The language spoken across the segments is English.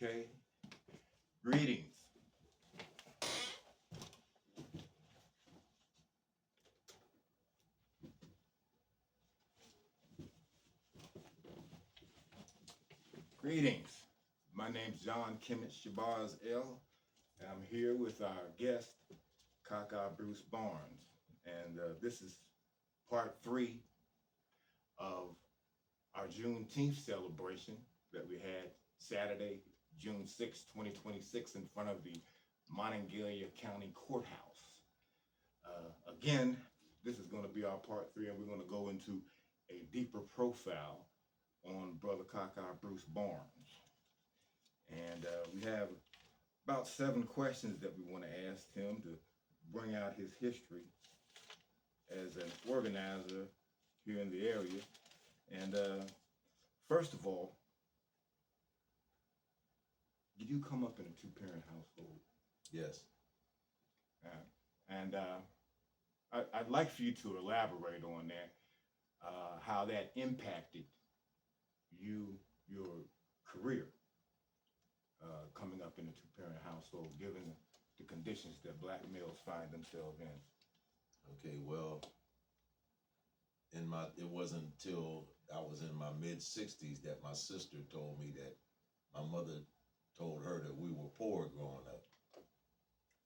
Okay. Greetings. Greetings. My name's John Kemet Shabazz L. And I'm here with our guest, Kaka Bruce Barnes. And this is part 3 of our Juneteenth celebration that we had Saturday, June 6, 2026, in front of the Monongahela County Courthouse. Again, this is going to be our part 3, and we're going to go into a deeper profile on Brother Kaka Bruce Barnes. And we have about 7 questions that we want to ask him to bring out his history as an organizer here in the area. And first of all, did you come up in a 2-parent household? Yes. And I'd like for you to elaborate on that, how that impacted your career, coming up in a 2-parent household, given the conditions that black males find themselves in. Okay, well, it wasn't until I was in my mid-60s that my sister told me that my mother told her that we were poor growing up.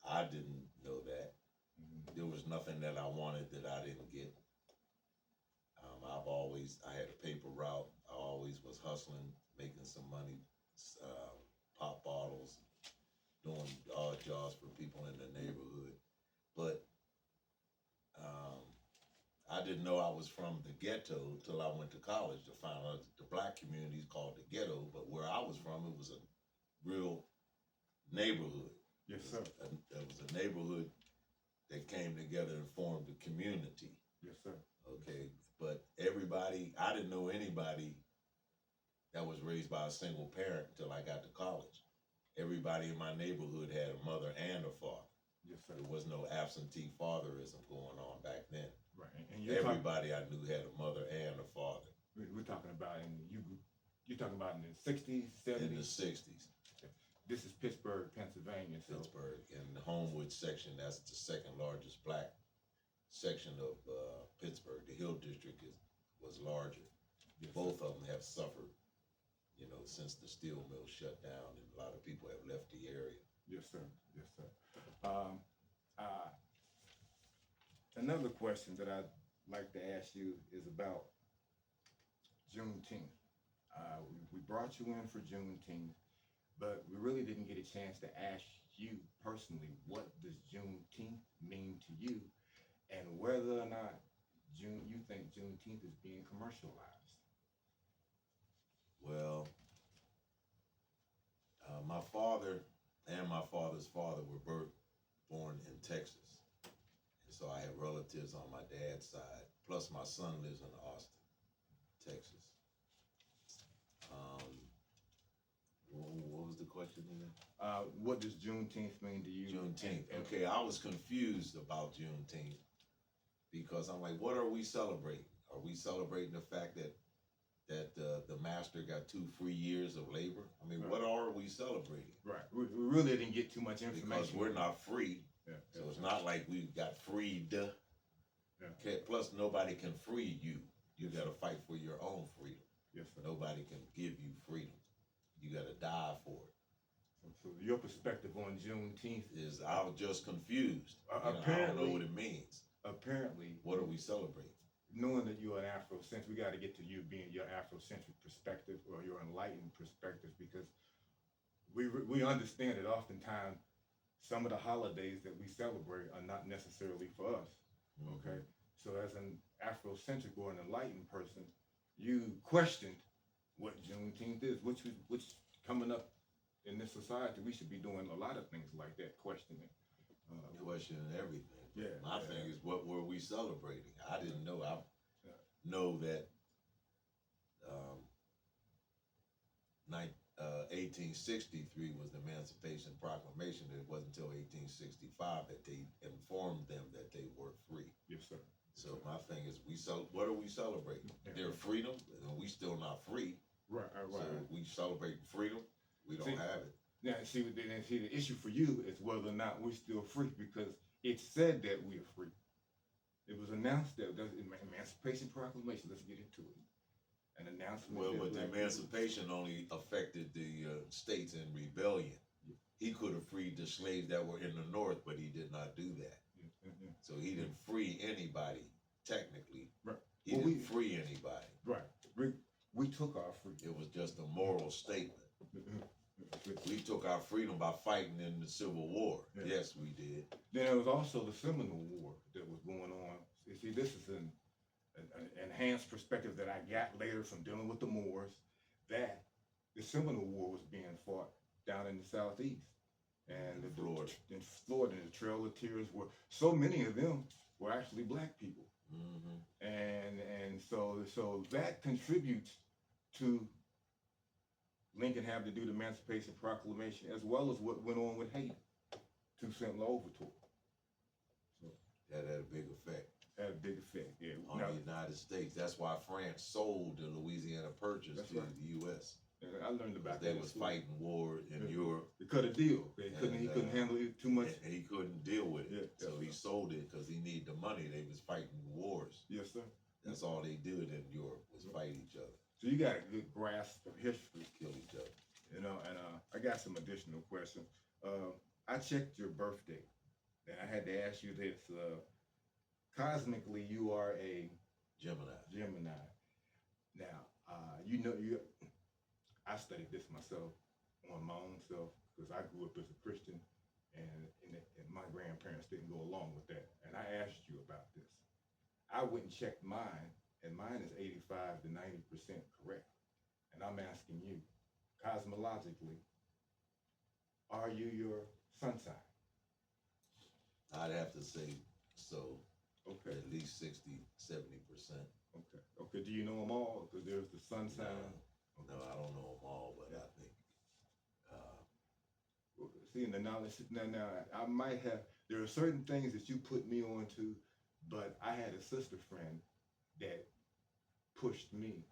I didn't know that. Mm-hmm. There was nothing that I wanted that I didn't get. I had a paper route. I always was hustling, making some money, pop bottles, doing odd jobs for people in the neighborhood. But I didn't know I was from the ghetto till I went to college to find out that the black community is called the ghetto, but where I was from, it was a real neighborhood. Yes, sir. It was a neighborhood that came together and formed a community. Yes, sir. Okay, but I didn't know anybody that was raised by a single parent until I got to college. Everybody in my neighborhood had a mother and a father. Yes, sir. There was no absentee fatherism going on back then. Right, and everybody I knew had a mother and a father. We're talking about you're talking about in the 60s, 70s? In the 60s. Okay. This is Pittsburgh, Pennsylvania. Pittsburgh, in the Homewood section, that's the second largest black section of Pittsburgh. The Hill District was larger. Yes, both of them have suffered, since the steel mill shut down, and a lot of people have left the area. Yes, sir. Yes, sir. Another question that I'd like to ask you is about Juneteenth. We brought you in for Juneteenth, but we really didn't get a chance to ask you personally, what does Juneteenth mean to you, and whether or not you think Juneteenth is being commercialized? Well, my father and my father's father were born in Texas. And so I have relatives on my dad's side, plus my son lives in Austin, Texas. What was the question again? What does Juneteenth mean to you? Juneteenth. Okay, I was confused about Juneteenth because I'm like, what are we celebrating? Are we celebrating the fact that the master got 2 free years of labor? I mean, right. What are we celebrating? Right. We really didn't get too much information. Because we're not free. Yeah. So it's not like we got freed. Yeah. Okay. Plus, nobody can free you. You got to fight for your own freedom. Yes, sir. Nobody can give you freedom. You got to die for it. So your perspective on Juneteenth is, I was just confused. Apparently, I don't know what it means. Apparently, what are we celebrating? Knowing that you're an Afrocentric, we got to get to you being your Afrocentric perspective or your enlightened perspective, because we understand that oftentimes some of the holidays that we celebrate are not necessarily for us. Mm-hmm. Okay, so as an Afrocentric or an enlightened person, you questioned what Juneteenth is, which coming up in this society, we should be doing a lot of things like that, questioning. Questioning everything. Yeah. My thing is, what were we celebrating? I didn't know. I know that 1863 was the Emancipation Proclamation. It wasn't until 1865 that they informed them that they were free. Yes, sir. So my thing is, what are we celebrating? Their freedom, and we still not free. Right. So we celebrate freedom. We don't have it. Now, see, the issue for you is whether or not we're still free, because it said that we are free. It was announced that the Emancipation Proclamation. Let's get into it. An announcement. Well, but the emancipation only affected the states in rebellion. Yeah. He could have freed the slaves that were in the North, but he did not do that. Yeah. So he didn't free anybody, technically. Right. He didn't free anybody. Right. We took our freedom. It was just a moral statement. We took our freedom by fighting in the Civil War. Yeah. Yes, we did. Then there was also the Seminole War that was going on. You see, this is an enhanced perspective that I got later from dealing with the Moors, that the Seminole War was being fought down in the Southeast. And in Florida. In Florida, and the Trail of Tears were, so many of them were actually black people. Mm-hmm. And so that contributes to Lincoln having to do the Emancipation Proclamation, as well as what went on with Haiti, 2 cent Overture. So That had a big effect. had a big effect, yeah. On Now, the United States. That's why France sold the Louisiana Purchase That's to right. the U.S. I learned about They that. was fighting war in Europe. They cut a deal. He couldn't handle it too much. And he couldn't deal with it. Yeah, So he sold it because he needed the money. They was fighting wars. Yes, sir. That's all they did in Europe was fight each other, So you got a good grasp of history, kill each other. you know. And I got some additional questions. I checked your birthday, and I had to ask you this. Cosmically, you are a Gemini. Now, I studied this myself on my own self, because I grew up as a Christian, and my grandparents didn't go along with that. And I asked you about this. I went and checked mine, and mine is 85 to 90% correct. And I'm asking you, cosmologically, are you your sun sign? I'd have to say so. Okay. At least 60-70%. Okay. Do you know them all? Because there's the sun sign. No, I don't know them all, but I think. See, in the knowledge now, I might have. There are certain things that you put me on to, but I had a sister friend that pushed me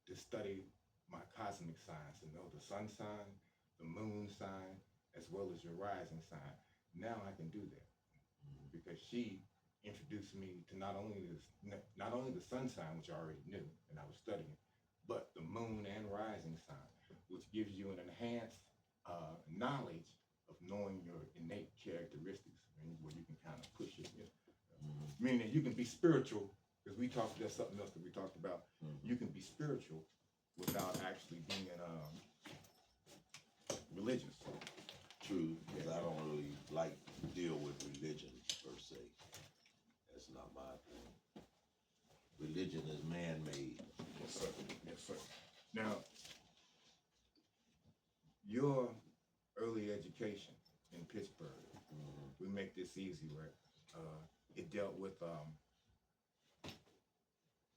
to study my cosmic signs, to know the sun sign, the moon sign, as well as your rising sign. Now I can do that because she introduced me to not only the sun sign, which I already knew and I was studying, but the moon and rising sign, which gives you an enhanced knowledge of knowing your innate characteristics, and where you can kind of push it. Meaning that you can be spiritual, because that's something else that we talked about. You can be spiritual without actually being religious. True, because I don't really like to deal with religion per se. That's not my thing. Religion is man-made. Yes, sir. Yes, sir. Now, your early education in Pittsburgh, we make this easy, right? It dealt with,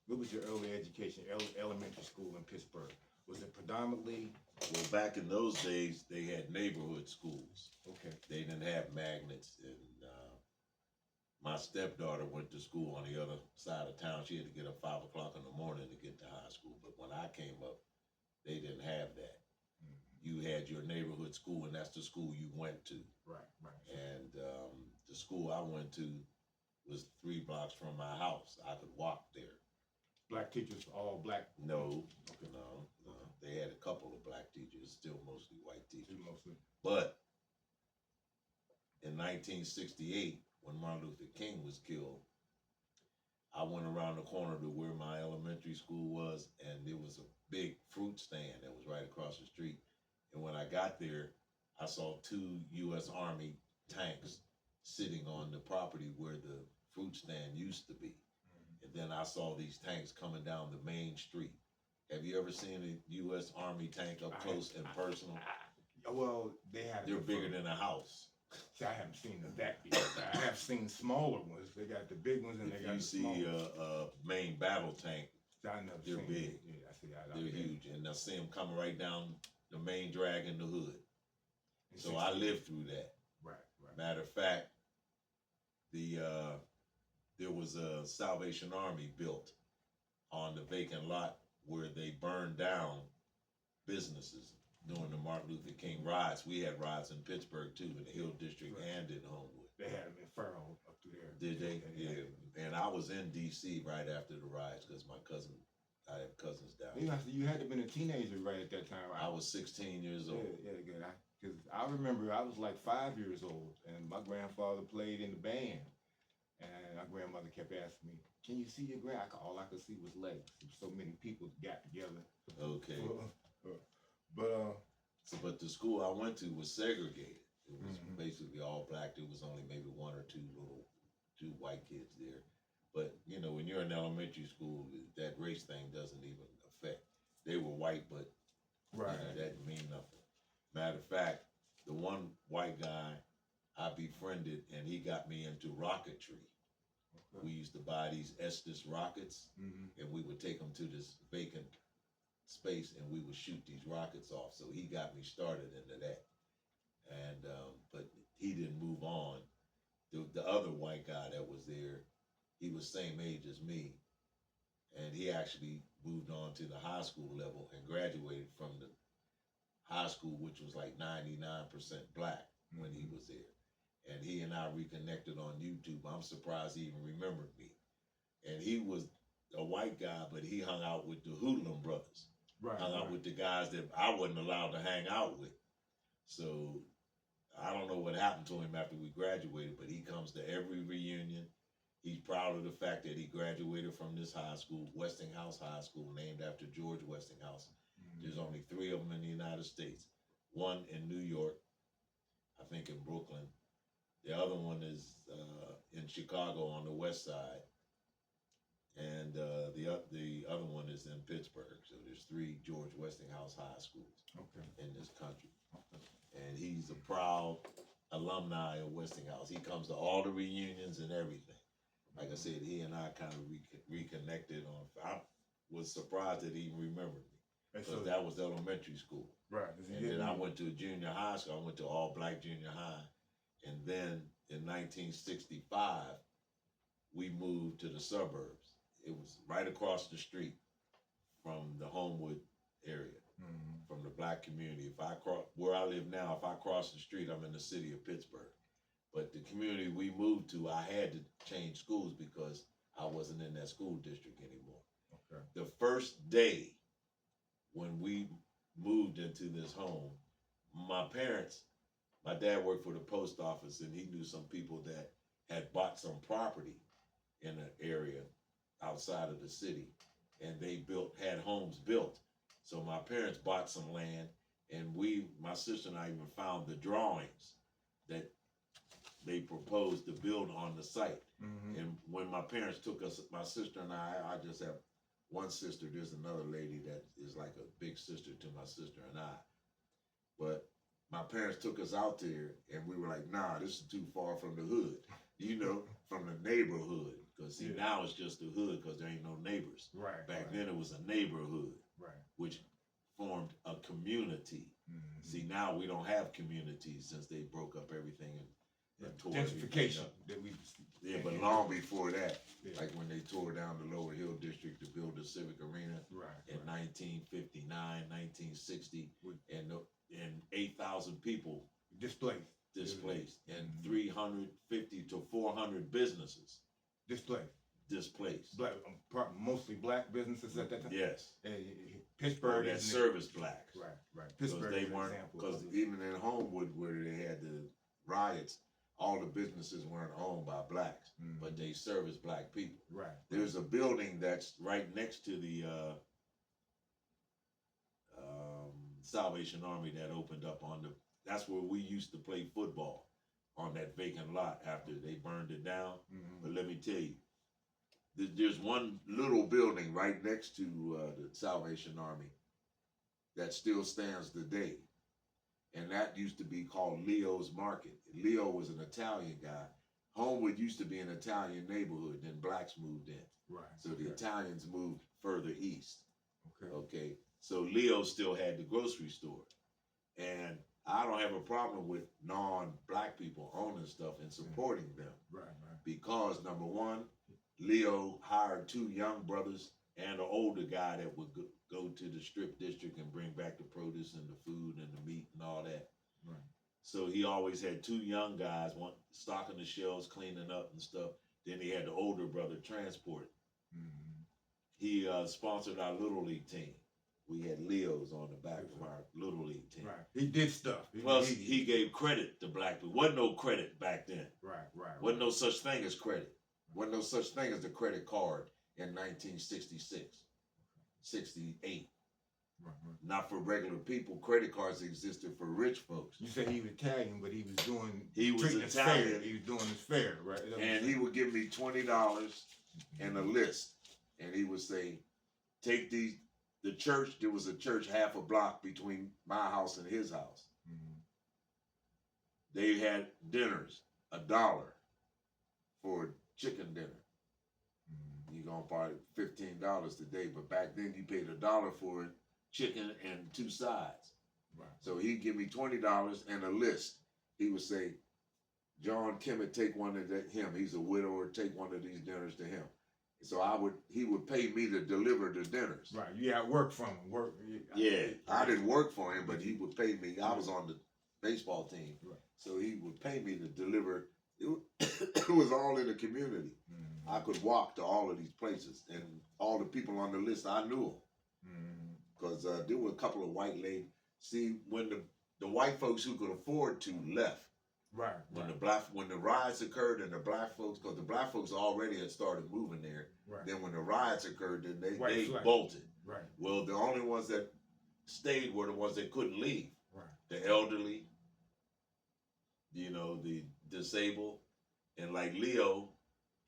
what was your early education, elementary school in Pittsburgh? Was it predominantly? Well, back in those days, they had neighborhood schools. Okay. They didn't have magnets, and my stepdaughter went to school on the other side of town. She had to get up 5 o'clock in the morning to get to high school. But when I came up, they didn't have that. You had your neighborhood school, and that's the school you went to. Right. And the school I went to was 3 blocks from my house. I could walk there. Black teachers, all black? No. They had a couple of black teachers, still mostly white teachers. Mostly. But in 1968, when Martin Luther King was killed, I went around the corner to where my elementary school was, and there was a big fruit stand that was right across the street. And when I got there, I saw 2 U.S. Army tanks sitting on the property where the fruit stand used to be. And then I saw these tanks coming down the main street. Have you ever seen a U.S. Army tank up close and personal? Well, they're bigger than a house. See, I haven't seen that big. I have seen smaller ones. They got the big ones, and they got the small ones. If you see a main battle tank, they're big. Yeah, I see. They're huge, and I see them coming right down the main drag in the hood. So I lived through that. Right. Matter of fact, there was a Salvation Army built on the vacant lot where they burned down businesses during the Martin Luther King riots. We had riots in Pittsburgh too, in the Hill District and in Homewood. They had them in Furrow up through there. Did they? Yeah. And I was in D.C. right after the riots because I have cousins down there. You had to have been a teenager right at that time. I was 16 years old. Yeah, good. Because I remember I was like 5 years old, and my grandfather played in the band, and my grandmother kept asking me, "Can you see your All I could see was legs. So many people got together. Okay. But the school I went to was segregated. It was basically all black. There was only maybe one or two white kids there. But you know, when you're in elementary school, that race thing doesn't even affect. They were white, but right, that didn't mean nothing. Matter of fact, the one white guy I befriended, and he got me into rocketry. Okay. We used to buy these Estes rockets, and we would take them to this vacant space, and we would shoot these rockets off. So he got me started into that. And but he didn't move on. The other white guy that was there, he was same age as me, and he actually moved on to the high school level and graduated from the high school, which was like 99% black when he was there. And he and I reconnected on YouTube. I'm surprised he even remembered me. And he was a white guy, but he hung out with the Hoodlum brothers. Hung out with the guys that I wasn't allowed to hang out with. So I don't know what happened to him after we graduated, but he comes to every reunion. He's proud of the fact that he graduated from this high school, Westinghouse High School, named after George Westinghouse. There's only 3 of them in the United States. One in New York, I think in Brooklyn. The other one is in Chicago on the west side. And the other one is in Pittsburgh. So there's 3 George Westinghouse High Schools in this country. And he's a proud alumni of Westinghouse. He comes to all the reunions and everything. Like I said, he and I kind of reconnected on. I was surprised that he even remembered me. Because that was elementary school. Right. And then I went to a junior high school. I went to all black junior high. And then in 1965, we moved to the suburbs. It was right across the street from the Homewood area, from the black community. Where I live now, if I cross the street, I'm in the city of Pittsburgh. But the community we moved to, I had to change schools because I wasn't in that school district anymore. Okay. The first day when we moved into this home, my dad worked for the post office, and he knew some people that had bought some property in an area outside of the city, and they had homes built. So my parents bought some land, and my sister and I even found the drawings that they proposed to build on the site. And when my parents took us, my sister and I just have one sister. There's another lady that is like a big sister to my sister and I. But my parents took us out there, and we were like, nah, this is too far from the hood, from the neighborhood. Because see, now it's just the hood because there ain't no neighbors. Right. Back then it was a neighborhood, which formed a community. See, now we don't have communities since they broke up everything and tore gentrification that we. Yeah, but long before that, like when they tore down the Lower Hill District to build the Civic Arena in 1959, 1960, and 8,000 people displaced, and 350 to 400 businesses displaced. Black, mostly black businesses at that time. Yes. Pittsburgh that serviced blacks. Right. Pittsburgh, they weren't, because even in Homewood where they had the riots, all the businesses weren't owned by blacks, but they serviced black people. Right. There's a building that's right next to the Salvation Army that opened up that's where we used to play football, on that vacant lot after they burned it down. But let me tell you, there's one little building right next to the Salvation Army that still stands today. And that used to be called Leo's Market. Leo was an Italian guy. Homewood used to be an Italian neighborhood, then blacks moved in. Right. So the Italians moved further east. Okay. So Leo still had the grocery store. And I don't have a problem with non-black people owning stuff and supporting them. Right. Because number one, Leo hired 2 young brothers and an older guy that would go to the strip district and bring back the produce and the food and the meat and all that. Right. So he always had two young guys, one stocking the shelves, cleaning up and stuff. Then he had the older brother transport. Mm-hmm. He sponsored our Little League team. We had Leos on the back of our Little League team. Right. He did stuff. Plus, he gave credit to black people. Wasn't no credit back then. Right. Wasn't no such thing as credit. Wasn't no such thing as the credit card in 1966, 68. Right. Not for regular people. Credit cards existed for rich folks. You said he was Italian, but he was doing. He was treating Italian. Us fair. He was doing his fair, right? And he would give me $20 and a list, and he would say, "Take these." The church. There was a church half a block between my house and his house. Mm-hmm. They had dinners, $1 for chicken dinner. Mm-hmm. You're gonna buy $15 today, but back then you paid $1 for it, chicken and 2 sides. Right. So he'd give me $20 and a list. He would say, "John Kimmett, take one of him. He's a widower. Take one of these dinners to him." So he would pay me to deliver the dinners. Right. You got work from him. Yeah, I didn't work for him, but he would pay me. I was on the baseball team, Right. so he would pay me to deliver. It was all in the community. Mm-hmm. I could walk to all of these places, and all the people on the list, I knew them. Because there were a couple of white ladies. See, when the white folks who could afford to left. Right. When the riots occurred and the black folks, because the black folks already had started moving there. Right. Then when the riots occurred, then they flag. bolted. Right. Well, the only ones that stayed were the ones that couldn't leave. Right. The elderly, the disabled, and like Leo,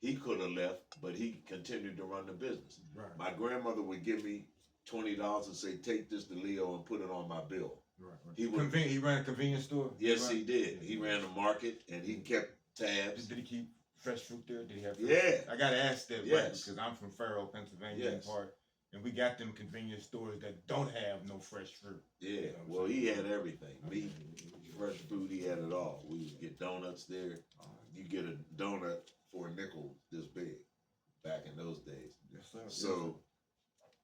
he could have left, but he continued to run the business. Right. My grandmother would give me $20 and say, "Take this to Leo and put it on my bill." Right. He he ran a convenience store? Yes, he did. He ran a market and he kept tabs. Did he keep fresh fruit there? Did he have fresh Yeah. fruit? I got to ask that, Yes. because I'm from Faro, Pennsylvania, in Yes. part, and we got them convenience stores that don't have no fresh fruit. Yeah, You know what I'm well, saying? he had everything. Meat, fresh food, he had it all. We would get donuts there. You get a donut for a nickel this big back in those days. Yes, sir. So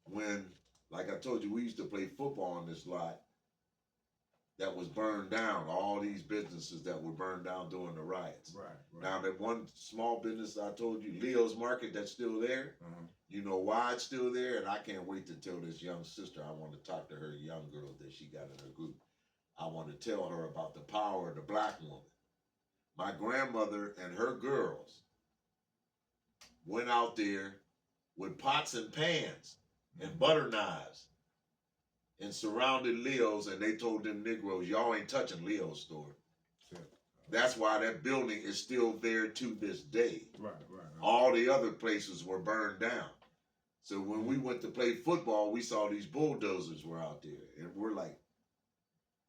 when, like I told you, we used to play football on this lot that was burned down, all these businesses that were burned down during the riots. Right. Now, that one small business I told you, Leo's Market, that's still there. Uh-huh. You know why it's still there? And I can't wait to tell this young sister, I want to talk to her young girls that she got in her group. I want to tell her about the power of the black woman. My grandmother and her girls went out there with pots and pans and butter knives and surrounded Leo's, and they told them Negroes, "Y'all ain't touching Leo's store." Sure. That's why that building is still there to this day. Right. All the other places were burned down. So when we went to play football, we saw these bulldozers were out there. And we're like,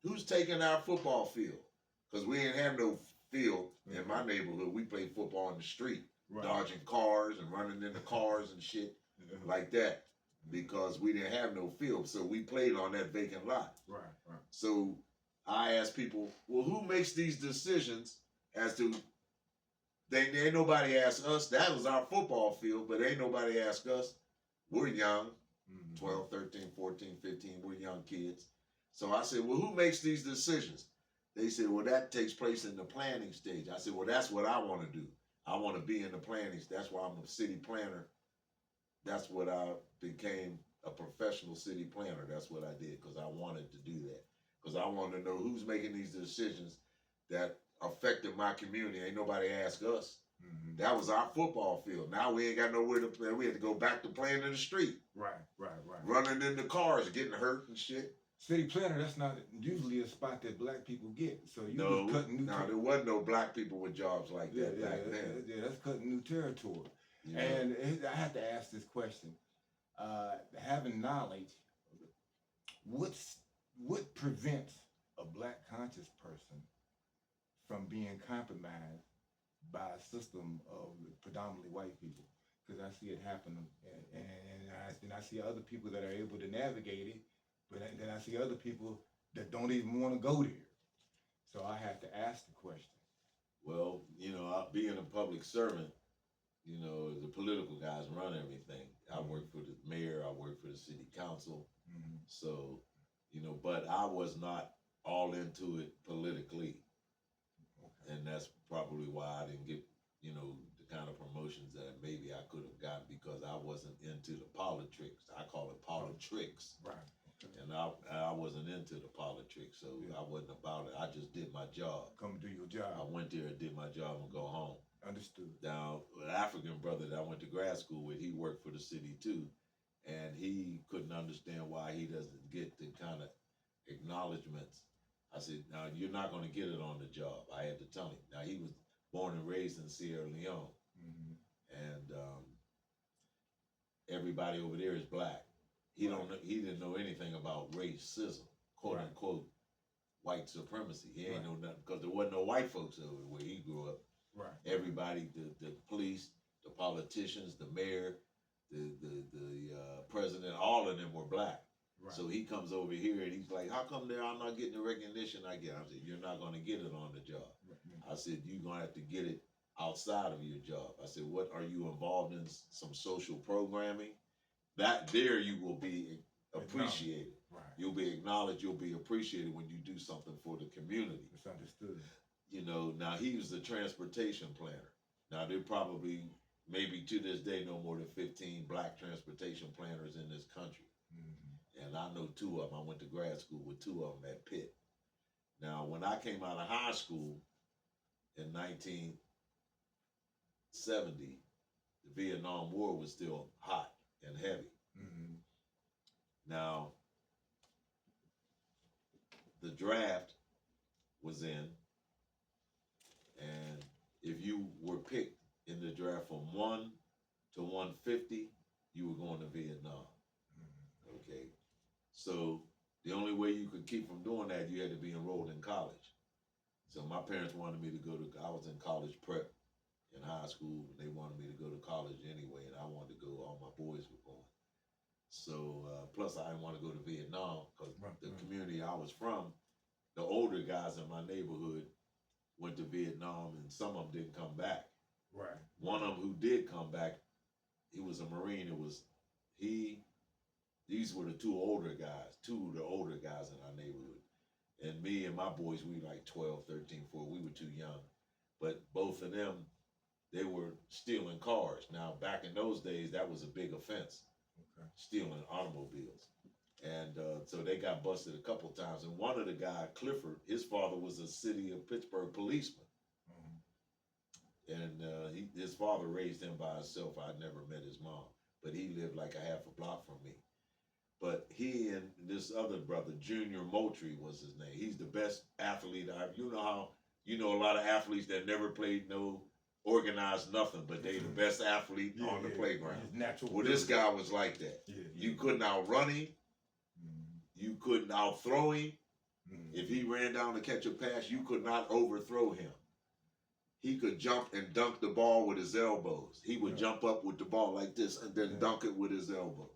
who's taking our football field? Because we didn't have no field in my neighborhood. We played football in the street, dodging cars and running into cars and shit like that. Because we didn't have no field. So we played on that vacant lot. Right. So I asked people, well, who makes these decisions as to, ain't nobody asked us. That was our football field, but ain't nobody asked us. We're young, 12, 13, 14, 15, we're young kids. So I said, well, who makes these decisions? They said, well, that takes place in the planning stage. I said, well, that's what I want to do. I want to be in the planning. That's why I'm a city planner. That's what I became, a professional city planner. That's what I did, because I wanted to do that. Because I wanted to know who's making these decisions that affected my community. Ain't nobody asked us. That was our football field. Now we ain't got nowhere to play. We had to go back to playing in the street. Right. Running in the cars, getting hurt and shit. City planner, that's not usually a spot that black people get. So you was cutting new there wasn't no black people with jobs like that back then. Yeah, that's cutting new territory. You know? And I have to ask this question. Having knowledge, what prevents a black conscious person from being compromised by a system of predominantly white people? Because I see it happen, and I see other people that are able to navigate it, but then I see other people that don't even want to go there. So I have to ask the question. Well, being a public servant, you know, the political guys run everything. I work for the mayor, I work for the city council. So, you know, but I was not all into it politically. Okay. And that's probably why I didn't get, you know, the kind of promotions that maybe I could have gotten, because I wasn't into the politics. I call it politics. Right. Okay. And I wasn't into the politics, so I wasn't about it. I just did my job. Come do your I job. went there and did my job and go home. Understood. Now, an African brother that I went to grad school with, he worked for the city too, and he couldn't understand why he doesn't get the kind of acknowledgments. I said, now you're not going to get it on the job. I had to tell him. Now, he was born and raised in Sierra Leone, and everybody over there is black. He didn't know anything about racism, quote unquote, white supremacy. He ain't know nothing, because there wasn't no white folks over where he grew up. Right. Everybody, the police, the politicians, the mayor, the president, all of them were black. Right. So he comes over here and he's like, how come there I'm not getting the recognition I get? I said, you're not going to get it on the job. Right. I said, you're going to have to get it outside of your job. I said, what, are you involved in some social programming? That there you will be appreciated. Right. You'll be acknowledged, you'll be appreciated when you do something for the community. It's understood. You know, now he was the transportation planner. Now there probably, maybe to this day, no more than 15 black transportation planners in this country. And I know 2 of them. I went to grad school with 2 of them at Pitt. Now, when I came out of high school in 1970, the Vietnam War was still hot and heavy. Now, the draft was in, and if you were picked in the draft from 1 to 150, you were going to Vietnam. Okay, so the only way you could keep from doing that, you had to be enrolled in college. So my parents wanted me to go to, I was in college prep in high school, and they wanted me to go to college anyway, and I wanted to go, all my boys were going. So, plus I didn't want to go to Vietnam, because the community I was from, the older guys in my neighborhood went to Vietnam, and some of them didn't come back. Right. One of them who did come back, he was a Marine. These were the 2 older guys, 2 of the older guys in our neighborhood. And me and my boys, we were like 12, 13, 14, we were too young. But both of them, they were stealing cars. Now, back in those days, that was a big offense, stealing automobiles. And so they got busted a couple times. And one of the guys, Clifford, his father was a city of Pittsburgh policeman. And his father raised him by himself. I never met his mom, but he lived like a half a block from me. But he and this other brother, Junior Moultrie was his name. He's the best athlete you know how, you know, a lot of athletes that never played no organized nothing, but they the best athlete on the playground. Well, this guy was like that. You couldn't outrun him. You couldn't outthrow him. If he ran down to catch a pass, you could not overthrow him. He could jump and dunk the ball with his elbows. He would jump up with the ball like this and then dunk it with his elbow.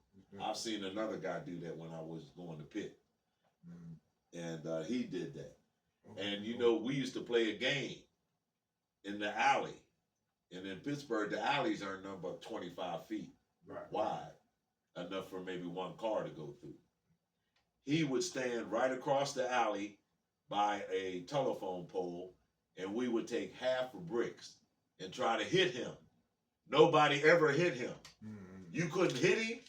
I've seen another guy do that when I was going to Pitt. And he did that. And, you know, we used to play a game in the alley. And in Pittsburgh, the alleys are number 25 feet wide, enough for maybe one car to go through. He would stand right across the alley by a telephone pole, and we would take half of bricks and try to hit him. Nobody ever hit him. You couldn't hit him.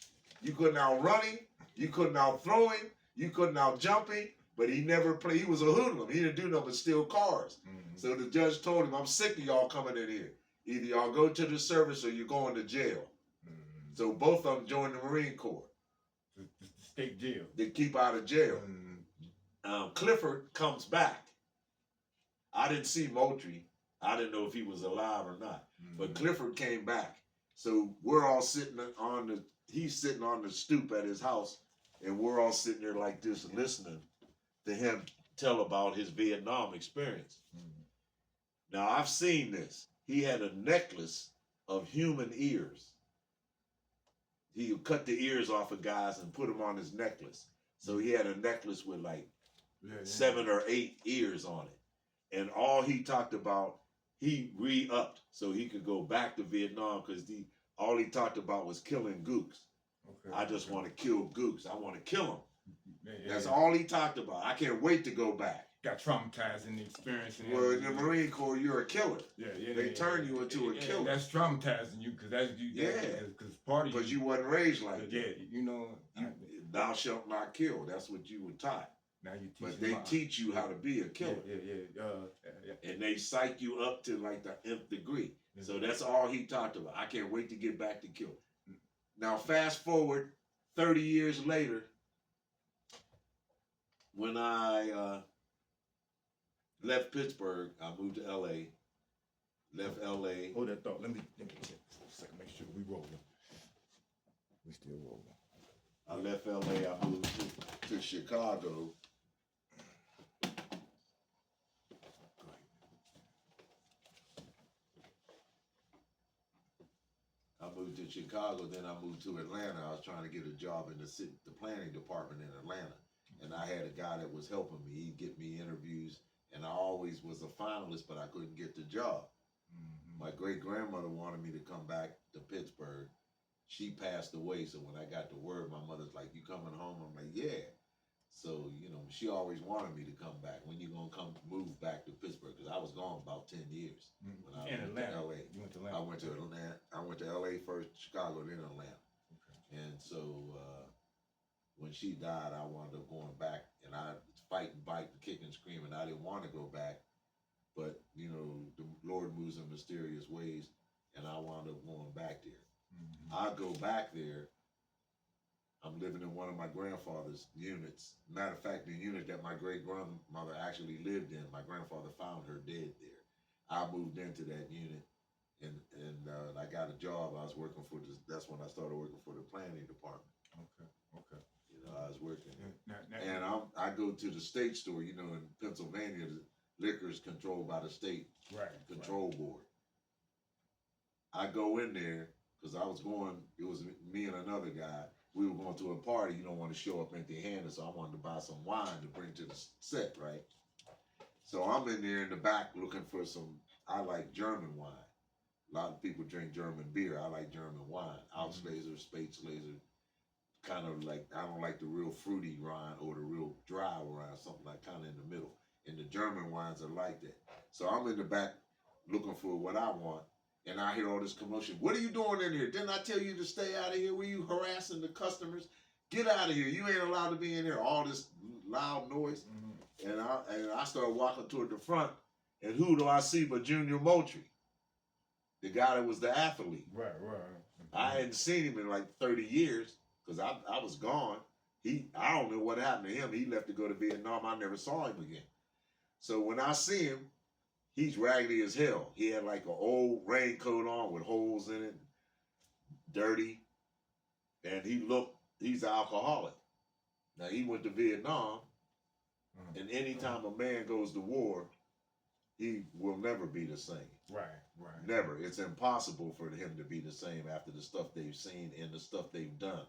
You couldn't outrun him. You couldn't outthrow him. You couldn't outjump him. But he never played. He was a hoodlum. He didn't do nothing but steal cars. So the judge told him, I'm sick of y'all coming in here. Either y'all go to the service or you're going to jail. So both of them joined the Marine Corps. The state jail. They keep out of jail. Clifford comes back. I didn't see Moultrie. I didn't know if he was alive or not. But Clifford came back. So we're all sitting on he's sitting on the stoop at his house, and we're all sitting there like this listening to him tell about his Vietnam experience. Now, I've seen this. He had a necklace of human ears. He would cut the ears off of guys and put them on his necklace. So he had a necklace with like 7 or 8 ears on it. And all he talked about he re-upped so he could go back to Vietnam because all he talked about was killing gooks. Okay. I just want to kill gooks. I want to kill them. Yeah, That's all he talked about. I can't wait to go back. Got traumatized in the experience. Well, in the Marine Corps, you're a killer. Yeah. They turn you into a killer. That's traumatizing you because that's you. Yeah. Because part of you. Because you wasn't raised like Yeah, that. you know. Thou shalt not kill. That's what you were taught. Now you teach. But they teach you how to be a killer. Yeah. And they psych you up to like the nth degree. So that's all he talked about. I can't wait to get back to kill. Now fast forward 30 years later, when I left Pittsburgh, I moved to LA. Left LA. Hold that thought. Let me check for a second. Make sure we rolling. We still rolling. I left LA. I moved to Chicago. I moved to Chicago, then I moved to Atlanta. I was trying to get a job in the planning department in Atlanta. And I had a guy that was helping me. He'd get me interviews, and I always was a finalist, but I couldn't get the job. Mm-hmm. My great-grandmother wanted me to come back to Pittsburgh. She passed away, so when I got the word, my mother's like, "You coming home?" I'm like, "Yeah." So, she always wanted me to come back. When you gonna move back to Pittsburgh? Because I was gone about 10 years. When I went to LA. You went to Atlanta. I went to Atlanta. I went to LA first, Chicago, then Atlanta. Okay. And so when she died, I wound up going back, and I was fighting, kicking, screaming. I didn't want to go back, but the Lord moves in mysterious ways, and I wound up going back there. Mm-hmm. I go back there. I'm living in one of my grandfather's units. Matter of fact, the unit that my great-grandmother actually lived in, my grandfather found her dead there. I moved into that unit, and I got a job. I was working for that's when I started working for the planning department. Okay. I was working. And I go to the state store, in Pennsylvania, the liquor is controlled by the state control board. I go in there, because I was going, it was me and another guy. We were going to a party. You don't want to show up empty-handed, so I wanted to buy some wine to bring to the set, right? So I'm in there in the back looking for I like German wine. A lot of people drink German beer. I like German wine. Auslese, Spätlese, kind of like, I don't like the real fruity wine or the real dry wine, something like kind of in the middle. And the German wines are like that. So I'm in the back looking for what I want. And I hear all this commotion. What are you doing in here? Didn't I tell you to stay out of here? Were you harassing the customers? Get out of here. You ain't allowed to be in here. All this loud noise. Mm-hmm. And I started walking toward the front. And who do I see but Junior Moultrie? The guy that was the athlete. Right. Mm-hmm. I hadn't seen him in like 30 years because I was gone. I don't know what happened to him. He left to go to Vietnam. I never saw him again. So when I see him, he's raggedy as hell. He had like an old raincoat on with holes in it, dirty, and he's an alcoholic. Now, he went to Vietnam, and anytime a man goes to war, he will never be the same. Right. Never. It's impossible for him to be the same after the stuff they've seen and the stuff they've done.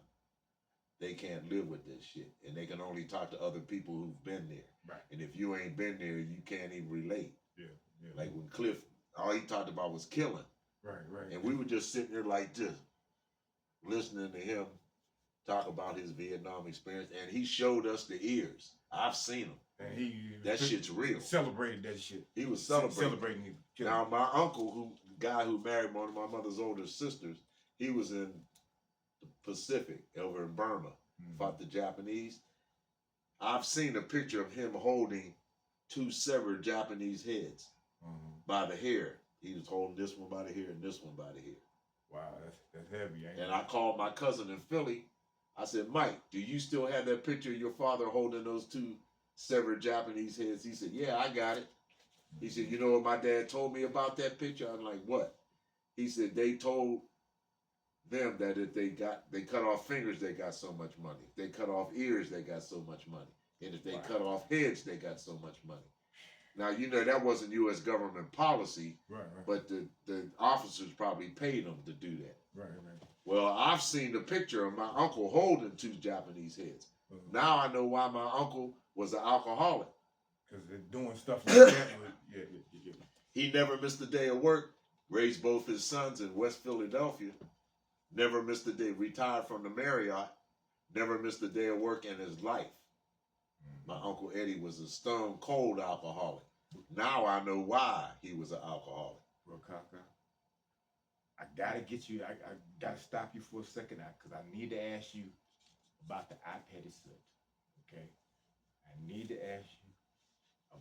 They can't live with this shit, and they can only talk to other people who've been there. Right. And if you ain't been there, you can't even relate. Yeah. Like when Cliff, all he talked about was killing. Right. And we were just sitting there like this, listening to him talk about his Vietnam experience, and he showed us the ears. I've seen him. And that shit's real. Celebrated that shit. He was celebrating it. Now, my uncle, the guy who married one of my mother's older sisters, he was in the Pacific over in Burma, fought the Japanese. I've seen a picture of him holding 2 severed Japanese heads by the hair. He was holding this one by the hair and this one by the hair. Wow, that's heavy, ain't it? And I called my cousin in Philly. I said, "Mike, do you still have that picture of your father holding those 2 severed Japanese heads?" He said, "Yeah, I got it." He said, "You know what my dad told me about that picture?" I'm like, "What?" He said, "They told them that if they cut off fingers, they got so much money. If they cut off ears, they got so much money. And if they cut off heads, they got so much money." Now, that wasn't U.S. government policy, but the officers probably paid them to do that. Right. Well, I've seen the picture of my uncle holding 2 Japanese heads. Now I know why my uncle was an alcoholic. Because they're doing stuff like that. Yeah. He never missed a day of work. Raised both his sons in West Philadelphia. Never missed a day. Retired from the Marriott. Never missed a day of work in his life. My Uncle Eddie was a stone cold alcoholic. Now I know why he was an alcoholic. Well, Kaka, I gotta get you. I gotta stop you for a second because I need to ask you about the iPad soot. Okay, I need to ask you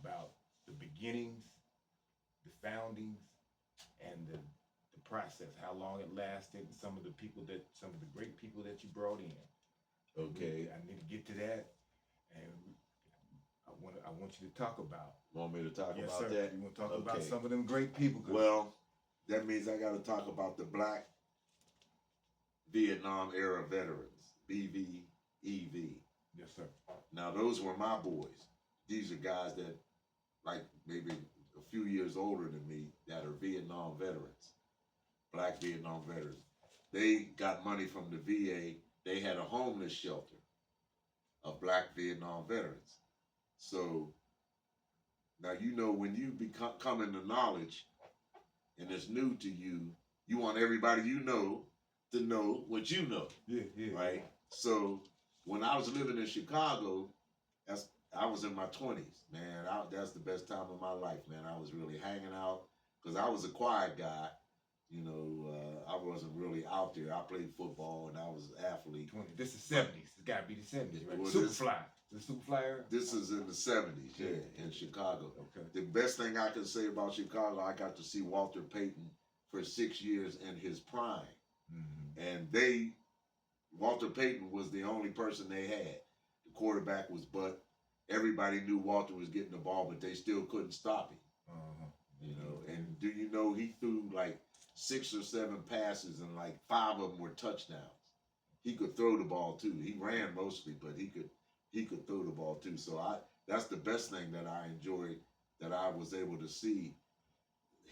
about the beginnings, the foundings, and the process. How long it lasted, and some of the great people that you brought in. Okay. I need to get to that, and I want you to talk about. Want me to talk Yes, about sir. that? You want to talk about some of them great people? Well, that means I got to talk about the Black Vietnam era veterans, BVEV. Yes, sir. Now, those were my boys. These are guys that, like, maybe a few years older than me, that are Vietnam veterans, Black Vietnam veterans. They got money from the VA. They had a homeless shelter of Black Vietnam veterans. So now, you know, when you come into knowledge and it's new to you, you want everybody you know to know what you know. Yeah. Right? So when I was living in Chicago, I was in my 20s, man. That's the best time of my life, man. I was really hanging out because I was a quiet guy. You know, I wasn't really out there. I played football and I was an athlete. This is 70s. It's got to be the 70s, right? Well, Superfly. The Superfly era? This is in the 70s, yeah, in Chicago. Okay. The best thing I can say about Chicago, I got to see Walter Payton for 6 years in his prime. Mm-hmm. And Walter Payton was the only person they had. The quarterback was Butt. Everybody knew Walter was getting the ball, but they still couldn't stop him. Uh-huh. You know, and do you know he threw like 6 or 7 passes and like 5 of them were touchdowns. He could throw the ball too. He ran mostly, but he could throw the ball too. So that's the best thing that I enjoyed, that I was able to see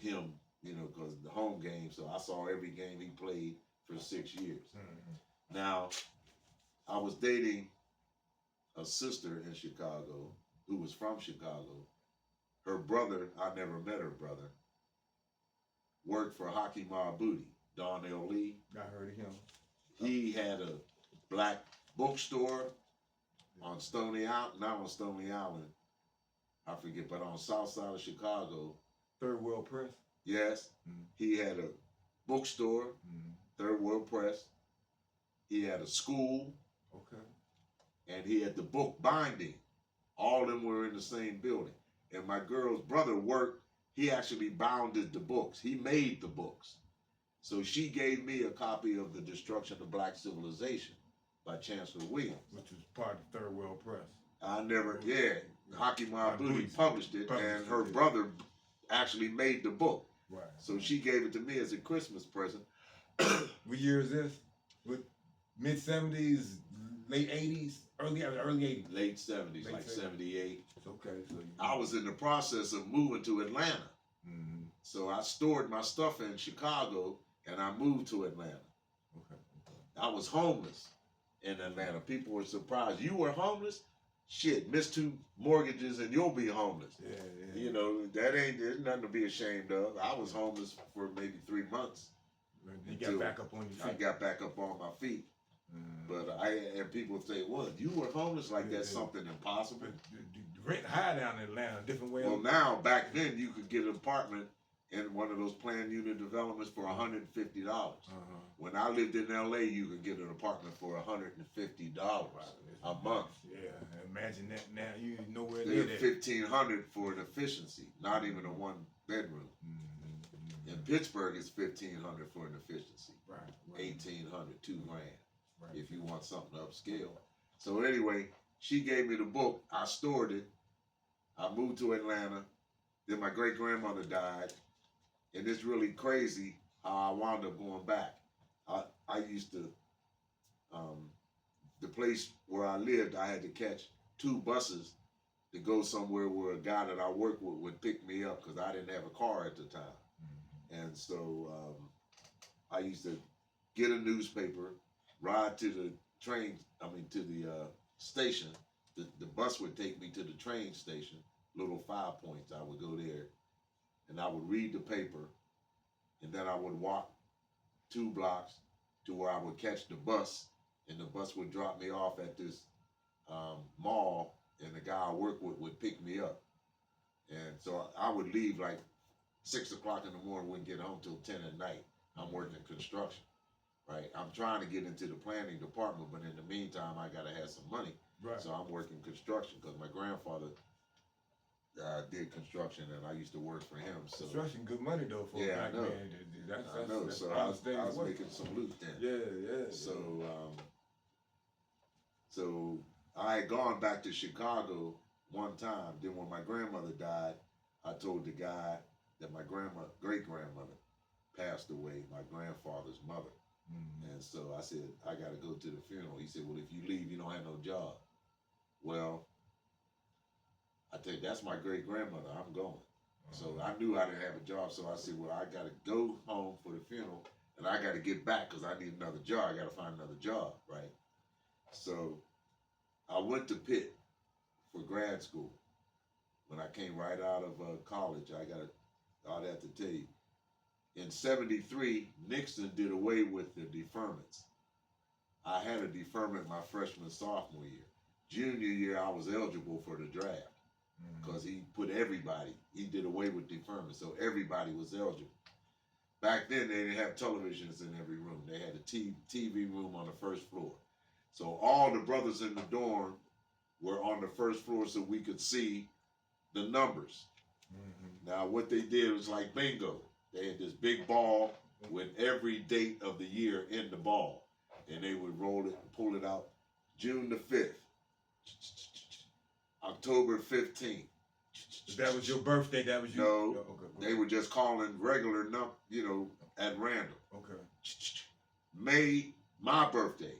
him, you know, because the home game. So I saw every game he played for 6 years. Mm-hmm. Now, I was dating a sister in Chicago who was from Chicago. Her brother, I never met her brother, worked for Hakeem Booty, Donnell Lee. I heard of him. He had a black bookstore on Stony Island, not on Stony Island, I forget, but on south side of Chicago. Third World Press? Yes. Mm-hmm. He had a bookstore, Third World Press. He had a school. Okay. And he had the book binding. All of them were in the same building. And my girl's brother worked, he actually bounded the books. He made the books. So she gave me a copy of The Destruction of Black Civilization by Chancellor Williams. Which was part of Third World Press. Hakeem Booty published it, and her brother actually made the book. Right. So she gave it to me as a Christmas present. What year is this? Mid-70s, late 80s, early 80s? Late 70s, like 78. Okay. So I was in the process of moving to Atlanta. Mm-hmm. So I stored my stuff in Chicago, and I moved to Atlanta. Okay. I was homeless in Atlanta. People were surprised. You were homeless? Shit, miss 2 mortgages and you'll be homeless. Yeah. You know, there's nothing to be ashamed of. I was homeless for maybe 3 months. You got back up on your feet. I got back up on my feet. But and people say, "What? You were homeless? Like that's something impossible?" The rent high down in Atlanta, different way. Well, now back then you could get an apartment in one of those planned unit developments for $150. When I lived in LA, you could get an apartment for $150 a month. Yeah, imagine that now. You nowhere They're near that. $1,500 for an efficiency, not even a 1-bedroom. In Pittsburgh, it's $1,500 for an efficiency. Right. $1,800, $2,000. Right. If you want something upscale. So anyway, she gave me the book. I stored it. I moved to Atlanta. Then my great grandmother died, and it's really crazy how I wound up going back. I used to, the place where I lived, I had to catch 2 buses to go somewhere where a guy that I worked with would pick me up because I didn't have a car at the time. And so I used to get a newspaper, ride to the station. The bus would take me to the train station, Little 5 Points. I would go there, and I would read the paper, and then I would walk 2 blocks to where I would catch the bus, and the bus would drop me off at this mall, and the guy I work with would pick me up. And so I would leave like 6 o'clock in the morning, wouldn't get home till 10 at night. I'm working construction, right? I'm trying to get into the planning department, but in the meantime, I gotta have some money. Right. So I'm working construction because my grandfather did construction, and I used to work for him. So Construction, good money though for a yeah, black I know. man. I know. So I was making some loot then. Yeah. So I had gone back to Chicago one time. Then when my grandmother died, I told the guy that my great grandmother passed away, my grandfather's mother. Mm-hmm. And so I said, I got to go to the funeral. He said, well, if you leave, you don't have no job. Well, I tell you, that's my great grandmother. I'm going. So I knew I didn't have a job. So I said, well, I got to go home for the funeral, and I got to get back because I need another job. I got to find another job, right? So I went to Pitt for grad school. When I came right out of college, I'd have to tell you, in '73, Nixon did away with the deferments. I had a deferment my freshman, sophomore year. Junior year, I was eligible for the draft because he put everybody, he did away with deferment, so everybody was eligible. Back then, they didn't have televisions in every room. They had a TV room on the first floor. So all the brothers in the dorm were on the first floor so we could see the numbers. Mm-hmm. Now, what they did was like bingo. They had this big ball with every date of the year in the ball. And they would roll it and pull it out. June the 5th. October 15th. That was your birthday? That was you? No, okay. They were just calling regular at random. Okay. May, my birthday.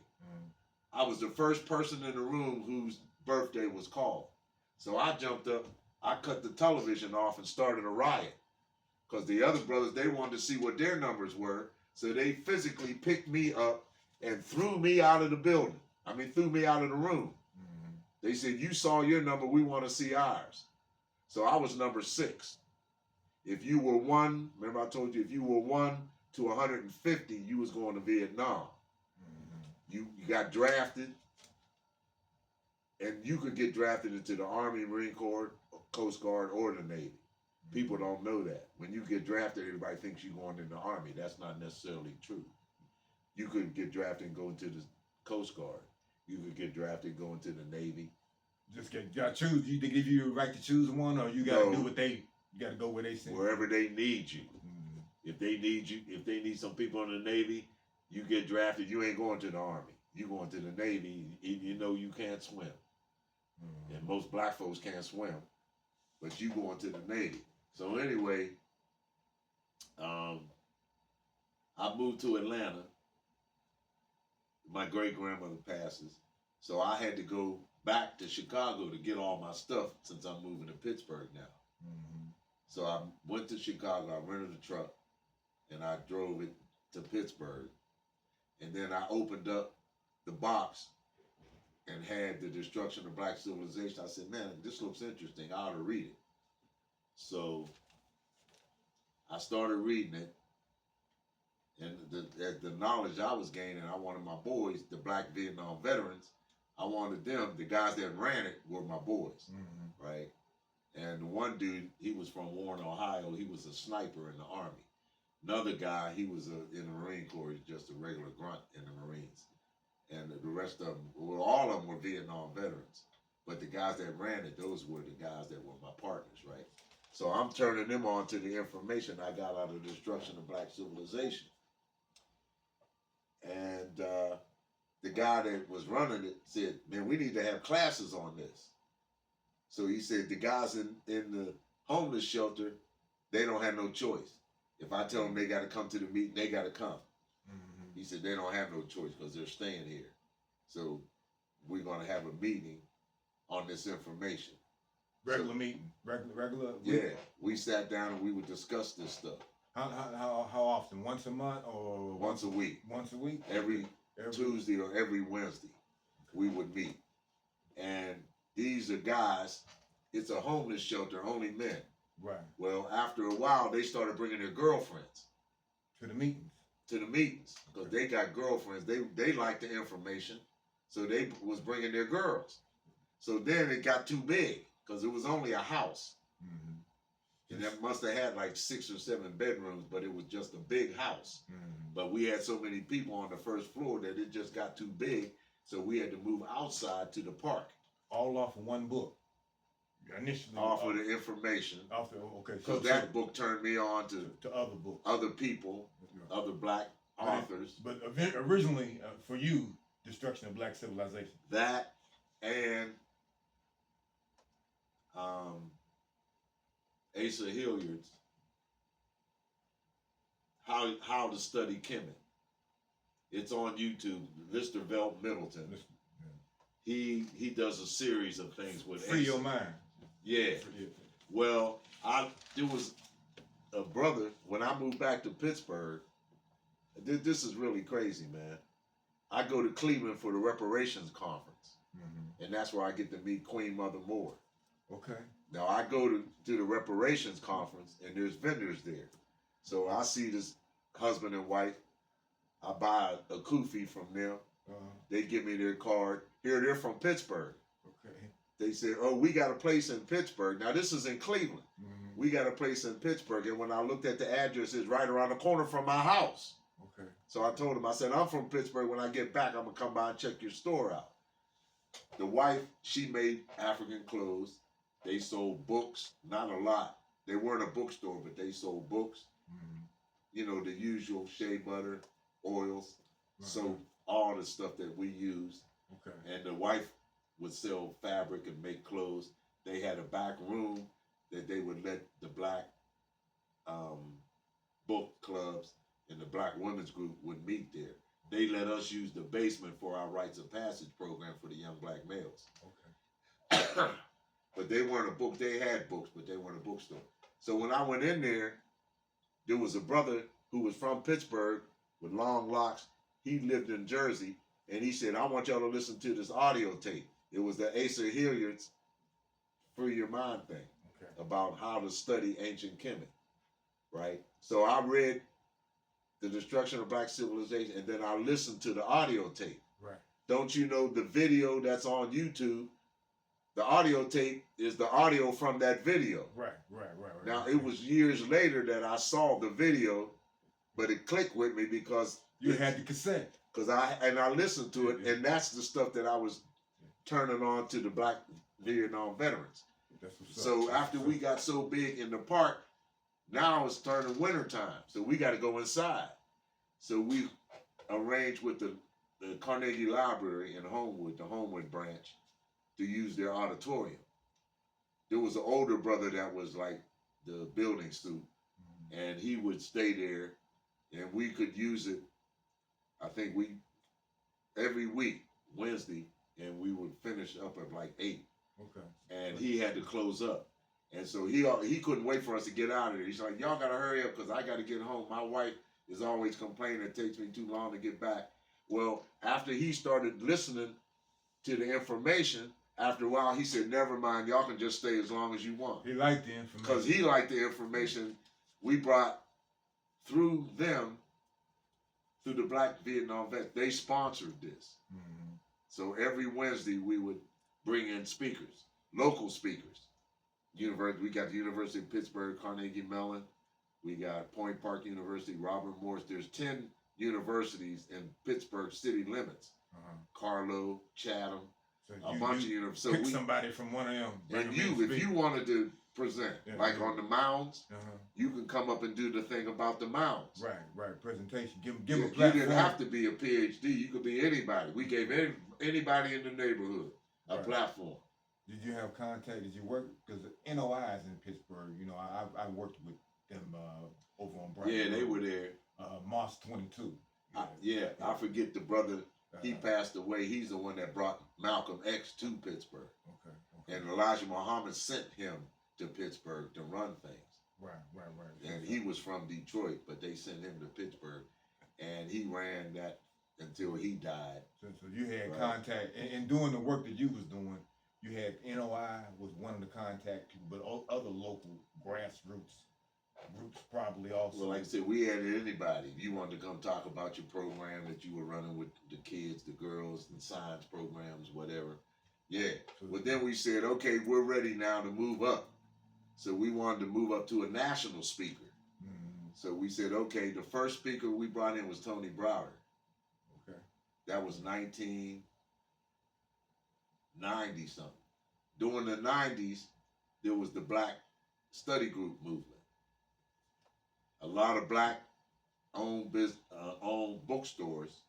I was the first person in the room whose birthday was called. So I jumped up, I cut the television off and started a riot. Because the other brothers, they wanted to see what their numbers were. So they physically picked me up and threw me out of the building. Threw me out of the room. Mm-hmm. They said, you saw your number, we want to see ours. So I was number 6. If you were 1, remember I told you, if you were 1 to 150, you was going to Vietnam. Mm-hmm. You got drafted, and you could get drafted into the Army, Marine Corps, Coast Guard, or the Navy. People don't know that. When you get drafted, everybody thinks you're going in the Army. That's not necessarily true. You could get drafted and go into the Coast Guard. You could get drafted and go into the Navy. You got to choose. They give you a right to choose one, or you got to do what you got to go where they send. Wherever they need you. Mm-hmm. If they need some people in the Navy, you get drafted, you ain't going to the Army. You going to the Navy, you know you can't swim. Mm-hmm. And most black folks can't swim, but you going to the Navy. So anyway, I moved to Atlanta. My great-grandmother passes. So I had to go back to Chicago to get all my stuff since I'm moving to Pittsburgh now. Mm-hmm. So I went to Chicago, I rented a truck, and I drove it to Pittsburgh. And then I opened up the box and had the destruction of black civilization. I said, man, this looks interesting. I ought to read it. So I started reading it, and the knowledge I was gaining, I wanted my boys, the black Vietnam veterans, I wanted them, the guys that ran it were my boys, mm-hmm. right? And the one dude, he was from Warren, Ohio. He was a sniper in the Army. Another guy, he was in the Marine Corps. He's just a regular grunt in the Marines. And the rest of them, well, all of them were Vietnam veterans. But the guys that ran it, those were the guys that were my partners, right? So I'm turning them on to the information I got out of the destruction of black civilization. And the guy that was running it said, man, we need to have classes on this. So he said, the guys in the homeless shelter, they don't have no choice. If I tell them they got to come to the meeting, they got to come. Mm-hmm. He said, they don't have no choice because they're staying here. So we're going to have a meeting on this information. Regular meeting? Regular? Yeah. We sat down and we would discuss this stuff. How often? Once a month or? Once a week. Once a week? Every Tuesday or every Wednesday, we would meet. And these are guys, it's a homeless shelter, only men. Right. Well, after a while, they started bringing their girlfriends To the meetings. Because they got girlfriends. They liked the information, so they was bringing their girls. So then it got too big because it was only a house. And that must have had like 6 or 7 bedrooms, but it was just a big house. But we had so many people on the first floor that it just got too big, so we had to move outside to the park. All off of one book. Initially. Off of the information. Okay. Because that book turned me on to other books, other people, other black authors. But originally, for you, Destruction of Black Civilization. That and Asa Hilliard's How to Study Kemet. It's on YouTube. Mr. Velt Middleton. He does a series of things with Free Asa. Your Mind. Yeah. Well, there was a brother when I moved back to Pittsburgh. This is really crazy, man. I go to Cleveland for the reparations conference, and that's where I get to meet Queen Mother Moore. Okay. Now I go to the reparations conference, and there's vendors there. So I see this husband and wife. I buy a kufi from them. They give me their card. Here, they're from Pittsburgh. Okay. They say, oh, we got a place in Pittsburgh. Now, this is in Cleveland. We got a place in Pittsburgh. And when I looked at the address, it's right around the corner from my house. Okay. So I told him, I said, I'm from Pittsburgh. When I get back, I'm going to come by and check your store out. The wife, she made African clothes. They sold books, not a lot. They weren't a bookstore, but they sold books. You know, the usual shea butter, oils, soap, all the stuff that we used. Okay. And the wife would sell fabric and make clothes. They had a back room that they would let the black book clubs and the black women's group would meet there. They let us use the basement for our rites of passage program for the young black males. Okay. But they weren't a book. They had books, but they weren't a bookstore. So when I went in there was a brother who was from Pittsburgh with long locks. He lived in Jersey, and he said, I want y'all to listen to this audio tape. It was the Asa Hilliard's Free Your Mind thing about how to study ancient Kemet, right? So I read The Destruction of Black Civilization, and then I listened to the audio tape. Right. Don't you know the video that's on YouTube, the audio tape is the audio from that video. Right. Now, it was years later that I saw the video, but it clicked with me because you had the cassette. Because I listened to it, and that's the stuff that I was turning on to the black Vietnam veterans. So after we got so big in the park, now it's turning wintertime, so we got to go inside. So we arranged with the Carnegie Library in Homewood, the Homewood branch, to use their auditorium. There was an older brother that was like the building student, and he would stay there, and we could use it. I think every week, Wednesday, and we would finish up at like 8. Okay. And he had to close up. And so he couldn't wait for us to get out of there. He's like, y'all got to hurry up because I got to get home. My wife is always complaining it takes me too long to get back. Well, after he started listening to the information, after a while, he said, never mind, y'all can just stay as long as you want. He liked the information. Because he liked the information we brought through them, through the black Vietnam vets. They sponsored this. So every Wednesday, we would bring in speakers, local speakers. We got the University of Pittsburgh, Carnegie Mellon. We got Point Park University, Robert Morris. There's 10 universities in Pittsburgh city limits. Carlow, Chatham, so a bunch of universities. So pick somebody from one of them. And if you wanted to present, on the mounds, you can come up and do the thing about the mounds. Right. Presentation. Give a You platform. didn't have to be a PhD. You could be anybody. We gave anybody in the neighborhood a platform. Did you have contact? Did you work? Because NOIs in Pittsburgh, you know, I worked with them over on Brighton. Yeah, they were there. Moss 22. I forget the brother. He passed away. He's the one that brought Malcolm X to Pittsburgh. Okay. And Elijah Muhammad sent him to Pittsburgh to run things. Right. And he was from Detroit, but they sent him to Pittsburgh, and he ran that until he died. So you had contact, and doing the work that you was doing, You had NOI was one of the contact people, but other local grassroots groups probably also. Well, like I said, we added anybody. If you wanted to come talk about your program that you were running with the kids, the girls, and science programs, whatever. Yeah. But then we said, okay, we're ready now to move up. So we wanted to move up to a national speaker. Mm-hmm. So we said, okay, the first speaker we brought in was Tony Browder. Okay. That was 1990 something. During the 90s, there was the Black Study Group movement. A lot of black owned bookstores,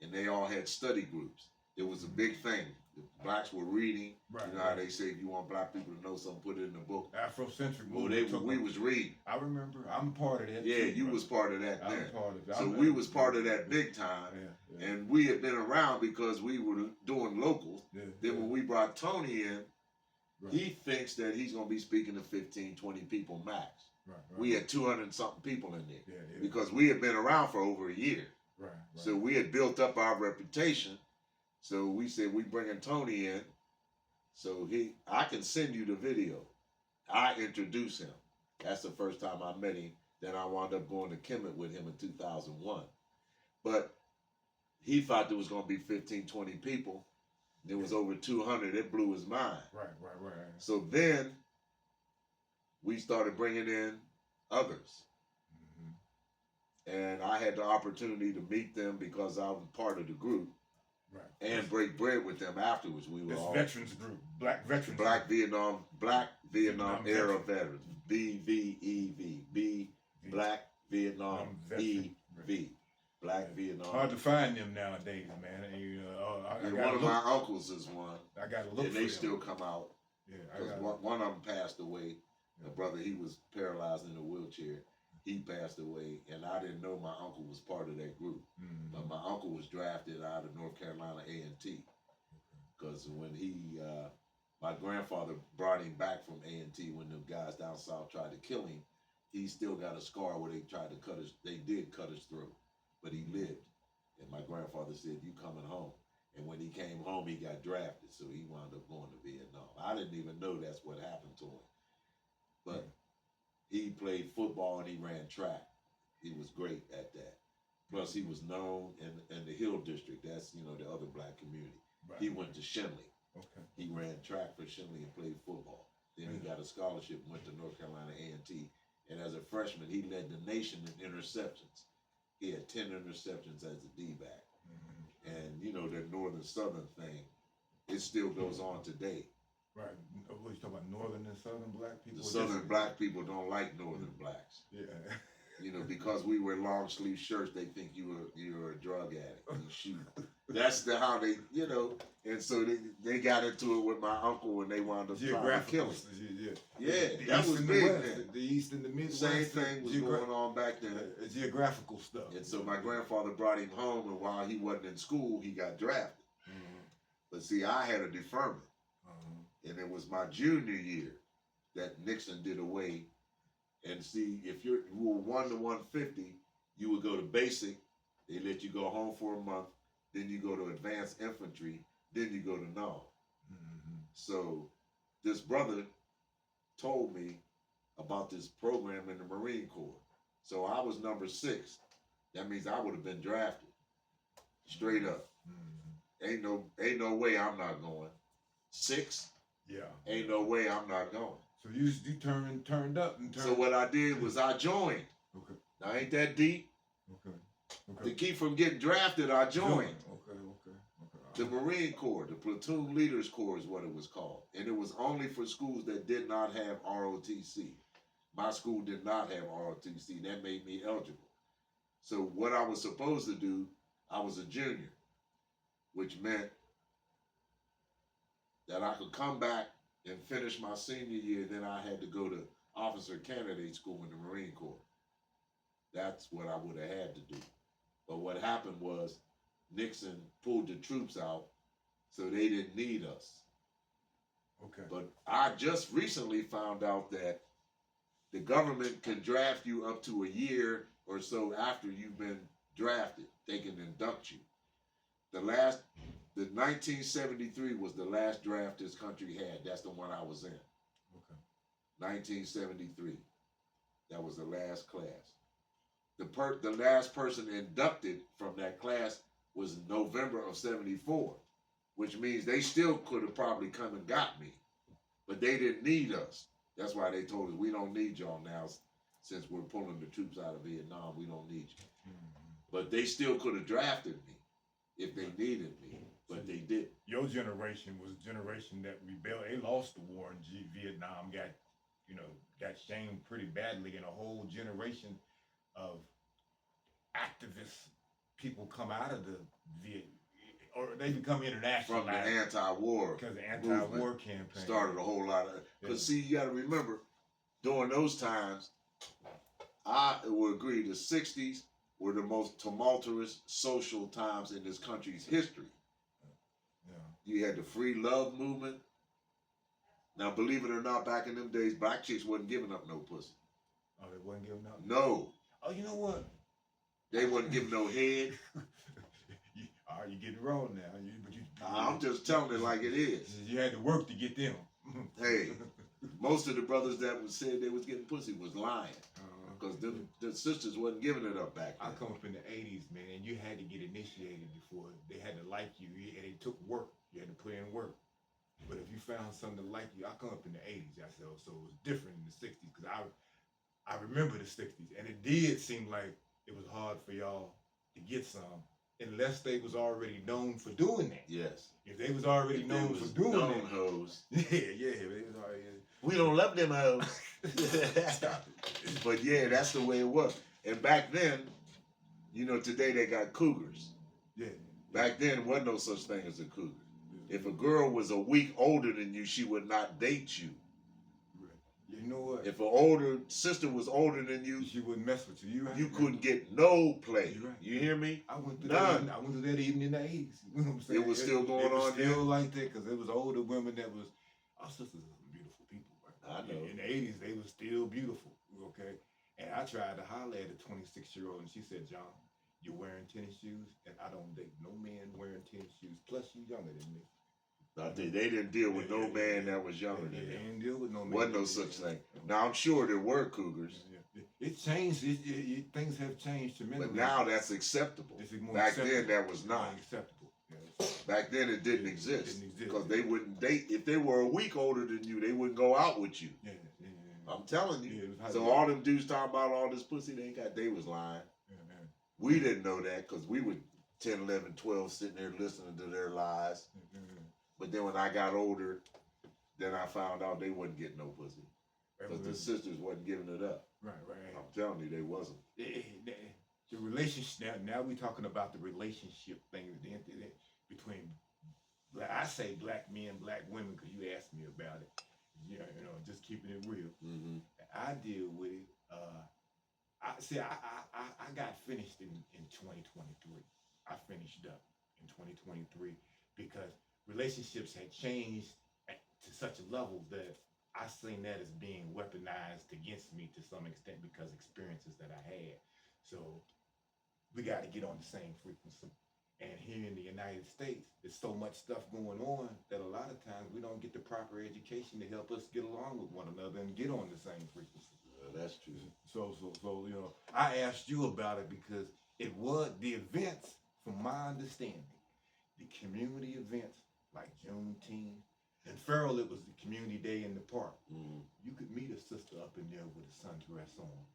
and they all had study groups. It was a big thing. The blacks were reading. Right, you know how they say if you want black people to know something, put it in a book. Afrocentric Well, movement. we was reading. I remember. I'm part of that. Yeah, too, you bro. was part of that I'm then. part of that. So we was part of that big time, yeah. and we had been around because we were doing locals. Yeah, Then when we brought Tony in, right. he thinks that he's going to be speaking to 15, 20 people max. Right. We had 200 something people in there Yeah. because we had been around for over a year. Right. So we had built up our reputation. So we said we bringing Tony in. So I can send you the video. I introduced him. That's the first time I met him. Then I wound up going to Kemet with him in 2001. But he thought there was going to be 15, 20 people. There was over 200. It blew his mind. Right. So then we started bringing in others. Mm-hmm. And I had the opportunity to meet them because I was part of the group. Right. And break bread with them afterwards. We were this all veterans group, Black veterans. Black Vietnam era veterans. BVEV. Black Vietnam EV. Black Vietnam. Hard to find them nowadays, man. And, one of my uncles is one. I got to look. And for they them. still come out. Yeah, Because one of them passed away. The brother, he was paralyzed in a wheelchair. He passed away, and I didn't know my uncle was part of that group. Mm-hmm. But my uncle was drafted out of North Carolina A&T. Because when my grandfather brought him back from A&T when the guys down south tried to kill him, he still got a scar where they tried to they did cut his throat, but he lived. And my grandfather said, "You coming home." And when he came home, he got drafted, so he wound up going to Vietnam. I didn't even know that's what happened to him. But he played football and he ran track. He was great at that. Plus, he was known in the Hill District. That's, the other black community. Right. He went to Shenley. Okay. He ran track for Shenley and played football. Then he got a scholarship and went to North Carolina A&T. And as a freshman, he led the nation in interceptions. He had 10 interceptions as a D-back. Mm-hmm. And, that northern-southern thing, it still goes on today. Right. What you talking about, northern and southern black people? The southern black people don't like northern blacks. Yeah. Because we wear long sleeve shirts, they think you're a drug addict. You shoot. That's how they, and so they got into it with my uncle and they wound up trying to kill him. Yeah, that was big then. The East and the Midwest. Same thing was going on back then. Geographical stuff. And so my grandfather brought him home, and while he wasn't in school, he got drafted. Mm-hmm. But see, I had a deferment. And it was my junior year that Nixon did away. And see, if you were 1 to 150, you would go to basic. They let you go home for a month. Then you go to advanced infantry. Then you go to NAW. Mm-hmm. So this brother told me about this program in the Marine Corps. So I was number 6. That means I would have been drafted. Straight up. Mm-hmm. Ain't no way I'm not going. 6? Yeah. Ain't no way I'm not going. So you turned up and turned. So what I did was I joined. Okay. Now ain't that deep? Okay. To keep from getting drafted, I joined. Okay. The Marine Corps, the Platoon Leaders Corps is what it was called. And it was only for schools that did not have ROTC. My school did not have ROTC. That made me eligible. So what I was supposed to do, I was a junior, which meant that I could come back and finish my senior year. Then I had to go to officer candidate school in the Marine Corps. That's what I would have had to do. But what happened was Nixon pulled the troops out, so they didn't need us. Okay. But I just recently found out that the government can draft you up to a year or so after you've been drafted. They can induct you. The last The 1973 was the last draft this country had. That's the one I was in. Okay. 1973. That was the last class. The last person inducted from that class was November of 74, which means they still could have probably come and got me, but they didn't need us. That's why they told us, we don't need y'all now, since we're pulling the troops out of Vietnam. We don't need you. Mm-hmm. But they still could have drafted me if they needed me, but they didn't. Your generation was a generation that rebelled. They lost the war in Vietnam, got shamed pretty badly, and a whole generation of activist people come out of the or they become international From the anti-war because the anti-war movement campaign started a whole lot of. Because see, you got to remember, during those times, I would agree the '60s were the most tumultuous social times in this country's history. Yeah. You had the free love movement. Now, believe it or not, back in them days, black chicks wasn't giving up no pussy. Oh, they wasn't giving up? No. Oh, you know what? They wasn't giving no head. You getting wrong now. I'm just telling it like it is. You had to work to get them. Hey, most of the brothers that said they was getting pussy was lying. Because the sisters wasn't giving it up back then. I come up in the 80s, man, and you had to get initiated before. They had to like you, and it took work. You had to put in work. But if you found something to like you, I come up in the 80s, so it was different in the 60s, because I remember the 60s, and it did seem like it was hard for y'all to get some, unless they was already known for doing that. Yes. If they was already known for doing that. Hoes. Yeah, they was already. We don't love them hoes. Stop it. But yeah, that's the way it was. And back then, today they got cougars. Yeah. Back then, wasn't no such thing as a cougar. If a girl was a week older than you, she would not date you. You know what? If an older sister was older than you, she wouldn't mess with you. You couldn't get no play. Right. You hear me? I went through None. that. I went through that even in the 80s. You know what I'm saying? It was still going on still then? like that, because it was older women that was. Our sisters are some beautiful people. Right? I know. In the 80s, they were still beautiful. Okay, and I tried to holler at a 26-year-old, and she said, "John, you're wearing tennis shoes, and I don't date no man wearing tennis shoes. Plus, you younger than me." I think they didn't deal with no man that was younger than They them. didn't deal with no man. Wasn't no such thing. Now I'm sure there were cougars, It changed. Things have changed tremendously. but now that's acceptable. It's more Back acceptable. then that was not. Acceptable. Yeah. Back then it didn't exist Didn't exist. because they wouldn't date. If they were a week older than you, they wouldn't go out with you. Yeah. I'm telling you. Yeah, So all them dudes talking about all this pussy they ain't got, they was lying. Yeah. We didn't know that because we were 10, 11, 12 sitting there listening to their lies. But then when I got older, then I found out they wasn't getting no pussy. Because the sisters wasn't giving it up. Right. I'm telling you, they wasn't. The relationship, now we're talking about the relationship thing between, I say black men, black women, because you asked me about it. Just keeping it real. Mm-hmm. I deal with it. I got finished in 2023. I finished up in 2023 because relationships had changed to such a level that I seen that as being weaponized against me to some extent because experiences that I had. So we got to get on the same frequency. And here in the United States, there's so much stuff going on that a lot of times we don't get the proper education to help us get along with one another and get on the same frequency. That's true. So I asked you about it because it was the events, from my understanding, the community events like Juneteenth. In Farrell, it was the community day in the park. Mm-hmm. You could meet a sister up in there with a sundress on,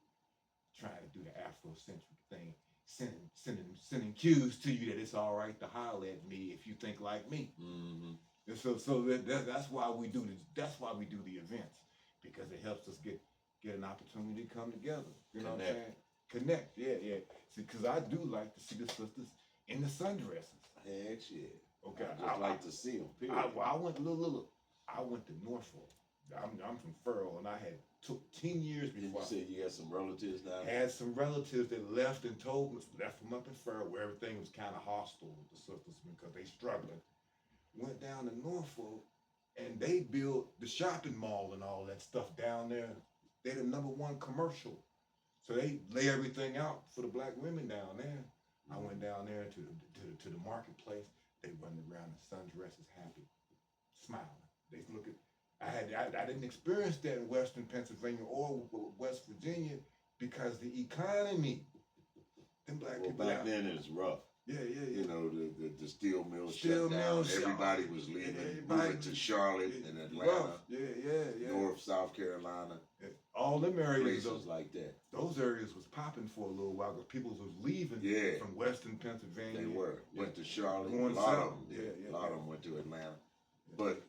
trying to do the Afrocentric thing, sending cues to you that it's all right to holler at me if you think like me. Mm-hmm. And so that's why we do this. That's why we do the events, because it helps us get an opportunity to come together. You know what I'm saying? Connect. Yeah. Because I do like to see the sisters in the sundresses. Heck yeah. Okay. I like to see them. Period. I went look. I went to Norfolk. I'm from Farrell, and I took 10 years before. You said you had some relatives down there? Had some relatives that left from up in Farrell, where everything was kind of hostile with the sisters because they struggling. Went down to Norfolk, and they built the shopping mall and all that stuff down there. They're the #1 commercial, so they lay everything out for the black women down there. I went down there to the marketplace. They running around in sundresses, happy, smiling. They look at. I didn't experience that in Western Pennsylvania or West Virginia because the economy. Them black Well, people back out. then it was rough. Yeah. You know, the steel mills Steel shut down. mills shut- Everybody was leaving, everybody- moving to Charlotte and Atlanta, Rough. Yeah. North, South Carolina, All them areas, places like that. those areas was popping for a little while because people was leaving Yeah. from Western Pennsylvania. They were. Went to Charlotte. Going a lot south. of them. Yeah. A lot of them went to Atlanta. But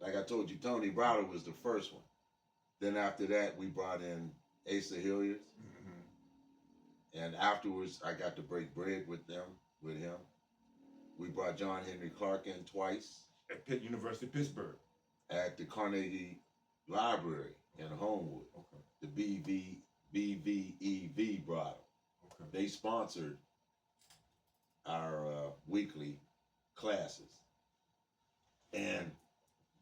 like I told you, Tony Browder was the first one. Then after that, we brought in Asa Hilliard. Mm-hmm. And afterwards, I got to break bread with him. We brought John Henry Clark in twice At Pitt University, Pittsburgh. at the Carnegie Library in Homewood. Okay. The BVEV brought him. Okay. They sponsored our weekly classes. And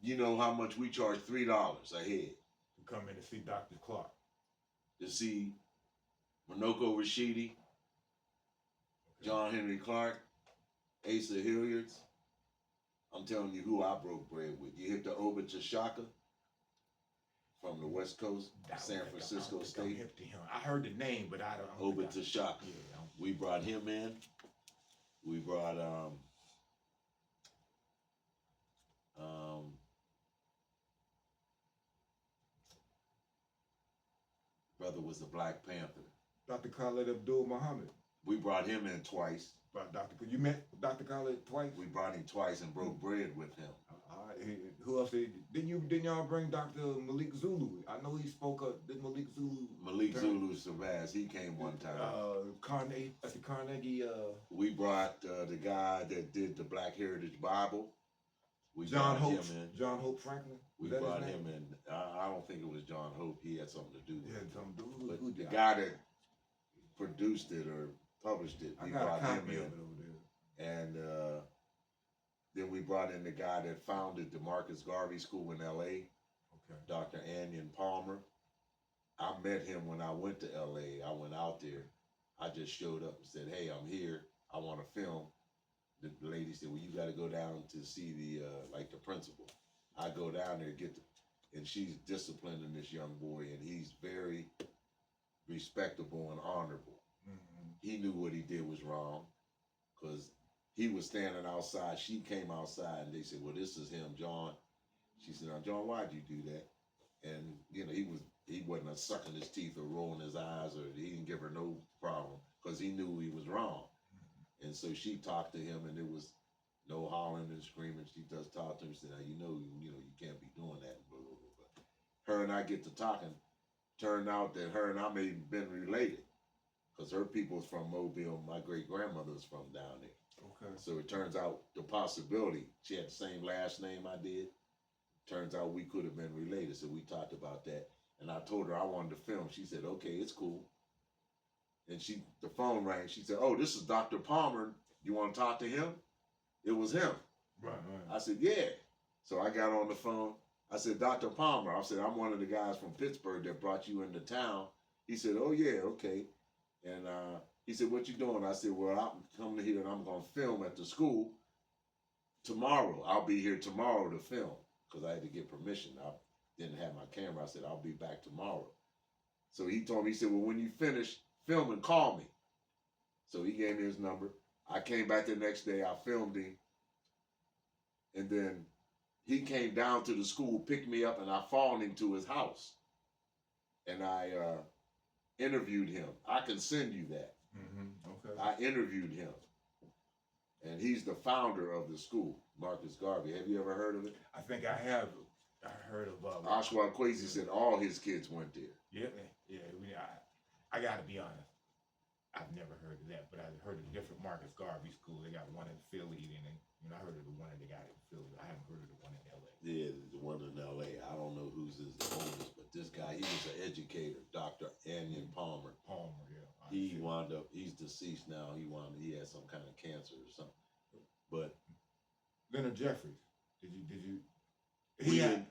you know how much we charge? $3 a head To come in and see Dr. Clark. to see Minoko Rashidi, John Henry Clark, Asa Hilliards. I'm telling you who I broke bread with. You hit the Obit Chashaka from the West Coast, San Francisco State. I heard the name, but I don't. Obit Chashaka. Yeah, We brought him in. We brought brother was the Black Panther. Dr. Khaled Abdul Muhammad. We brought him in twice. You met Dr. Khaled twice? We brought him twice and broke bread with him. All right. Who else didn't y'all bring Dr. Malik Zulu? I know he spoke up. Did Malik Zulu? Zulu Savaz, he came one time. At the Carnegie. We brought the guy that did the Black Heritage Bible. We John brought Hope. him in. John Hope Franklin. We Was that brought his him name? in. I don't think it was John Hope. He had something to do with Yeah, it. some dude. But Who the did? guy that produced it or published it, I we got a brought him copy of in. it over there. And then we brought in the guy that founded the Marcus Garvey School in L.A., Okay. Dr. Anion Palmer. I met him when I went to L.A. I went out there. I just showed up and said, hey, I'm here. I want to film. The lady said, well, you got to go down to see the principal. I go down there, and she's disciplining this young boy, and he's very respectable and honorable. Mm-hmm. He knew what he did was wrong, because he was standing outside. She came outside, and they said, well, this is him, John. She said, now, John, why'd you do that? And, you know, he wasn't sucking his teeth or rolling his eyes, or he didn't give her no problem, because he knew he was wrong. Mm-hmm. And so she talked to him, and there was no hollering and screaming. She just talked to him and said, now, you know, you can't be doing that. Blah, blah, blah, blah. Her and I get to talking. Turned out that her and I may have been related, because her people's from Mobile. My great-grandmother was from down there. Okay. So it turns out the possibility, she had the same last name I did. Turns out we could have been related. So we talked about that. And I told her I wanted to film. She said, okay, it's cool. And the phone rang. She said, oh, this is Dr. Palmer. You want to talk to him? It was him. Right. I said, yeah. So I got on the phone. I said, Dr. Palmer. I said, I'm one of the guys from Pittsburgh that brought you into town. He said, oh, yeah, okay. And he said, what you doing? I said, well, I'm coming here and I'm going to film at the school tomorrow. I'll be here tomorrow to film, because I had to get permission. I didn't have my camera. I said, I'll be back tomorrow. So he told me, he said, well, when you finish filming, call me. So he gave me his number. I came back the next day. I filmed him. And then he came down to the school, picked me up, and I followed him to his house. And I interviewed him. I can send you that. Mm-hmm. Okay. I interviewed him. And he's the founder of the school, Marcus Garvey. Have you ever heard of it? I think I have. I heard of Oswald Kwesi said all his kids went there. Yeah. I got to be honest. I've never heard of that, but I've heard of different Marcus Garvey schools. They got one in Philly, and I heard of the one that they got in Philly. I haven't heard of the one in L.A. Yeah, the one in L.A. I don't know who's his oldest, but this guy, he was an educator, Dr. Anion Palmer. Yeah. He wound up, he's deceased now. He had some kind of cancer or something. But Leonard Jeffries. Did you?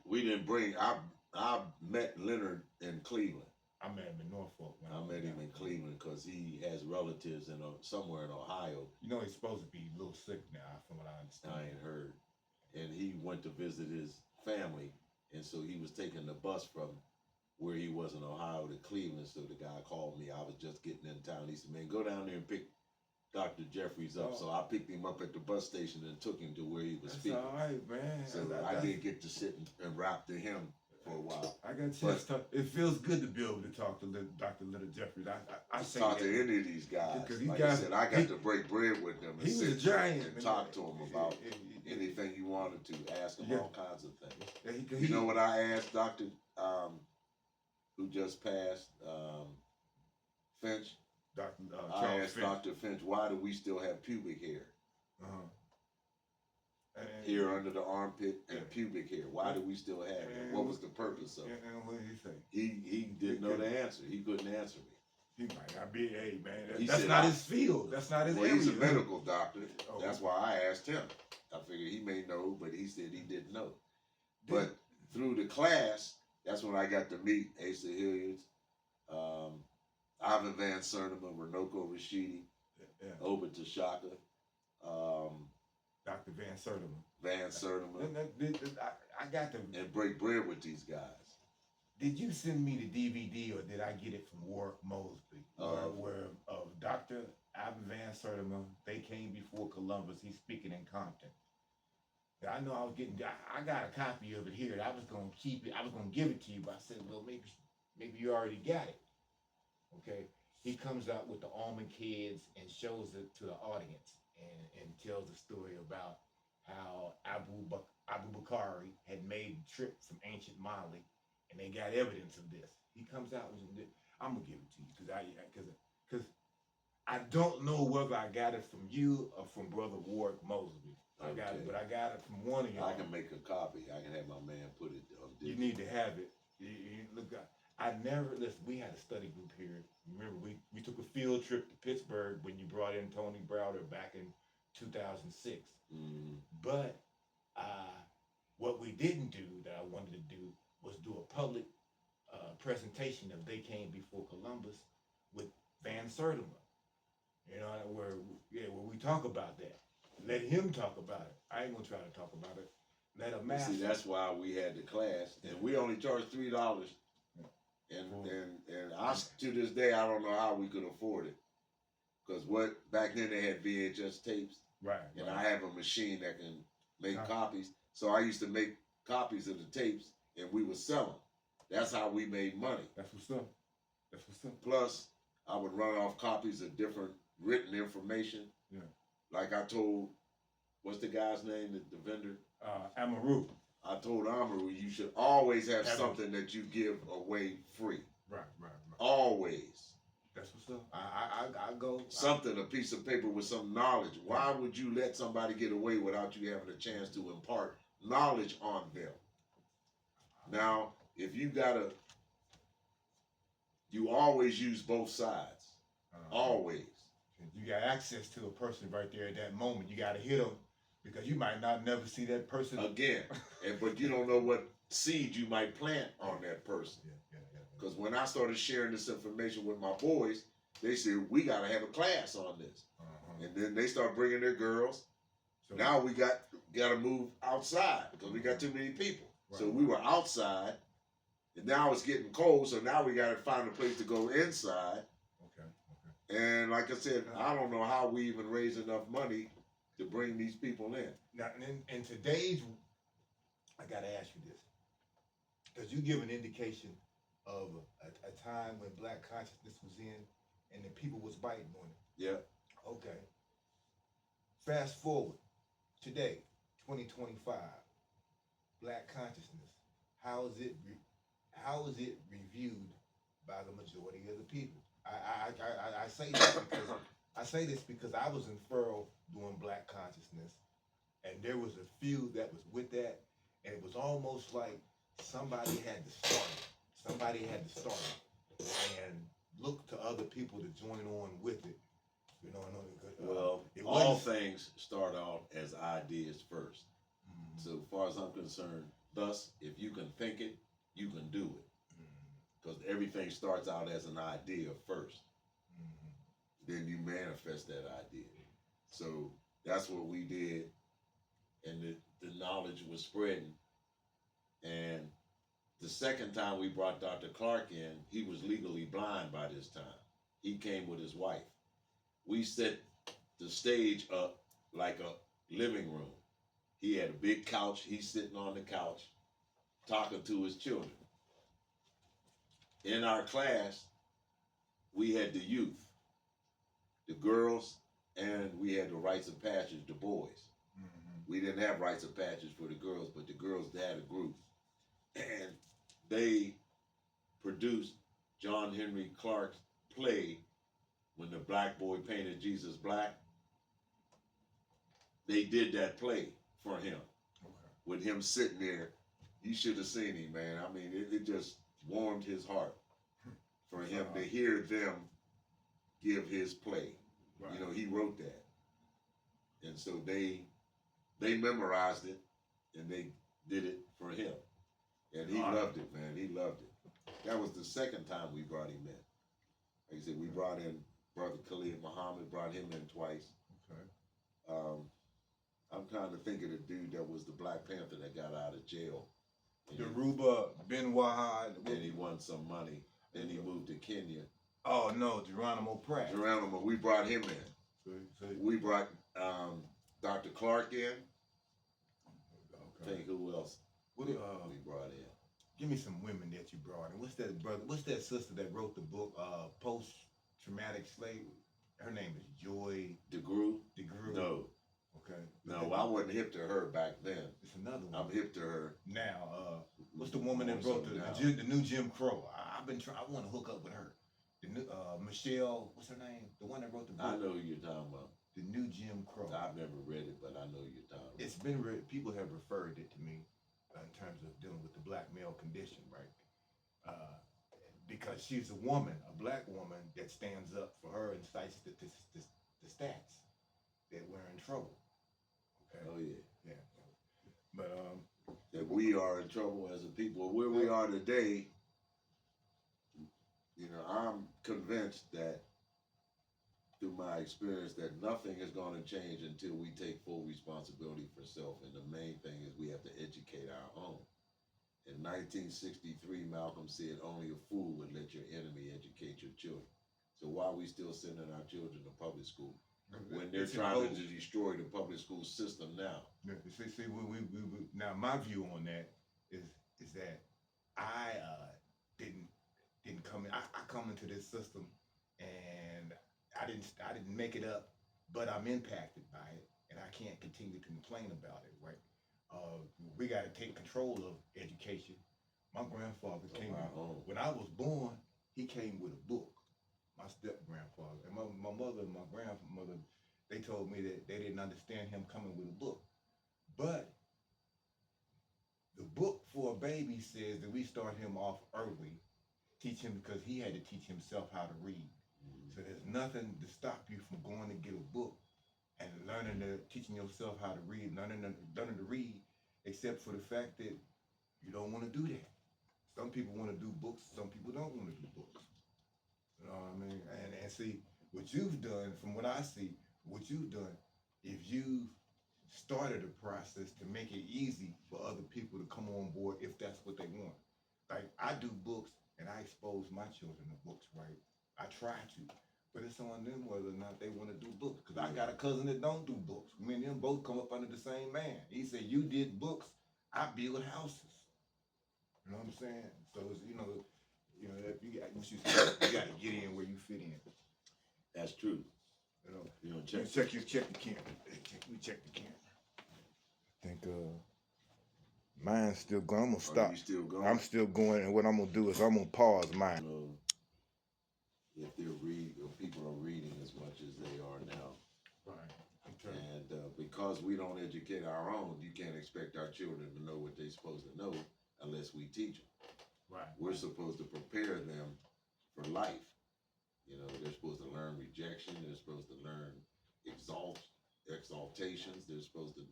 we didn't bring. I met Leonard in Cleveland. I met him in Norfolk I met him in Cleveland because he has relatives in somewhere in Ohio. You know he's supposed to be a little sick now, from what I understand. I ain't heard. And he went to visit his family, and so he was taking the bus from where he was in Ohio to Cleveland. So the guy called me. I was just getting in town. He said, "Man, go down there and pick Dr. Jeffries up." So I picked him up at the bus station and took him to where he was speaking. All right, man. So I did get to sit and rap to him for a while. I got a chance to talk. It feels good to be able to talk to Dr. Little Jeffries. I say talk to any of these guys. Because Like I said, I got to break bread with them and he was a sit giant, and man. talk to him about anything you wanted to. Ask him Yeah. all kinds of things. Yeah, You know what I asked Dr. Who just passed, Finch? Dr. I Charles asked Finch. Dr. Finch, why do we still have pubic hair? And, Here under the armpit and pubic hair. Why do we still have it? What was the purpose of it? And what did he say? He didn't know the answer. He couldn't answer me. He might not be, hey man, He that's said, not his field. That's not his Well, area. he's a medical doctor. Oh. That's why I asked him. I figured he may know, but he said he didn't know. But through the class, that's when I got to meet Asa Hilliards, Ivan Van Sertima, Renoko Rashidi, Oba Tashaka, Dr. Van Sertima. Van Sertima, I got to. and break bread with these guys. Did you send me the DVD or did I get it from Warwick Mosby? Where Dr. Ivan Van Sertima, they came before Columbus. He's speaking in Compton. I know I was getting. I got a copy of it here. I was gonna keep it. I was gonna give it to you, but I said, well, maybe you already got it. Okay. He comes out with the almond kids and shows it to the audience and tells the story about how Abu Bakari had made the trip from ancient Mali, and they got evidence of this. He comes out and I'm gonna give it to you because I don't know whether I got it from you or from Brother Warwick Mosby. I got it, but I got it from one of y'all. I can make a copy. I can have my man put it on digital. You need to have it. Look, I never listen. We had a study group here. Remember, we took a field trip to Pittsburgh when you brought in Tony Browder back in 2006. Mm-hmm. But what we didn't do that I wanted to do was do a public presentation of They Came Before Columbus with Van Sertima. You know, where we talk about that. Let him talk about it. I ain't gonna try to talk about it. Let a master. See, that's why we had the class, and we only charged $3. And I to this day I don't know how we could afford it, because back then they had VHS tapes, Right. and I have a machine that can make copies. So I used to make copies of the tapes, and we would sell them. That's how we made money. That's what's up. That's what's up. Plus, I would run off copies of different written information. Yeah. Like I told, what's the guy's name, the vendor? Amaru. I told Amaru, you should always have something that you give away free. Right. Always. That's what's up. I go. Something, a piece of paper with some knowledge. Why would you let somebody get away without you having a chance to impart knowledge on them? Now, if you you always use both sides. Always. You got access to a person right there at that moment. You got to hit them because you might not never see that person again. But you don't know what seed you might plant on that person. Because when I started sharing this information with my boys, they said, we got to have a class on this. And then they start bringing their girls. So now we got to move outside because we got too many people. Right. So we were outside, and now it's getting cold, so now we got to find a place to go inside. Okay. And like I said, I don't know how we even raise enough money to bring these people in. Now, in today's, I got to ask you this, because you give an indication of a time when black consciousness was in and the people was biting on it. Yeah. Okay. Fast forward, today, 2025, black consciousness, how is it reviewed by the majority of the people? I say this because I was in Furrow doing black consciousness, and there was a few that was with that, and it was almost like somebody had to start it. Somebody had to start it and look to other people to join on with it. You know, all things start off as ideas first. Mm-hmm. So as far as I'm concerned, thus, if you can think it, you can do it. because everything starts out as an idea first. Then you manifest that idea. So that's what we did, and the knowledge was spreading. And the second time we brought Dr. Clark in, he was legally blind by this time. He came with his wife. We set the stage up like a living room. He had a big couch. He's sitting on the couch talking to his children. In our class, we had the youth, the girls, and we had the rites of passage, the boys. We didn't have rites of passage for the girls, but the girls had a group. And they produced John Henry Clark's play, When the Black Boy Painted Jesus Black. They did that play for him. With him sitting there. You should have seen him, man. I mean, it just warmed his heart for him to hear them give his play. Right. You know, he wrote that. And so they memorized it, and they did it for him. And he loved it, man. He loved it. That was the second time we brought him in. Like I said, we brought in Brother Khalid Muhammad, brought him in twice. Okay. I'm trying to think of the dude that was the Black Panther that got out of jail. Deruba Ben Wahad. Then he won some money. Then he moved to Kenya. Oh, no, Geronimo Pratt. Geronimo, we brought him in. We brought Dr. Clark in. Okay. Think who else we brought in. Give me some women that you brought in. What's that brother? What's that sister that wrote the book, Post-Traumatic Slave? Her name is Joy DeGruy. No. Okay. No, I wasn't hip to her back then. It's another one. I'm hip to her now. What's the woman that wrote the new Jim Crow? I've been trying. I want to hook up with her. The new Michelle. What's her name? The one that wrote the book. I know who you're talking about. The new Jim Crow. I've never read it, but I know you're talking about. It's been read. People have referred it to me in terms of dealing with the black male condition, right? Because she's a woman, a black woman that stands up for her and cites the stats that we're in trouble. Okay. Oh yeah, yeah. But that we are in trouble as a people. Where we are today, you know, I'm convinced that through my experience that nothing is going to change until we take full responsibility for self. And the main thing is we have to educate our own. In 1963, Malcolm said, only a fool would let your enemy educate your children. So why are we still sending our children to public school when they're trying to destroy the public school system now? Yeah, see, we now my view on that is that I didn't come in. I come into this system and I didn't make it up, but I'm impacted by it, and I can't continue to complain about it, right? We got to take control of education. My grandfather came when I was born. He came with a book. My step grandfather and my mother and my grandmother, they told me that they didn't understand him coming with a book, but the book for a baby says that we start him off early, teach him because he had to teach himself how to read. So there's nothing to stop you from going to get a book and teaching yourself how to read, learning to read, except for the fact that you don't want to do that. Some people want to do books, some people don't want to do books. You know what I mean? And see, what you've done, from what I see, what you've done, if you started a process to make it easy for other people to come on board if that's what they want. Like, I do books and I expose my children to books, right? I try to. But it's on them whether or not they want to do books. Because I got a cousin that don't do books. Me and them both come up under the same man. He said, you did books, I build houses. You know what I'm saying? So it's, you know, if you got to get in where you fit in. That's true. You know, check the camera. We check the camera. I think mine's still going. I'm gonna stop. You still going? I'm still going, and what I'm gonna do is I'm gonna pause mine. If people are reading as much as they are now, right? Okay. And because we don't educate our own, you can't expect our children to know what they're supposed to know unless we teach them. Right. We're supposed to prepare them for life. You know, they're supposed to learn rejection. They're supposed to learn exaltations. They're supposed to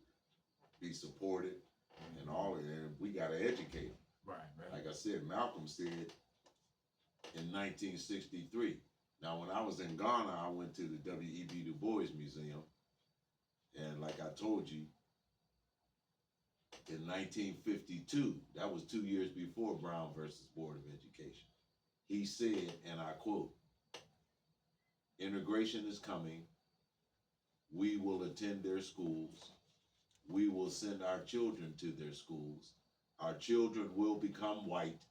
be supported, and all of that. And we got to educate them. Right. Like I said, Malcolm said, in 1963. Now, when I was in Ghana, I went to the W.E.B. Du Bois Museum, and like I told you, in 1952, that was 2 years before Brown versus Board of Education, he said, and I quote, "Integration is coming. We will attend their schools. We will send our children to their schools. Our children will become white.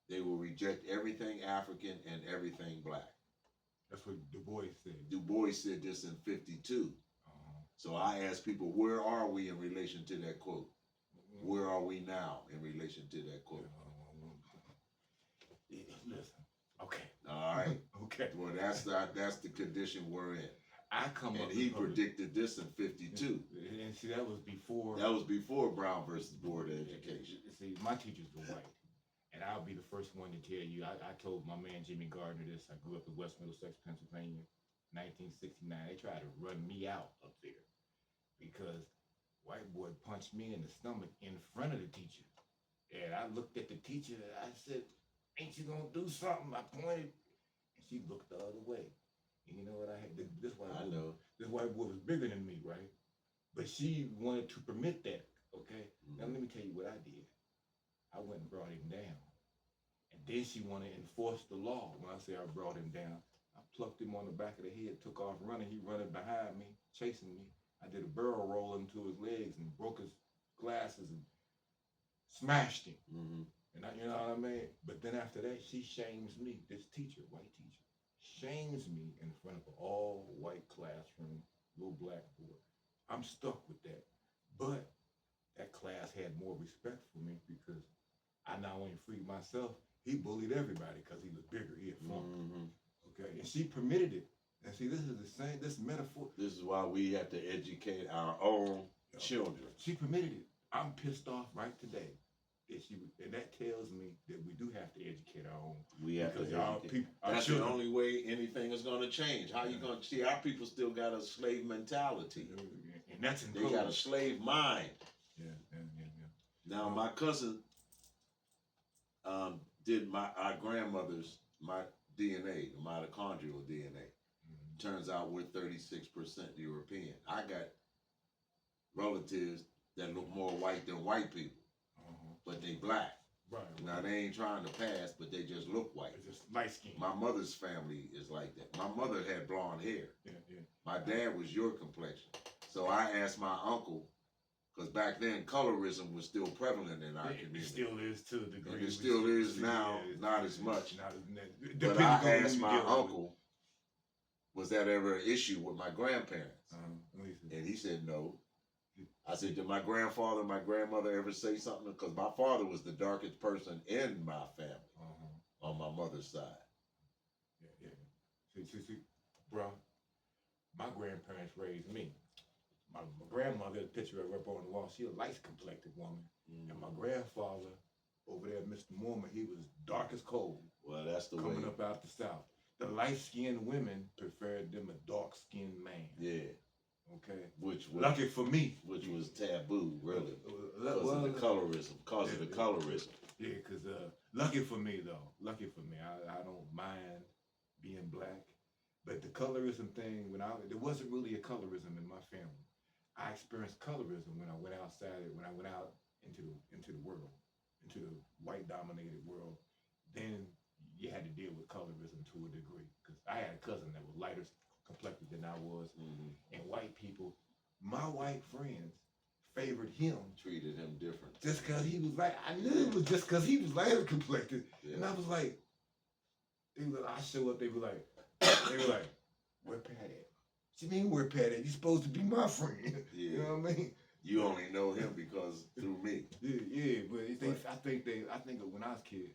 They will reject everything African and everything black." That's what Du Bois said. Du Bois said this in 52. Uh-huh. So I ask people, where are we in relation to that quote? Where are we now in relation to that quote? Listen, okay. All right. Okay. Well, that's the condition we're in. I come up And he with public- predicted this in 52. And see, that was before. That was before Brown versus Board of Education. See, my teachers were white. And I'll be the first one to tell you, I told my man Jimmy Gardner this. I grew up in West Middlesex, Pennsylvania, 1969. They tried to run me out up there because white boy punched me in the stomach in front of the teacher. And I looked at the teacher and I said, "Ain't you gonna do something?" I pointed and she looked the other way. And you know what I had? This white I boy, know. this white boy was bigger than me, right? But she wanted to permit that, okay? Now let me tell you what I did. I went and brought him down. And then she wanted to enforce the law. When I say I brought him down, I plucked him on the back of the head, took off running. He running behind me, chasing me. I did a barrel roll into his legs and broke his glasses and smashed him. Mm-hmm. And you know what I mean? But then after that, she shames me, this teacher, white teacher, shames me in front of an all white classroom, little black boy. I'm stuck with that. But that class had more respect for me because I not only freed myself, he bullied everybody because he was bigger. He had fun. Mm-hmm. Okay, and she permitted it. And see, this is the same. This metaphor. This is why we have to educate our own children. She permitted it. I'm pissed off right today that she, and that tells me that we do have to educate our own. We have to Because our educate. people, our That's children, the only way anything is going to change. How you going to see our people still got a slave mentality? and that's They got a encouraged. slave mind. Yeah. Now my cousin did our grandmother's DNA, the mitochondrial DNA. Mhm. Turns out we're 36% European. I got relatives that look more white than white people, but they black. Right. Now they ain't trying to pass, but they just look white. It's just light skin. My mother's family is like that. My mother had blonde hair. Yeah. My dad was your complexion. So I asked my uncle, because back then colorism was still prevalent in our community. It still is to a degree. And it still is now, Yeah, not as much. Not as But depending I on who asked you my dealing with. uncle, was that ever an issue with my grandparents? Let me see. And he said no. I said, did my grandfather and my grandmother ever say something? Because my father was the darkest person in my family on my mother's side. Yeah. See, bro, my grandparents raised me. My grandmother, the picture of her up on the wall, she a light-complected woman. And my grandfather, over there, Mr. Mormon, he was dark as coal. Well, that's the coming way. up out the south. The light-skinned women preferred them a dark-skinned man. Yeah. Okay. Which Lucky for me. Which was taboo, really. Well, Because of the colorism. Yeah, because lucky for me, though. Lucky for me. I don't mind being black. But the colorism thing, there wasn't really a colorism in my family. I experienced colorism when I went outside, when I went out into the world, into the white-dominated world. Then you had to deal with colorism to a degree. Because I had a cousin that was lighter complected than I was. And white people, my white friends, favored him. Treated him different. Just because he was like, I knew it was just because he was lighter complected. Yeah. And I was like, I show up, they were like, where Pat at? What you mean where Pat at? You supposed to be my friend. Yeah. You know what I mean? You only know him because through me. Yeah, but I think that when I was a kid,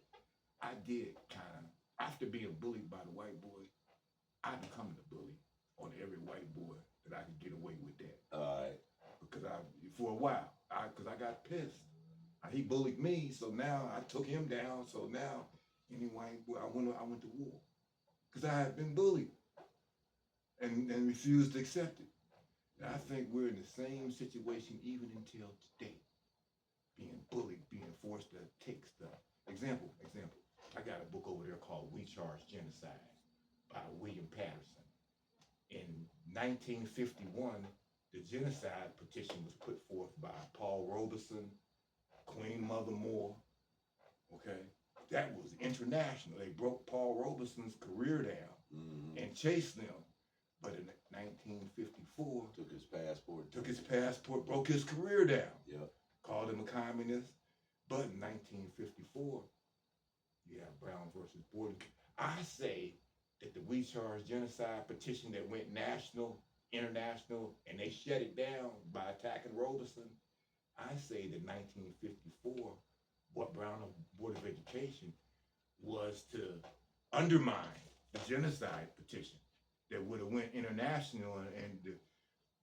I did kind of, after being bullied by the white boy, I become the bully on every white boy that I could get away with that. All right. Because for a while, because I got pissed. He bullied me, so now I took him down. So now, any white boy, I went to war because I had been bullied and refused to accept it. And I think we're in the same situation even until today, being bullied, being forced to take stuff. Example. I got a book over there called We Charge Genocide by William Patterson. In 1951, the genocide petition was put forth by Paul Robeson, Queen Mother Moore, okay? That was international. They broke Paul Robeson's career down and chased them. But in 1954, Took his passport. broke his career down, Yep. called him a communist. But in 1954, you have Brown versus Board. I say that the We Charge Genocide petition that went national, international, and they shut it down by attacking Robeson. I say that 1954, what Brown Board of Education was to undermine the genocide petition that would have went international, and the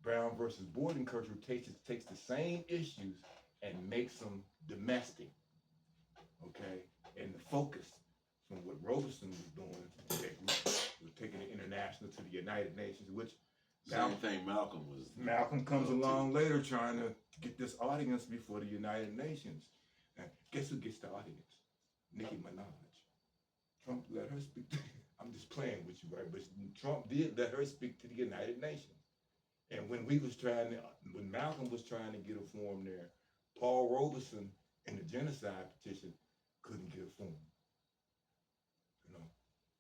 Brown versus Boarding culture takes the same issues and makes them domestic, okay? And the focus from what Robeson was doing, that was taking it international to the United Nations, which Same thing Malcolm was. Malcolm comes along later trying to get this audience before the United Nations. And guess who gets the audience? Nicki Minaj. Trump let her speak. I'm just playing with you, right? But Trump did let her speak to the United Nations. And when Malcolm was trying to get a forum there, Paul Robeson in the genocide petition couldn't get a forum. You know,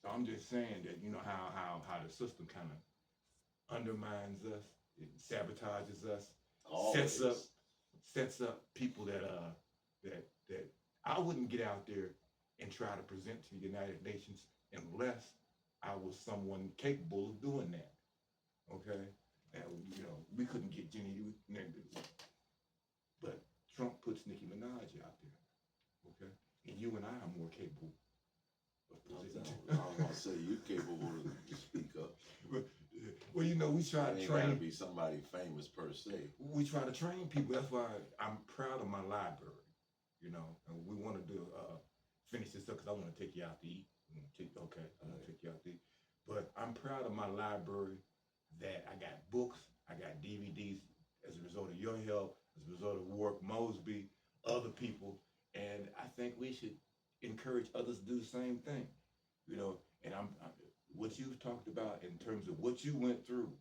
so I'm just saying that how the system kind of undermines us, it sabotages us, Always. sets up people that I wouldn't get out there and try to present to the United Nations unless I was someone capable of doing that. Okay, and we couldn't get Jenny, but Trump puts Nicki Minaj out there. Okay, and you and I are more capable of presenting. I was gonna say you're capable to speak up. Well, we try It to ain't gotta train. be somebody famous per se. We try to train people. That's why I'm proud of my library. And we want to do finish this up because I want to take you out to eat. I want to take you out to eat. But I'm proud of my library that I got books, I got DVDs as a result of your help, as a result of Warwick Mosby, other people, and I think we should encourage others to do the same thing. And I'm what you've talked about in terms of what you went through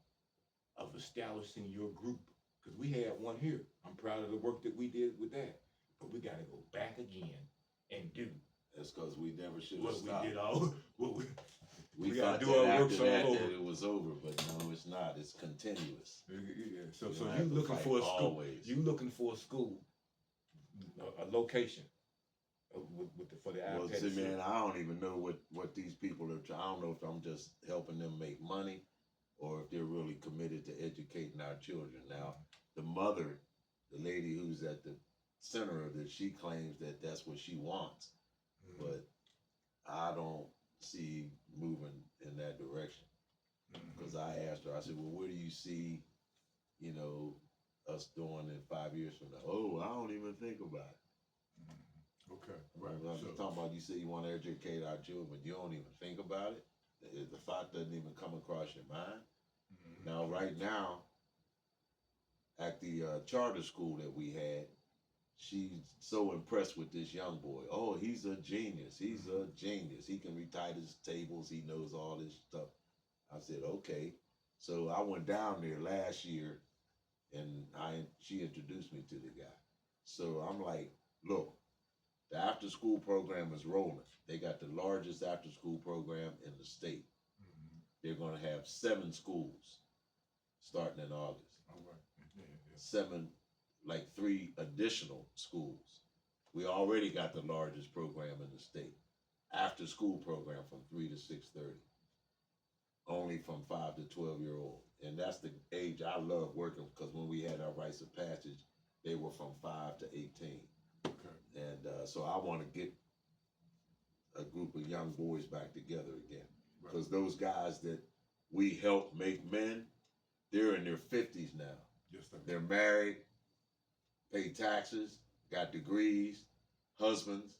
of establishing your group, because we had one here. I'm proud of the work that we did with that, but we got to go back again and do That's because we never should have what stopped. we did all. We we gotta thought do that our work after all that over. it was over, but no, it's not. It's continuous. Yeah. So You you don't have to looking fight for a school? always. You looking for a school, a location for the Well, iPad? see, man, I don't even know what these people are trying. I don't know if I'm just helping them make money or if they're really committed to educating our children. Now, the mother, the lady who's at the center of this, she claims that that's what she wants, but I don't see moving in that direction. Because I asked her, I said, well, where do you see, us doing in 5 years from now? Oh, I don't even think about it. Okay, I'm just talking about, you say you want to educate our children, but you don't even think about it. The thought doesn't even come across your mind. Now, right now, at the charter school that we had, she's so impressed with this young boy. Oh, he's a genius. He's a genius. He can recite his tables. He knows all this stuff. I said, okay. So I went down there last year, and she introduced me to the guy. So I'm like, look, the after school program is rolling. They got the largest after school program in the state. They're going to have 7 schools starting in August. all right. Yeah. 7, like 3 additional schools. We already got the largest program in the state. After school program from 3 to 6:30. Only from 5 to 12-year-old. And that's the age I love working, because when we had our rites of passage, they were from 5 to 18. Okay. And so I want to get a group of young boys back together again. Because those guys that we helped make men, they're in their 50s now. Yes, sir. They're married, pay taxes, got degrees, husbands,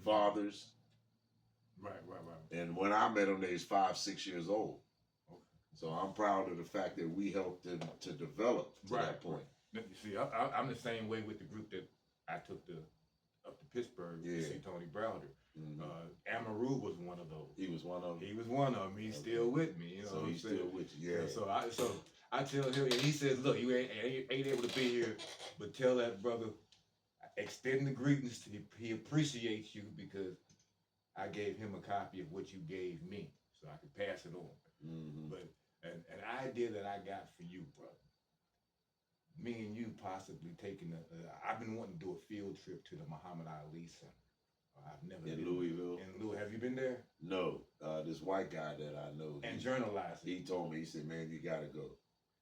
fathers. Right. And when I met them, they was 5, 6 years old. Okay. So I'm proud of the fact that we helped them to develop to that point. You see, I'm the same way with the group that I took up to Pittsburgh to see Tony Browder. Mhm. Amaru was one of those. He was one of them. He was one of them. He's Okay. still with me. You know So what I'm he's saying? still with you. Yeah. So I tell him, and he says, look, you ain't able to be here, but tell that brother, extend the greetings to him. He appreciates you because I gave him a copy of what you gave me, so I could pass it on. Mm-hmm. But an idea that I got for you, brother. Me and you possibly taking I've been wanting to do a field trip to the Muhammad Ali Center. I've never In been Louisville. In Louisville, have you been there? No, this white guy that I know. And journalizing. He told me. He said, "Man, you gotta go."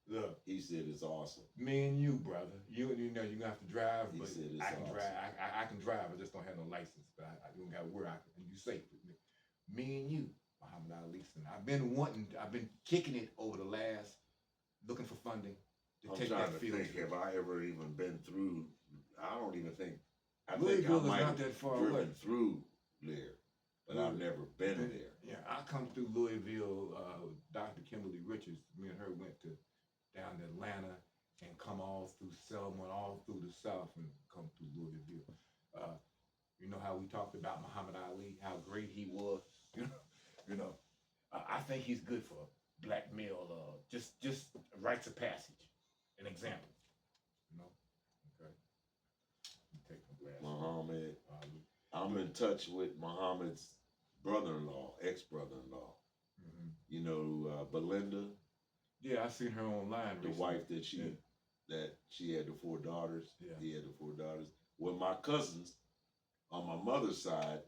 Look, he said it's awesome. Me and you, brother. You know you're gonna have to drive, He but said it's I can awesome. drive. I can drive. I just don't have no license. But I don't got where I can. And you safe with me. Me and you, Muhammad Ali Center. I've been kicking it over the last, looking for funding to I'm take trying that to field think. trip. Have I ever even been through? I don't even think. I Louisville is think I might not have that far driven away. through there, but I've never been Then- there. Yeah, I come through Louisville. Dr. Kimberly Richards, me and her went to down to Atlanta and come all through Selma, all through the South, and come through Louisville. You know how we talked about Muhammad Ali, how great he was. I think he's good for black male. Just rites of passage, an example. Okay. Take my glass. Muhammad. I'm in touch with Muhammad's brother-in-law, ex-brother-in-law. Mm-hmm. You know, Belinda. Yeah, I seen her online. The recently. wife that she had the 4 daughters. Yeah. He had the 4 daughters. Well, my cousins on my mother's side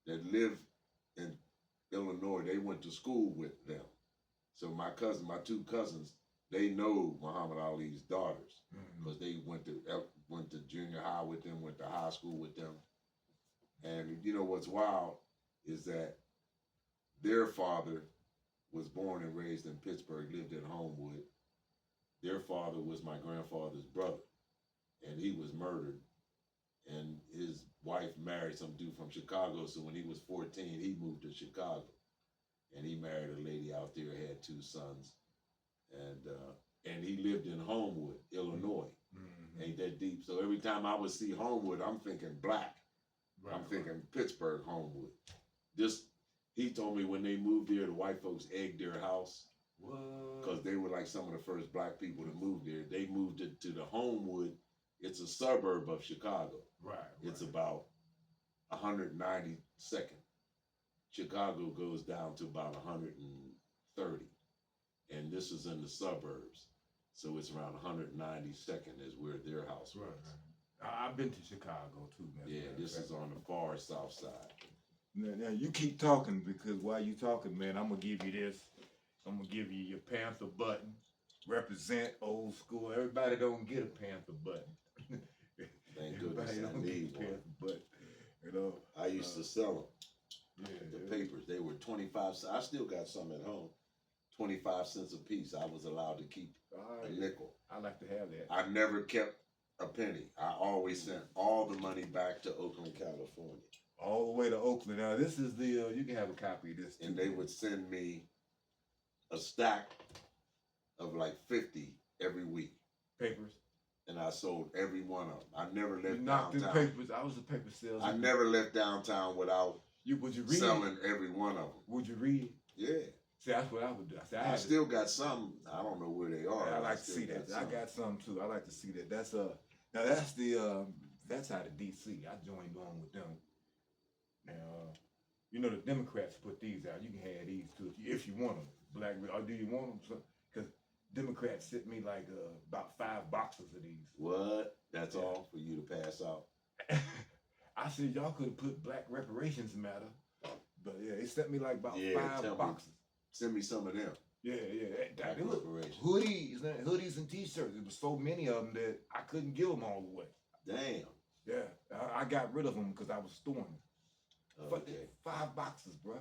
that lived in Illinois, they went to school with them. So my 2 cousins, they know Muhammad Ali's daughters because they went to junior high with them, went to high school with them. And you know what's wild is that their father was born and raised in Pittsburgh, lived in Homewood. Their father was my grandfather's brother, and he was murdered. And his wife married some dude from Chicago, so when he was 14, he moved to Chicago. And he married a lady out there, had 2 sons. And he lived in Homewood, Illinois. Mm-hmm. Ain't that deep? So every time I would see Homewood, I'm thinking black. I'm thinking Pittsburgh, Homewood. He told me when they moved there, the white folks egged their house. Because they were like some of the first black people to move there. They moved it to the Homewood. It's a suburb of Chicago. Right. It's about 192nd. Chicago goes down to about 130. And this is in the suburbs. So it's around 192nd is where their house was. Right. I've been to Chicago too, man. Yeah, this is on the far south side. Now you keep talking because while you talking, man, I'm gonna give you this. I'm gonna give you your Panther button. Represent old school. Everybody don't get a Panther button. Thank goodness I need one. Panther button. You know. I used to sell them. Yeah. The papers, they were 25 cents. I still got some at home. 25 cents a piece. I was allowed to keep a nickel. I like to have that. I never kept a penny. I always sent all the money back to Oakland, California. All the way to Oakland. Now this is the you can have a copy of this too. And they would send me a stack of like 50 every week. Papers. And I sold every one of them. I never left Knocked through downtown. papers. I was a paper salesman. I never left downtown without Would you read selling every one of them. Would you read it? Yeah. See, that's what I would do. See, I still got some. I don't know where they are. I like to still see that. got I some. got some too. I like to see that. That's now that's the that's out of DC. I joined on with them. Now you know the Democrats put these out. You can have these too if you want them. Black or do you want them? Because Democrats sent me like about 5 boxes of these. What? That's all for you to pass out? I said y'all could have put Black Reparations Matter, but yeah, they sent me like about 5 boxes. Send me some of them. Yeah. Black They look, Reparations. hoodies and t-shirts. There was so many of them that I couldn't give them all away. Damn. Yeah, I got rid of them because I was storing them. Okay. 5 boxes, bro.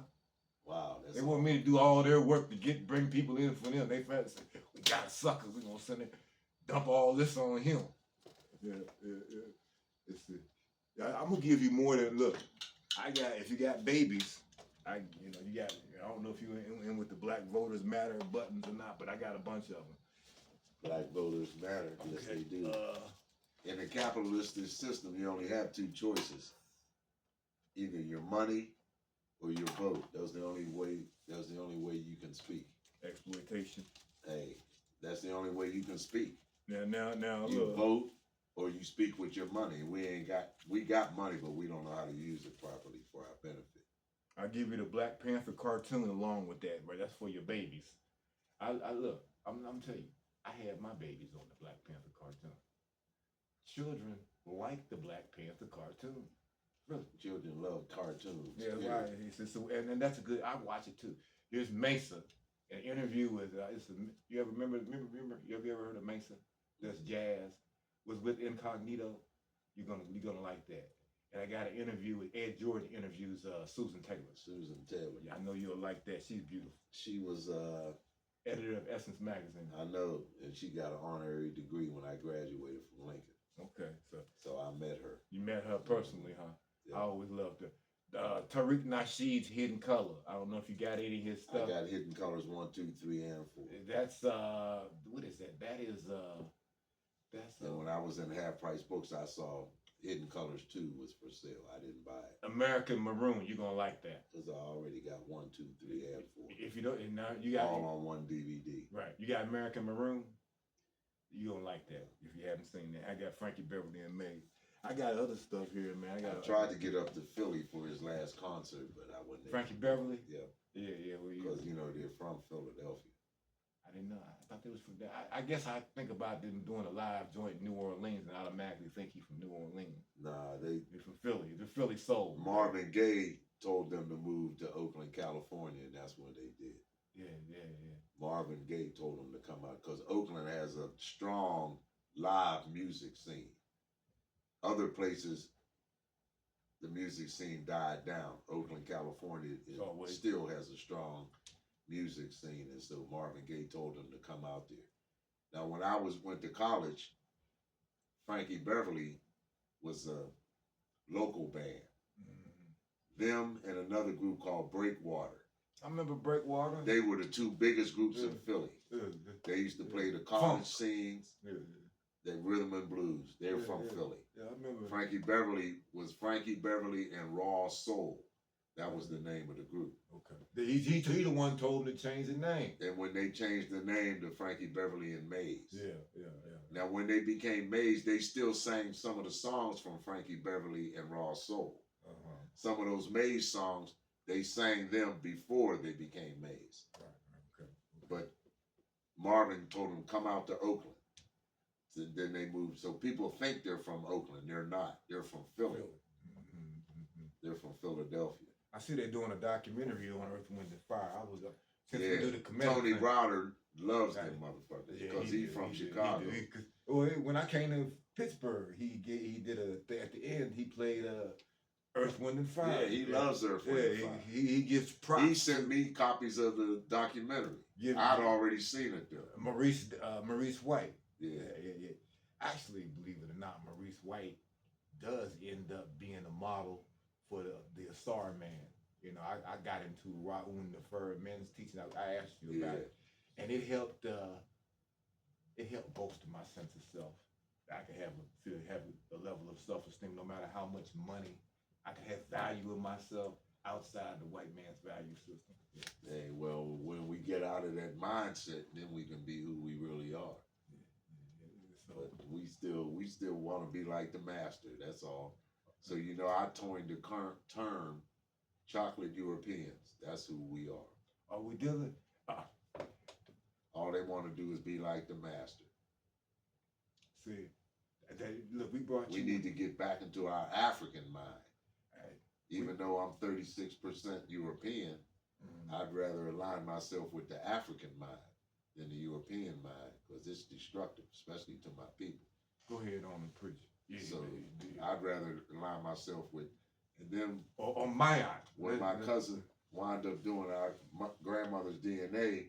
Wow. That's They want me to do all their work to bring people in for them. They felt say, we got a sucker. We gonna send it, dump all this on him. Yeah. I'm gonna give you more than look. If you got babies, I don't know if you in with the Black Voters Matter buttons or not, but I got a bunch of them. Black voters matter. Yes, they do. In a capitalistic system, you only have 2 choices. either your money or your vote. That's the only way. That's the only way you can speak. Exploitation. Hey, that's the only way you can speak. Now, You look. vote or you speak with your money. We got money, but we don't know how to use it properly for our benefit. I give you the Black Panther cartoon along with that, right? That's for your babies. I look. I'm telling you, I had my babies on the Black Panther cartoon. Children like the Black Panther cartoon. Really. Children love cartoons. Yeah, right. And that's a good. I watch it too. Here's Mesa, an interview with. You ever remember? You ever heard of Mesa? That's jazz. Was with Incognito. You're gonna like that. And I got an interview with Ed Jordan. Interviews Susan Taylor. Susan Taylor. Yeah, I know you'll like that. She's beautiful. She was editor of Essence magazine. I know, and she got an honorary degree when I graduated from Lincoln. Okay, so I met her. You met her personally, huh? Yeah. I always loved her. Tariq Nasheed's Hidden Color. I don't know if you got any of his stuff. I got Hidden Colors 1, 2, 3, and 4. That's what is that? That's and when I was in Half Price Books, I saw Hidden Colors 2 was for sale. I didn't buy it. American Maroon. You're gonna like that. Because I already got 1, 2, 3, and 4. If you don't, now you got all on one DVD. Right. You got American Maroon. You don't like that if you haven't seen that. I got Frankie Beverly and May. I got other stuff here, man. I tried to get up to Philly for his last concert, but I wasn't. Frankie Beverly. Yeah. Yeah. Because they're from Philadelphia. I didn't know. I thought they was from there. I guess I think about them doing a live joint in New Orleans and automatically think he's from New Orleans. Nah, they're from Philly. They're Philly soul. Marvin Gaye told them to move to Oakland, California, and that's what they did. Yeah. Marvin Gaye told them to come out because Oakland has a strong live music scene. Other places, the music scene died down. Oakland, California, still has a strong music scene, and so Marvin Gaye told them to come out there. Now, when I went to college, Frankie Beverly was a local band. Mm-hmm. Them and another group called Breakwater. I remember Breakwater. They were the two biggest groups in Philly. They used to play the college scenes, the rhythm and blues. They're from Philly. Yeah, I remember. Frankie Beverly was Frankie Beverly and Raw Soul. That was the name of the group. Okay. He the one told them to change the name. And when they changed the name to Frankie Beverly and Mays. Yeah. Now, when they became Mays, they still sang some of the songs from Frankie Beverly and Raw Soul. Uh-huh. Some of those Mays songs, they sang them before they became Mays. Right. Okay. But Marvin told them, come out to Oakland. So then they moved. So people think they're from Oakland. They're not. They're from Philly. Mm-hmm. They're from Philadelphia. I see they're doing a documentary on Earth, Wind, and Fire. I was since yeah. we do the Tony Browder loves them motherfuckers because he's from Chicago. When I came to Pittsburgh, he did at the end. He played Earth, Wind, and Fire. Yeah, he loves Earth, Wind, and Fire. He gives props. He sent me copies of the documentary. I'd already seen it though. Maurice White. Yeah. Actually, believe it or not, Maurice White does end up being a model for the Asar man. You know, I got into Ra'un the Fur men's teaching. I asked you about it, and it helped bolster my sense of self. I could have a level of self-esteem, no matter how much money I could have value in myself outside the white man's value system. Hey, well, when we get out of that mindset, then we can be who we really are. But we still want to be like the master. That's all. So I coined the current term, chocolate Europeans. That's who we are. Are we dealing? All they want to do is be like the master. See, look, we need to get back into our African mind. Even though I'm 36% European, I'd rather align myself with the African mind than the European mind, because it's destructive, especially to my people. Go ahead on and preach. Yeah, so I'd rather align myself with, and then on my eye. When my cousin wound up doing our grandmother's DNA,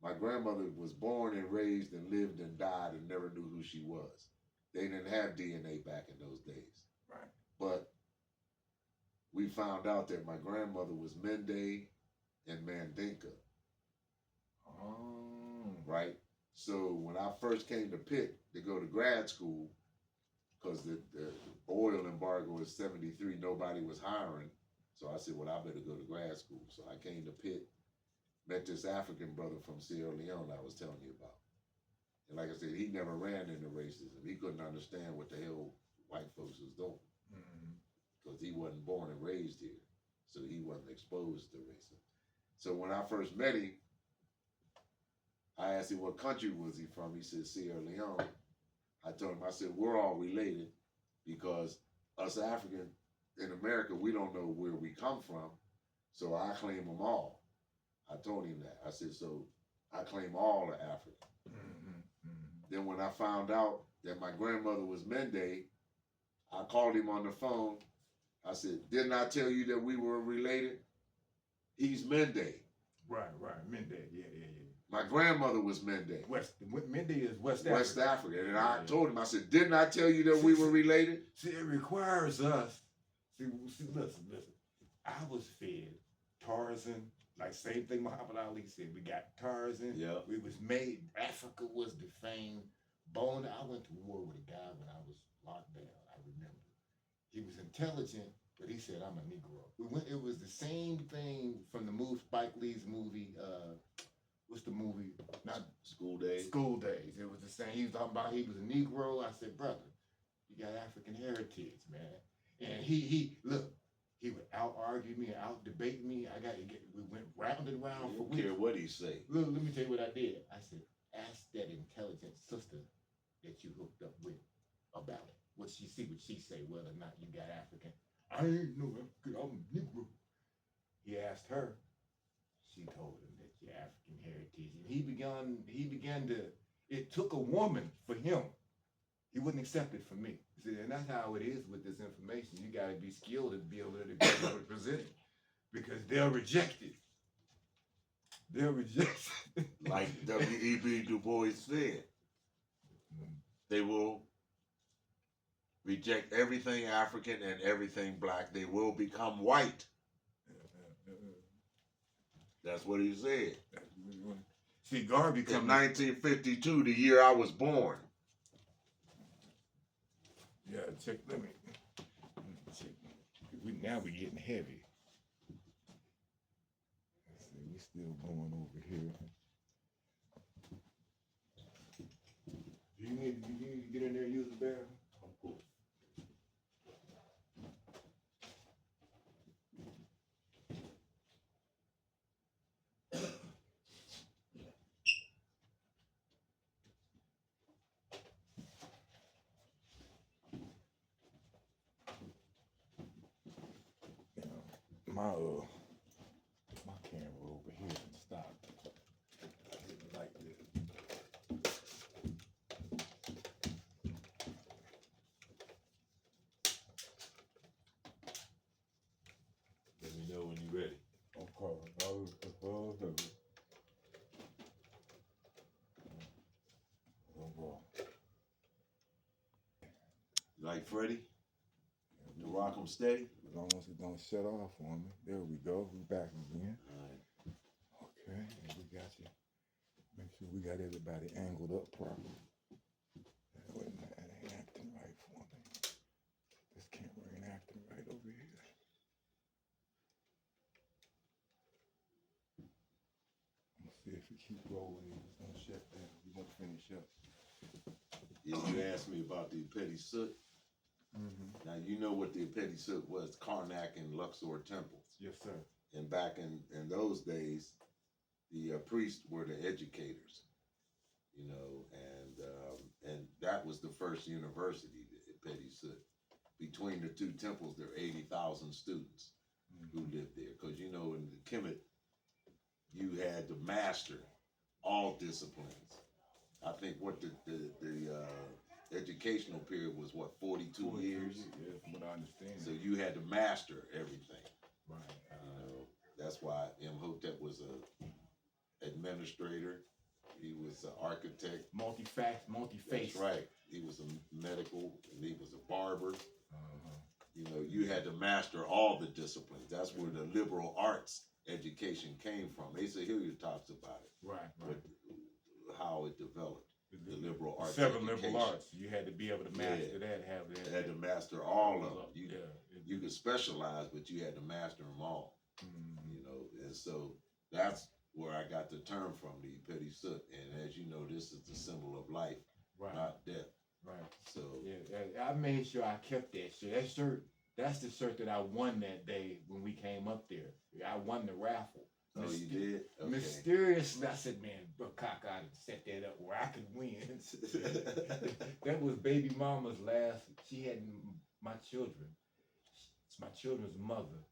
my grandmother was born and raised and lived and died and never knew who she was. They didn't have DNA back in those days. Right. But we found out that my grandmother was Mende and Mandinka. Oh. Right? So when I first came to Pitt to go to grad school, because the oil embargo is 73. Nobody was hiring. So I said, well, I better go to grad school. So I came to Pitt, met this African brother from Sierra Leone I was telling you about. And like I said, he never ran into racism. He couldn't understand what the hell white folks was doing. Because he wasn't born and raised here. So he wasn't exposed to racism. So when I first met him, I asked him what country was he from. He said Sierra Leone. I told him, I said, we're all related because us African in America, we don't know where we come from. So I claim them all. I told him that. I said, so I claim all of Africa. Then when I found out that my grandmother was Mende, I called him on the phone. I said, didn't I tell you that we were related? He's Mende. Right. Mende, yeah. My grandmother was Mende. Mende is West Africa. West Africa. And I told him, I said, didn't I tell you that we were related? See, it requires us. See, listen. I was fed Tarzan, like same thing Muhammad Ali said. We got Tarzan. Yeah. We was made. Africa was defamed. Bone. I went to war with a guy when I was locked down. I remember. He was intelligent, but he said, I'm a Negro. It was the same thing from the Spike Lee's movie. What's the movie? Not School Days. School Days. It was the same. He was talking about he was a Negro. I said, brother, you got African heritage, man. And he would out argue me, out debate me. We went round and round. I For don't weeks. care what he say. Look, let me tell you what I did. I said, ask that intelligent sister that you hooked up with about it. What she say, whether or not you got African. I ain't no African, I'm a Negro. He asked her. She told him that your African heritage. And he began to, it took a woman for him. He wouldn't accept it from me. See, and that's how it is with this information. You gotta be skilled to be able to present it. Because they'll reject it. Like W.E.B. Du Bois said, they will reject everything African and everything black. They will become white. That's what he said. See, Garvey in 1952, the year I was born. Yeah, check. Let me check. Now we're getting heavy. Let's see, we're still going over here. Do you need to get in there and use the barrel? I'm cool. My camera over here can stop. Like this. Let me know when you're ready. Like Freddie? To rock 'em steady? As long as it don't shut off on me. There we go. We back again. All right. Okay, and we got you. Make sure we got everybody angled up properly. Wait a minute, that ain't acting right for me. This camera ain't acting right over here. I'm gonna see if we keep rolling. It's gonna shut down. We're gonna finish up. Yeah, you asked me about the Petty Soot. Mm-hmm. Now, you know what the Petty Soot was, Karnak and Luxor temples. Yes, sir. And back in those days, the priests were the educators, you know, and that was the first university, the Petty Soot. Between the two temples, there are 80,000 students who lived there. Because, you know, in the Kemet, you had to master all disciplines. I think what the educational period was, 42 years? Yeah, from what I understand. So you had to master everything. Right. You know, that's why Imhotep was a administrator. He was an architect. Multi-faced. That's right. He was a medical, and he was a barber. You know, you had to master all the disciplines. That's where the liberal arts education came from. Asa Hilliard talks about it. Right. How it developed. the liberal arts. Seven education. liberal arts. You had to be able to master that, have that. You had to master all of them. Yeah. You could specialize, but you had to master them all. Mm-hmm. You know, and so that's where I got the term from, the Petty Soot. And as you know, this is the symbol of life, Right. not death. Right. So yeah, I made sure I kept that shirt. That shirt, that's the shirt that I won that day when we came up there. I won the raffle. oh, you did? Okay. Mysteriously, I said, man, bro, cock out and set that up where I could win. That was baby mama's last. She had my children. It's my children's mother.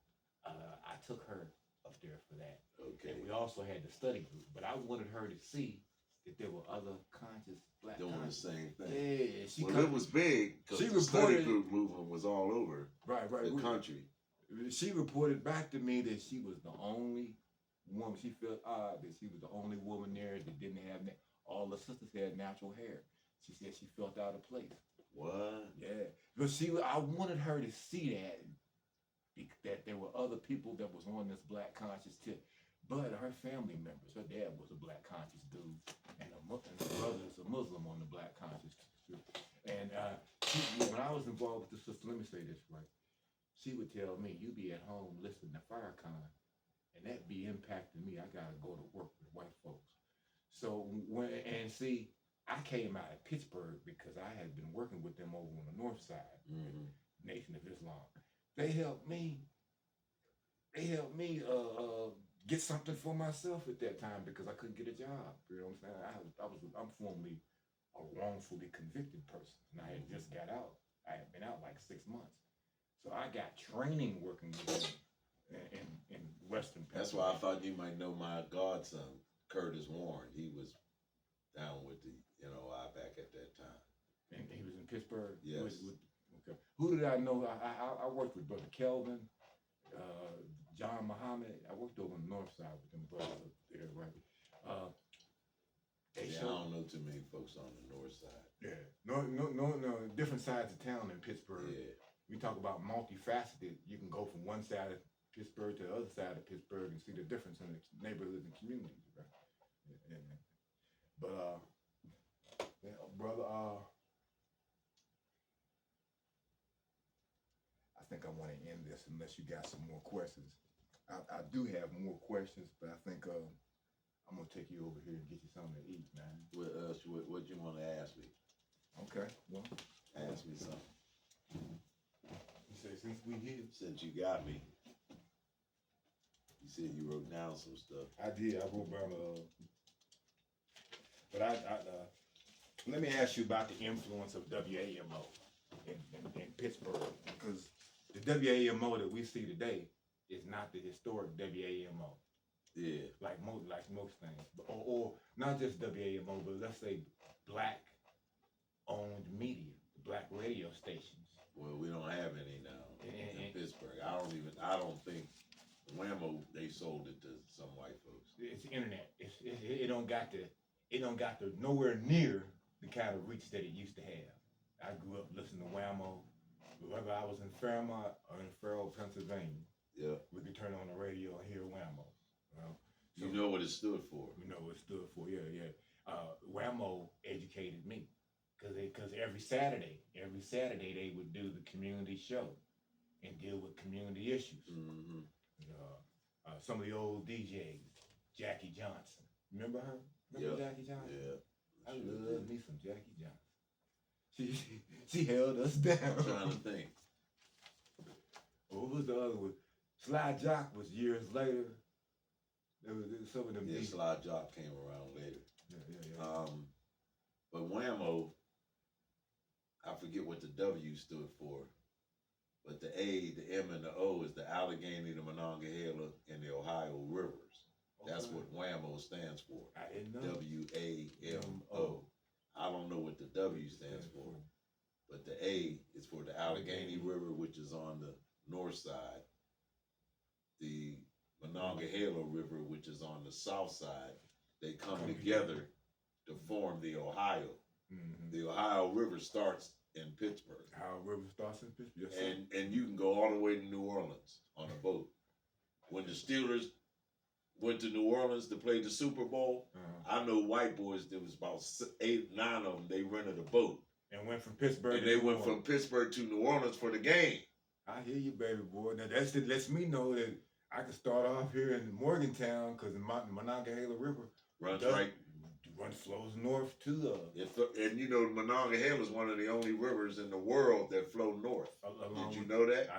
I took her up there for that. Okay. And we also had the study group, but I wanted her to see that there were other conscious black Doing conscious. the same thing. Yeah, It was big because the study group movement was all over the country. She reported back to me that she was the only woman. She felt odd that she was the only woman there that didn't have all the sisters had natural hair. She said she felt out of place. What? Yeah, but I wanted her to see that there were other people that was on this black conscious tip. But her family members, her dad was a black conscious dude, and her brother is a Muslim on the black conscious tip. And when I was involved with the sister, let me say this right. She would tell me, "You be at home listening to Farrakhan, and that be impacting me. I gotta go to work with white folks." So I came out of Pittsburgh because I had been working with them over on the north side, Nation of Islam. They helped me. Get something for myself at that time because I couldn't get a job. You know what I'm saying? I'm formerly a wrongfully convicted person, and I had just got out. I had been out like 6 months, so I got training working with them in Western Pennsylvania. That's why I thought you might know my godson, Curtis Warren. He was down with the NOI back at that time. And he was in Pittsburgh. Yes. Okay. Who did I know? I worked with Brother Kelvin. John Muhammad. I worked over on the north side with them brothers up there, right? I don't know too many folks on the north side. Yeah, no, different sides of town in Pittsburgh. Yeah. We talk about multifaceted. You can go from one side of Pittsburgh to the other side of Pittsburgh and see the difference in the neighborhoods and communities, right? But brother, I think I want to end this unless you got some more questions. I do have more questions, but I think I'm gonna take you over here and get you something to eat, man. What you want to ask me? Okay. Well, ask me something. You say since we here. Since you got me. You said you wrote down some stuff. I did. I wrote down but let me ask you about the influence of WAMO in Pittsburgh, because the WAMO that we see today is not the historic WAMO. Yeah. Like most things, or not just WAMO, but let's say black-owned media, black radio stations. Well, we don't have any now in Pittsburgh. I don't think Whammo, they sold it to some white folks. It's internet. It don't got the nowhere near the kind of reach that it used to have. I grew up listening to Whammo, whether I was in Fairmont or in Farrell, Pennsylvania. Yeah. We could turn on the radio and hear Whammo. So you know what it stood for. We know what it stood for. Yeah. Whammo educated me because every Saturday they would do the community show and deal with community issues. Mm-hmm. Some of the old DJs, Jackie Johnson. Remember her? Remember Jackie Johnson? Yeah. I love me some Jackie Johnson. She held us down. I'm trying to think. What was the other one? Sly Jock was years later. There was some of them. Yeah, Sly Jock came around later. Yeah. But Whammo, I forget what the W stood for, but the A, the M, and the O is the Allegheny, the Monongahela, and the Ohio rivers. Okay. That's what Whammo stands for. I didn't know. WAMO. I don't know what the W stands for, but the A is for the Allegheny River, which is on the north side. The Monongahela River, which is on the south side, they come together to form the Ohio. Mm-hmm. The Ohio River starts in Pittsburgh. Ohio River starts in Pittsburgh. Yes, and you can go all the way to New Orleans on a boat. When the Steelers went to New Orleans to play the Super Bowl. I know white boys. There was about 8, 9 of them. They rented a boat and went from Pittsburgh. And they went from Pittsburgh to New Orleans for the game. I hear you, baby boy. Now that lets me know that I can start off here in Morgantown because the Monongahela River runs flows north to and you know Monongahela is one of the only rivers in the world that flow north. Did you know that?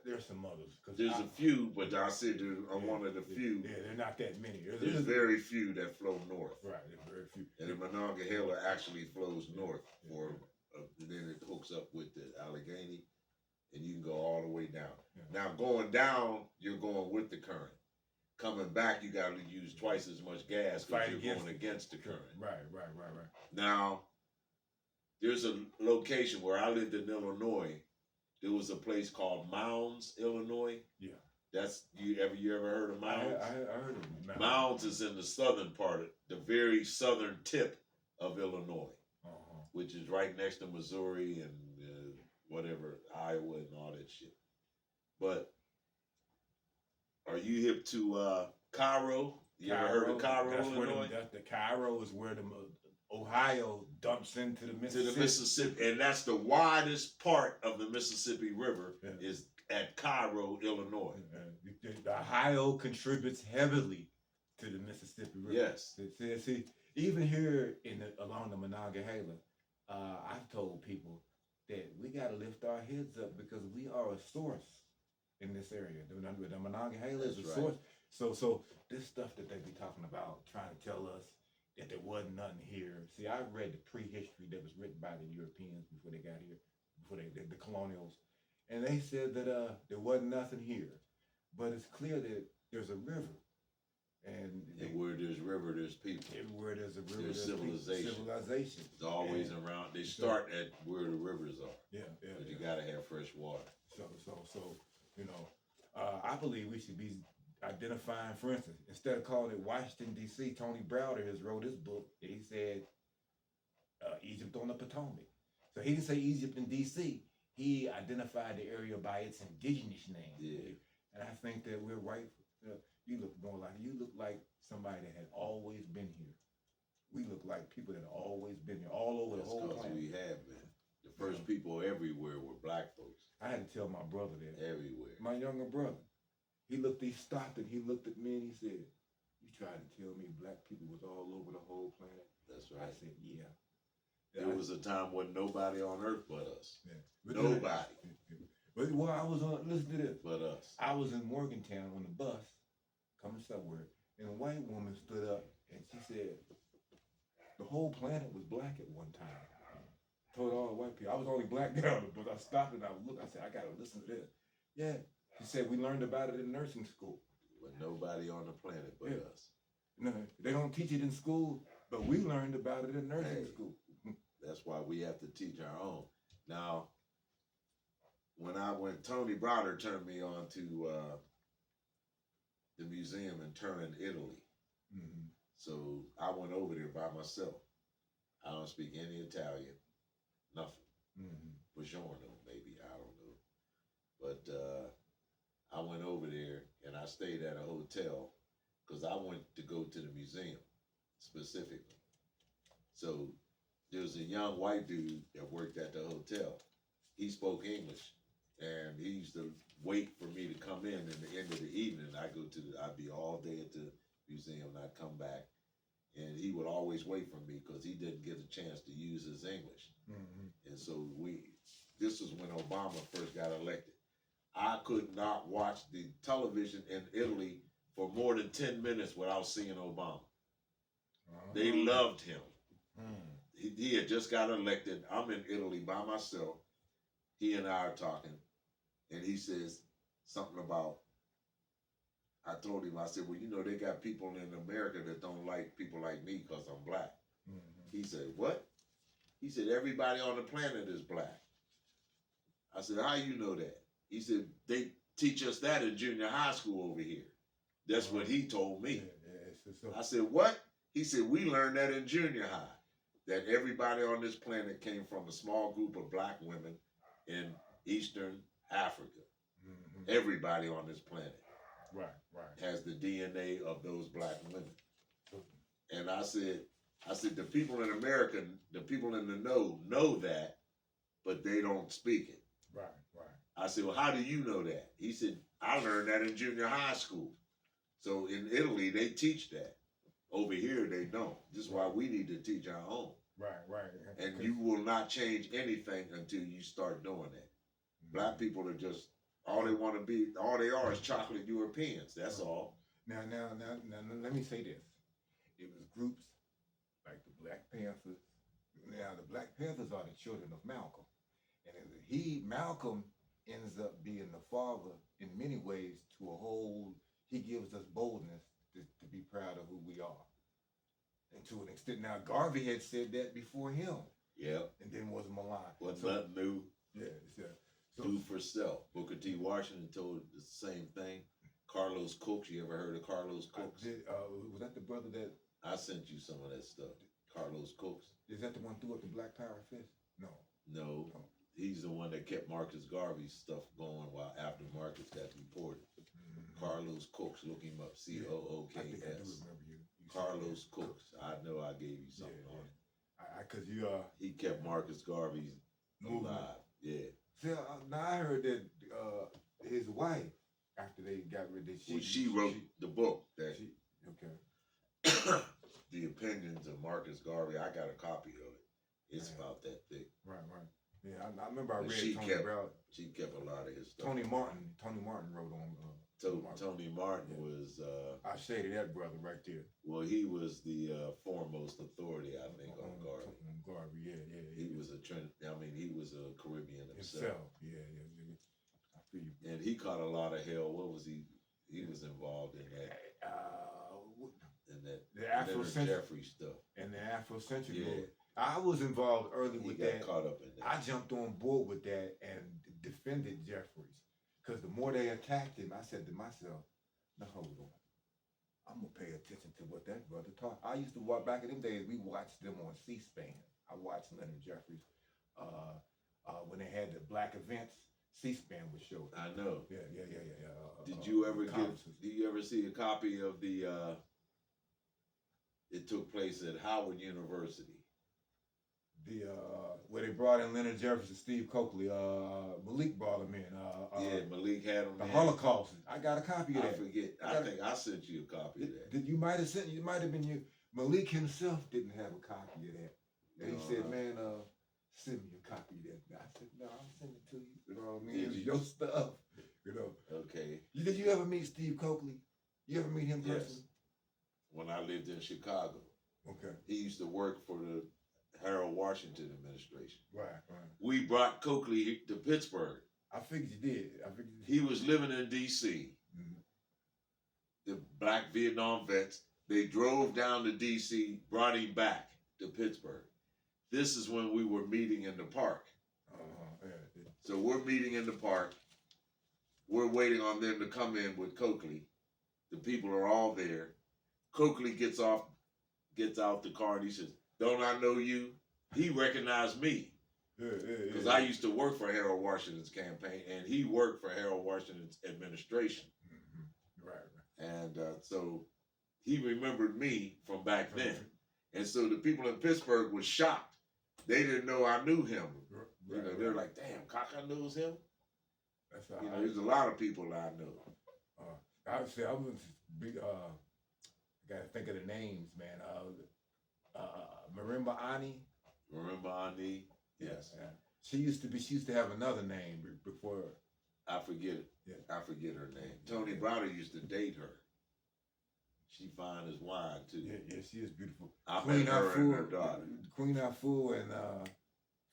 There's some others. There's a few, but I said I'm one of the few. Yeah, they're not that many. There's very few that flow north. Right, there's very few. And the Monongahela actually flows north, then it hooks up with the Allegheny, and you can go all the way down. Yeah. Now going down, you're going with the current. Coming back, you got to use twice as much gas because you're going against the current. Right. Now, there's a location where I lived in Illinois. There was a place called Mounds, Illinois. Yeah. That's you ever heard of Mounds? I heard of Mounds. Mounds is in the southern part, the very southern tip of Illinois, which is right next to Missouri and whatever, Iowa and all that shit. But are you hip to Cairo? You ever heard of Cairo, Illinois? The Cairo is where the Ohio dumps into the Mississippi. To the Mississippi, and that's the widest part of the Mississippi River is at Cairo, Illinois. The Ohio contributes heavily to the Mississippi River. Yes. See, even here along the Monongahela, I've told people that we got to lift our heads up because we are a source in this area. The Monongahela is a source. So this stuff that they be talking about, trying to tell us that there wasn't nothing here. See, I read the prehistory that was written by the Europeans before they got here, before the colonials, and they said that there wasn't nothing here. But it's clear that there's a river, and where there's river, there's people. Everywhere there's a river, there's civilization. Civilization. It's always around. They start at where the rivers are. Yeah. But you gotta have fresh water. So you know, I believe we should be identifying, for instance, instead of calling it Washington, D.C., Tony Browder has wrote his book, and he said Egypt on the Potomac. So he didn't say Egypt in D.C., he identified the area by its indigenous name. Yeah. And I think that we're right. You look like somebody that had always been here. We look like people that have always been here, all over the whole planet. We have been. The first people everywhere were black folks. I had to tell my brother that. Everywhere. My younger brother. He stopped and he looked at me and he said, "You tried to tell me black people was all over the whole planet?" That's right. I said, "Yeah." There was a time when nobody on earth but us. Yeah. Nobody. But I was on, listen to this. But us. I was in Morgantown on the bus, coming somewhere, and a white woman stood up and she said, "The whole planet was black at one time." Told all the white people. I was only black down, but I stopped and I looked. I said, "I gotta listen to this." Yeah. She said, "We learned about it in nursing school." But nobody on the planet but us. No, they don't teach it in school, but we learned about it in nursing school. That's why we have to teach our own. Now, when Tony Browder turned me on to the museum in Turin, Italy. Mm-hmm. So I went over there by myself. I don't speak any Italian, nothing. Mm-hmm. Buongiorno, maybe, I don't know. But I went over there and I stayed at a hotel because I went to go to the museum specifically. So there was a young white dude that worked at the hotel. He spoke English, and he used to wait for me to come in the end of the evening. I'd be all day at the museum, and I'd come back, and he would always wait for me because he didn't get a chance to use his English. Mm-hmm. And so this was when Obama first got elected. I could not watch the television in Italy for more than 10 minutes without seeing Obama. They loved him. He had just got elected. I'm in Italy by myself. He and I are talking, and he says something about, I told him, I said, "Well, you know, they got people in America that don't like people like me because I'm black." Mm-hmm. He said, "What?" He said, "Everybody on the planet is black." I said, "How you know that?" He said, "They teach us that in junior high school over here." That's what he told me. I said, "What?" He said, "We learned that in junior high, that everybody on this planet came from a small group of black women in Eastern Africa. Mm-hmm. Everybody on this planet." Right, right. has the DNA of those black women. And I said, the people in America, the people in the know that, but they don't speak it. Right, right. I said, well, how do you know that? He said, I learned that in junior high school. So in Italy, they teach that. Over here, they don't. This is why we need to teach our own. Right, right. And you will not change anything until you start doing that. Black people are just, all they want to be, all they are is chocolate Europeans. That's all. Now, let me say this. It was groups like the Black Panthers. Now, the Black Panthers are the children of Malcolm. And Malcolm ends up being the father in many ways to a whole, he gives us boldness to be proud of who we are. And to an extent, now Garvey had said that before him. Yep. And then was maligned. Wasn't nothing new. Yeah. So, Do for self. Booker T. Washington told the same thing. Carlos Cooks, you ever heard of Carlos Cooks? Was that the brother that? I sent you some of that stuff. Carlos Cooks. Is that the one threw up the Black Power fist? No. He's the one that kept Marcus Garvey's stuff going while after Marcus got deported. Mm-hmm. Carlos Cooks, look him up. C-O-O-K-S. I think I do remember you Carlos Cooks. I know I gave you something on it. Because he kept Marcus Garvey's movement alive. Yeah. See, now I heard that his wife, after they got rid of she wrote the book that okay. The Opinions of Marcus Garvey. I got a copy of it. It's about that thick. Right. Yeah, I remember I read She kept a lot of his stuff. Tony Martin wrote on. Tony Martin was. I shaded that brother right there. Well, he was the foremost authority, I think, on Garvey. On Garvey, yeah. He was he was a Caribbean himself. Yeah. I feel you. And he caught a lot of hell. What was he? He was involved in that. The Afrocentric Jeffrey stuff. And the Afrocentric movement. movement. I was involved early with that. He got caught up in that. I jumped on board with that and defended Jeffries. Because the more they attacked him, I said to myself, no, hold on. I'm going to pay attention to what that brother taught. I used to watch, back in them days, we watched them on C-SPAN. I watched Leonard Jeffries. When they had the black events, C-SPAN would show it. I know. Yeah. Did you ever see a copy of the, it took place at Howard University? Where they brought in Leonard Jeffries and Steve Coakley, Malik brought him in. Malik had him. The Holocaust. I got a copy of that. I forget. I think I sent you a copy of that. You might have sent. You might have been you. Malik himself didn't have a copy of that. And he said, "Man, send me a copy of that." I said, "No, I'll send it to you. You know what I mean? It's your stuff. You know." Okay. Did you ever meet Steve Coakley? You ever meet him personally? When I lived in Chicago. Okay. He used to work for the Harold Washington administration. Right. We brought Coakley to Pittsburgh. I figured you did. He was living in D.C. Mm-hmm. The black Vietnam vets, they drove down to D.C., brought him back to Pittsburgh. This is when we were meeting in the park. So we're meeting in the park. We're waiting on them to come in with Coakley. The people are all there. Coakley gets out the car and he says, "Don't I know you?" He recognized me. Because I used to work for Harold Washington's campaign, and he worked for Harold Washington's administration. Mm-hmm. Right. And so he remembered me from back then. And so the people in Pittsburgh were shocked. They didn't know I knew him. Right. They're like, "Damn, Kaka knows him." That's there's a lot of people I know. I would say I was big. Gotta think of the names, man. Marimba Ani. Yes. Yeah. She used to have another name before. I forget it. Yeah. I forget her name. Tony Browder used to date her. She fine as wine too. Yeah, she is beautiful. I met her and her daughter. Queen Afu and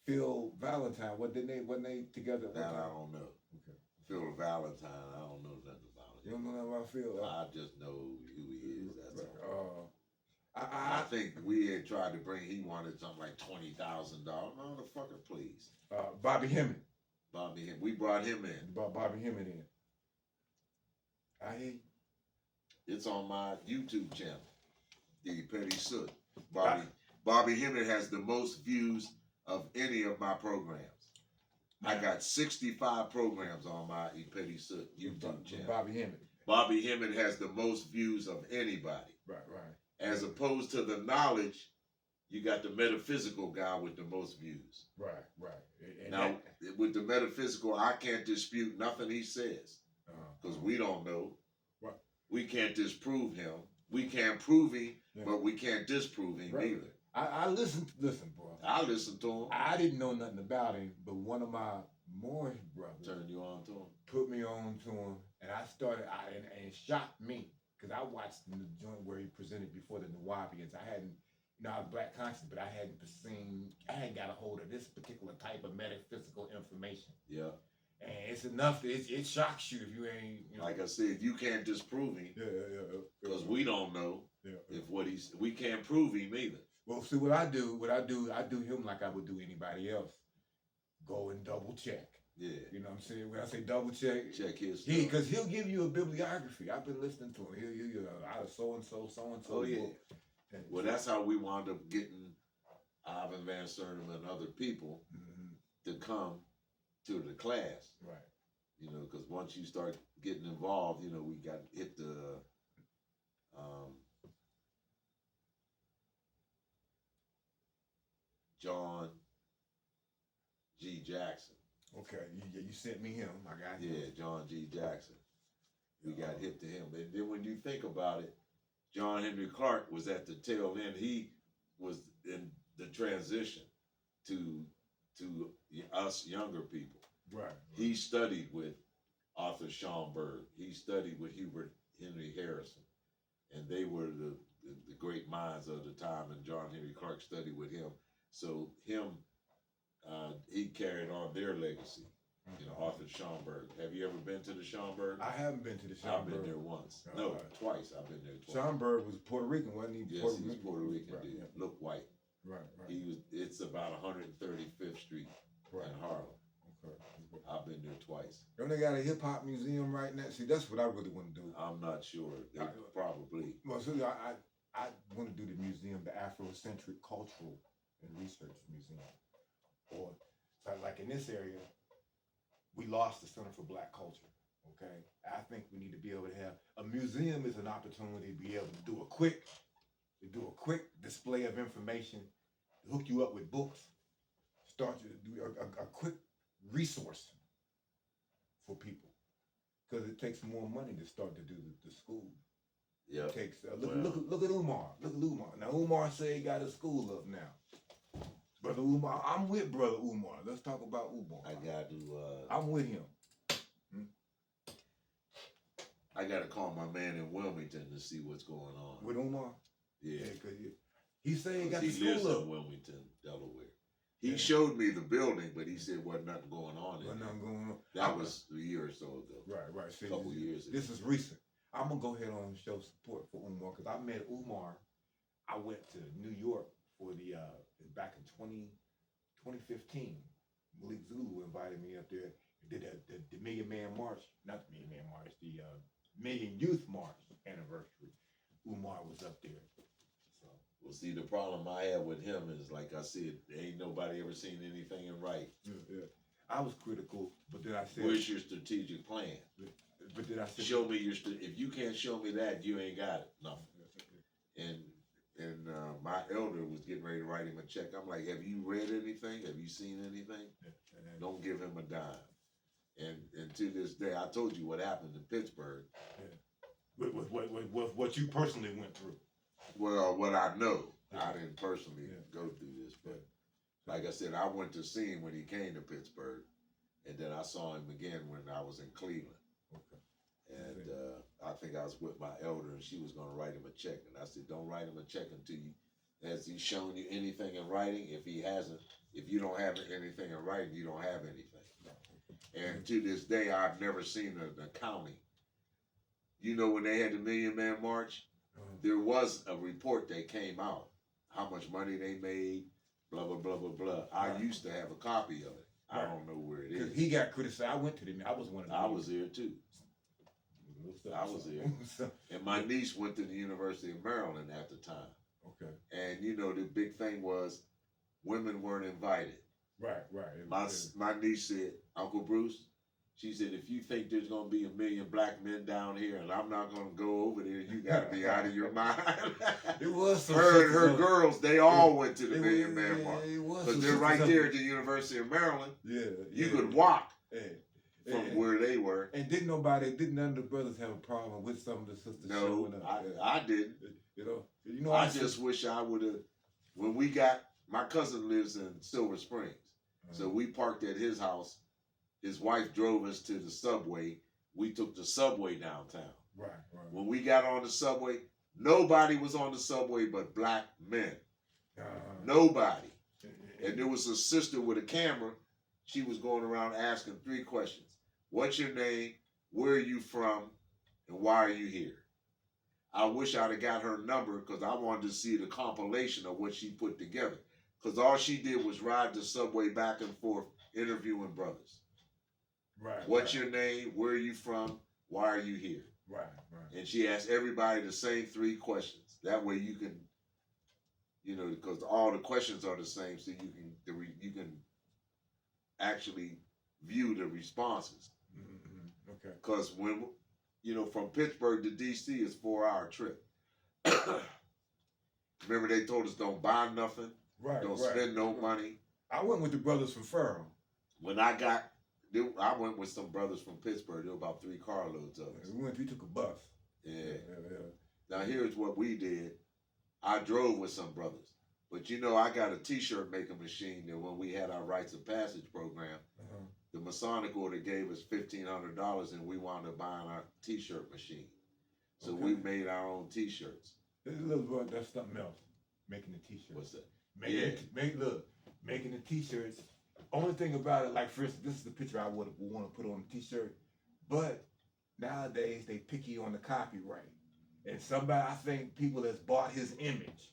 Phil Valentine. Wasn't they together? That I don't know. Okay. Phil Valentine. I don't know nothing about it. You don't know nothing about Phil? I just know who he is. That's all. I think we had tried to bring. He wanted something like $20,000. Motherfucker, please. Bobby Hemmett. We brought him in. Brought Bobby Hemmett in. I hear you. It's on my YouTube channel, The Petty Soot. Bobby Hemmett has the most views of any of my programs. I got 65 programs on my Petty Soot YouTube channel. Bobby Hemmett. Bobby Hemmett has the most views of anybody. Right. As opposed to the knowledge, you got the metaphysical guy with the most views. Right. And Now, with the metaphysical, I can't dispute nothing he says because we don't know. Right. We can't disprove him. We can't prove him, Yeah. but we can't disprove him Right. either. I listen, bro. I listen to him. I didn't know nothing about him, but one of my Moorish brothers Turn you on to him. put me on to him, and I started, and it shocked me because I watched the joint where he presented before the Nawabians. I hadn't, I was black conscious, but I hadn't got a hold of this particular type of metaphysical information. Yeah. And it's enough. It shocks you if you ain't. Like I said, you can't disprove him because we don't know if we can't prove him either. Well, see what I do him like I would do anybody else. Go and double check. Yeah. You know what I'm saying? When I say double check, his. Because he'll give you a bibliography. I've been listening to him. He'll out of so and so. Oh yeah. Book. Well, that's how we wound up getting Ivan Van Sertima and other people to come to the class. Right. Because once you start getting involved, we got hit the John G. Jackson. Okay, you sent me him. I got him. Yeah, John G. Jackson. We got hip to him. And then when you think about it, John Henry Clark was at the tail end. He was in the transition to us younger people. Right. He studied with Arthur Schomburg. He studied with Hubert Henry Harrison. And they were the great minds of the time, and John Henry Clark studied with him. So he carried on their legacy. Arthur Schomburg. Have you ever been to the Schomburg? I haven't been to the Schomburg. I've been there once. No, twice. I've been there twice. Schomburg was Puerto Rican, wasn't he? Yes, he was Puerto Rican, right, dude. yeah. Look white. Right. It's about 135th Street in Harlem. Okay. I've been there twice. Don't they got a hip hop museum right now? See, that's what I really want to do. I'm not sure. They probably. Well, so I want to do the museum, the Afrocentric Cultural and Research Museum. Or, so like in this area, we lost the Center for Black Culture. Okay, I think we need to be able to have a museum is an opportunity to be able to do a quick display of information, hook you up with books, start you to do a quick resource for people, because it takes more money to start to do the school. Yeah. It takes look at Umar. Look at Umar. Now Umar said he got a school up now. Brother Umar, I'm with Brother Umar. Let's talk about Umar. I got to. I'm with him. I got to call my man in Wilmington to see what's going on. With Umar? Yeah. Because he said he got the He school lives up. in Wilmington, Delaware. He showed me the building, but he said wasn't nothing going on in Wasn't there. nothing going on. That was a year or so ago. Right. See, A couple years ago. This is recent. I'm going to go ahead on and show support for Umar, because I met Umar. I went to New York for back in 2015. Malik Zulu invited me up there. Did the Million Man March, not the Million Man March, the Million Youth March anniversary. Umar was up there. So. Well, see, the problem I have with him is, like I said, ain't nobody ever seen anything in writing. Yeah. I was critical, but then I said, Where's your strategic plan? But then I said, Show me your. If you can't show me that, you ain't got it. Nothing. And my elder was getting ready to write him a check. I'm like, have you read anything? Have you seen anything? Don't give him a dime. And to this day, I told you what happened in Pittsburgh. With what you personally went through. Well, what I know, I didn't personally go through this, but like I said, I went to see him when he came to Pittsburgh, and then I saw him again when I was in Cleveland. Okay. And I think I was with my elder, and she was going to write him a check, and I said, don't write him a check until you. Has he shown you anything in writing? If he hasn't, if you don't have anything in writing, you don't have anything. And to this day, I've never seen an accounting. You know, when they had the Million Man March, there was a report that came out, how much money they made, blah, blah, blah, blah, blah. I used to have a copy of it. I don't know where it is. He got criticized. I went to them. I was one of them. I was there too. I was there. And my niece went to the University of Maryland at the time. Okay. And, you know, the big thing was women weren't invited. Right. My niece said, Uncle Bruce, She said, if you think there's gonna be 1 million black men down here and I'm not gonna go over there, you gotta be out of your mind. It was some Her and her sisters, girls, they all went to the Million Man March. it was Because some they're right sisters there up at the University of Maryland. Yeah, You yeah, could walk yeah. from And- where they were. And didn't none of the brothers have a problem with some of the sisters No, showing up? I didn't. You know, I just wish I would have. When we got, my cousin lives in Silver Springs, so we parked at his house. His wife drove us to the subway. We took the subway downtown. Right. When we got on the subway, nobody was on the subway but black men. Nobody. And there was a sister with a camera. She was going around asking 3 questions. What's your name? Where are you from? And why are you here? I wish I'd have got her number because I wanted to see the compilation of what she put together. Because all she did was ride the subway back and forth interviewing brothers. Right. What's your name? Where are you from? Why are you here? Right. And she asked everybody the same 3 questions. That way you can, because all the questions are the same, so you can actually view the responses. Mm-hmm. Okay. Because when, from Pittsburgh to D.C. is 4-hour trip. Remember they told us don't buy nothing, don't spend no money. I went with the brothers from Ferrum. When I went with some brothers from Pittsburgh. There were about 3 carloads of us. We took a bus. Yeah. Now here's what we did. I drove with some brothers. But I got a t-shirt making machine that when we had our Rites of Passage program, the Masonic Order gave us $1,500 and we wound up buying our t-shirt machine. So we made our own t-shirts. That's something else. Making the t-shirts. What's that? Making the t-shirts. Only thing about it, like for instance, this is the picture I would want to put on the t-shirt. But nowadays they picky on the copyright. And I think people has bought his image.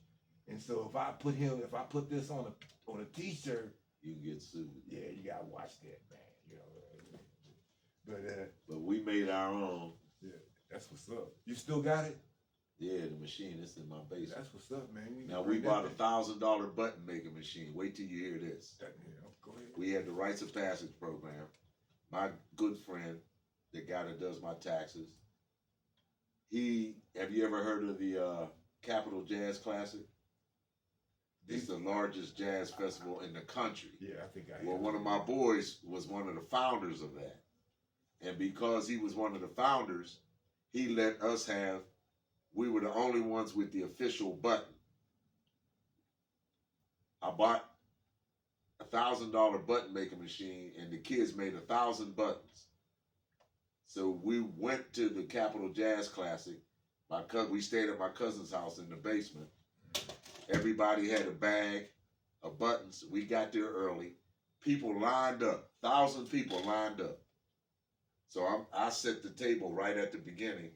And so if I put this on a t-shirt, you can get sued. Yeah, you gotta watch that, man. But we made our own. Yeah, that's what's up. You still got it? Yeah, the machine is in my basement. That's what's up, man. Now we bought a $1,000 button making machine. Wait till you hear this. Go ahead. We had the Rites of Passage program. My good friend, the guy that does my taxes, have you ever heard of the Capitol Jazz Classic? It's the largest jazz festival in the country. Yeah, I think I have. Well, one of my boys was one of the founders of that. And because he was one of the founders, he let us we were the only ones with the official button. I bought a $1,000 button making machine and the kids made 1,000 buttons. So we went to the Capitol Jazz Classic. We stayed at my cousin's house in the basement. Everybody had a bag of buttons. We got there early. People lined up. 1,000 people lined up. So I set the table right at the beginning.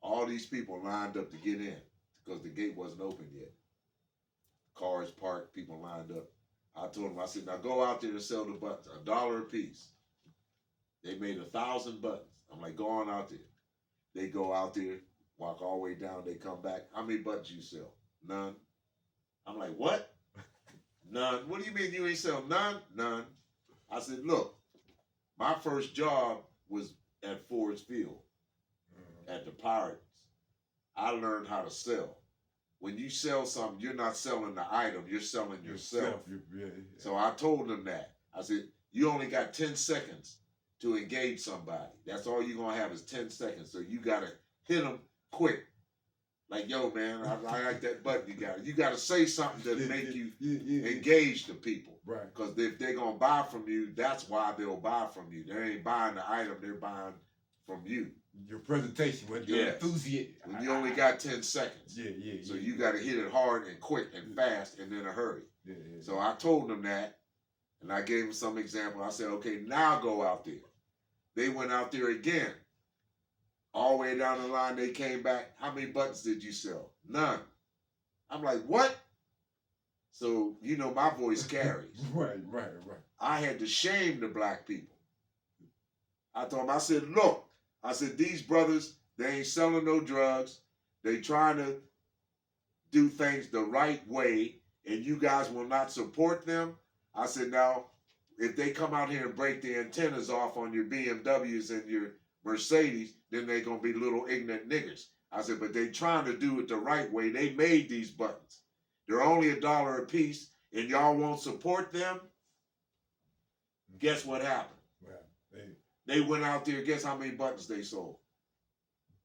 All these people lined up to get in because the gate wasn't open yet. Cars parked, people lined up. I told them, I said, now go out there and sell the buttons, $1 a piece. They made 1,000 buttons. I'm like, go on out there. They go out there, walk all the way down, they come back. How many buttons you sell? None. I'm like, what? None. What do you mean you ain't sell none? None. I said, look, my first job was at Ford's Field, at the Pirates. I learned how to sell. When you sell something, you're not selling the item, you're selling yourself. So I told them that. I said, you only got 10 seconds to engage somebody. That's all you're going to have is 10 seconds. So you got to hit them quick. Like, yo, man, I like that button you got. You got to say something to make you engage the people. Right. Because if they're going to buy from you, that's why they'll buy from you. They ain't buying the item, they're buying from you. Your presentation, when you're enthusiastic. When you only got 10 seconds. So you got to hit it hard and quick and fast and in a hurry. So I told them that, and I gave them some example. I said, okay, now go out there. They went out there again. All the way down the line, they came back. How many buttons did you sell? None. I'm like, what? So, my voice carries. Right. I had to shame the black people. I told them, I said, look, these brothers, they ain't selling no drugs. They trying to do things the right way, and you guys will not support them. I said, now, if they come out here and break the antennas off on your BMWs and your Mercedes, then they gonna be little ignorant niggers. I said, but they trying to do it the right way. They made these buttons. They're only $1 a piece, and y'all won't support them. Guess what happened? Well, They went out there. Guess how many buttons they sold?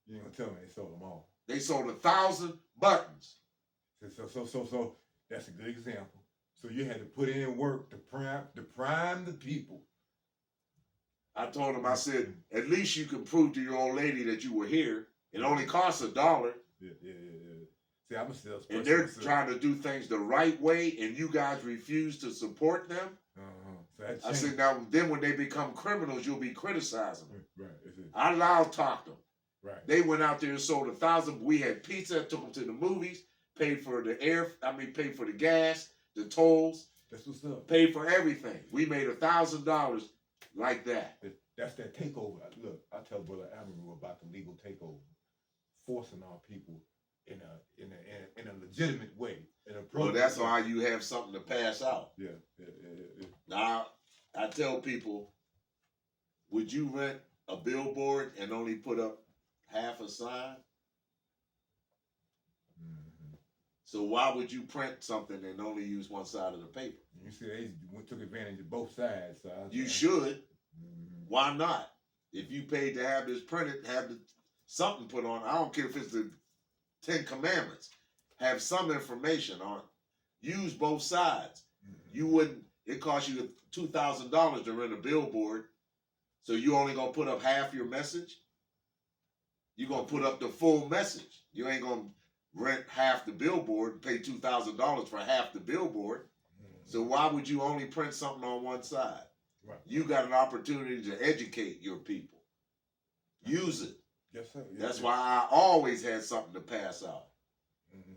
you ain't gonna tell me they sold them all. They sold 1,000 buttons. So that's a good example. So you had to put in work to prime the people. I told him, I said, at least you can prove to your old lady that you were here. It only costs $1. Yeah. See, I'm a salesperson. And they're trying to do things the right way, and you guys refuse to support them. So I said, now then when they become criminals, you'll be criticizing them. Right. I loud talked them. Right. They went out there and sold 1,000. We had pizza, took them to the movies, paid for the paid for the gas, the tolls. That's what's up. Paid for everything. We made $1,000 like that. That's that takeover. Look, I tell Brother Amaru about the legal takeover, forcing our people in a legitimate way. Well, that's why you have something to pass out. Yeah. Now, I tell people, would you rent a billboard and only put up half a sign? Mm-hmm. So why would you print something and only use one side of the paper? You see, they took advantage of both sides. So You should. Mm-hmm. Why not? If you paid to have this printed, have something put on. I don't care if it's the 10 Commandments. Have some information on it. Use both sides. Mm-hmm. You wouldn't. It cost you $2,000 to rent a billboard, so you only gonna put up half your message. You gonna put up the full message. You ain't gonna rent half the billboard and pay $2,000 for half the billboard. Mm-hmm. So why would you only print something on one side? Right. You got an opportunity to educate your people. Use it. Yes, sir. That's why I always had something to pass out. Mm-hmm.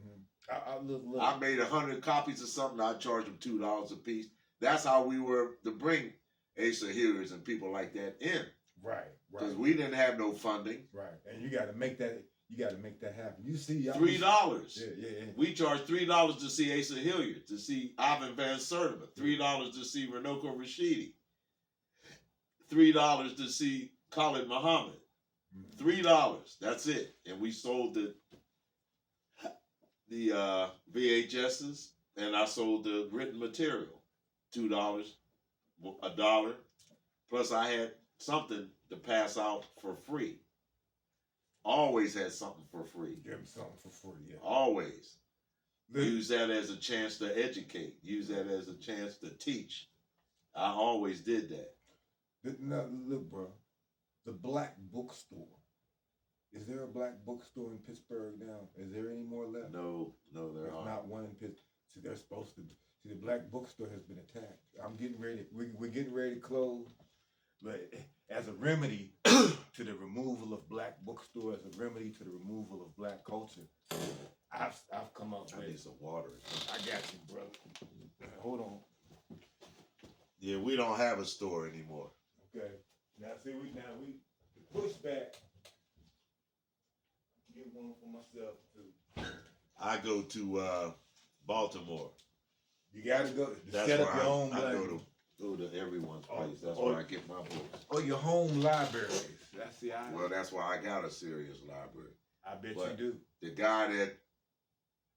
Look. I made 100 copies of something. I charged them $2 a piece. That's how we were to bring Asa Healers and people like that in. Right. Because we didn't have no funding. Right. And you got to make that. You got to make that happen. You see, $3. Yeah. We charged $3 to see Asa Hilliard, to see Ivan Van Sertima, $3 to see Renoko Rashidi, $3 to see Khalid Muhammad. $3. That's it. And we sold the VHSs, and I sold the written material. $2, $1. Plus I had something to pass out for free. Always had something for free. Give them something for free, yeah. Always. Use that as a chance to educate. Use that as a chance to teach. I always did that. Now, look, bro. The Black Bookstore. Is there a Black Bookstore in Pittsburgh now? Is there any more left? No, there aren't. Not one in Pittsburgh. See, they're supposed to. See, the Black Bookstore has been attacked. I'm getting ready. We're getting ready to close. But as a remedy to the removal of Black Bookstore, as a remedy to the removal of Black culture, I've come up with. I need some water. I got you, brother. Hold on. Yeah, we don't have a store anymore. Okay. Now see, we push back. Get one for myself too. I go to Baltimore. You gotta go. That's Set where up your own. I go to everyone's place. That's where I get my books. Or your home libraries. That's the idea. Well, that's why I got a serious library. I bet But you do. The guy that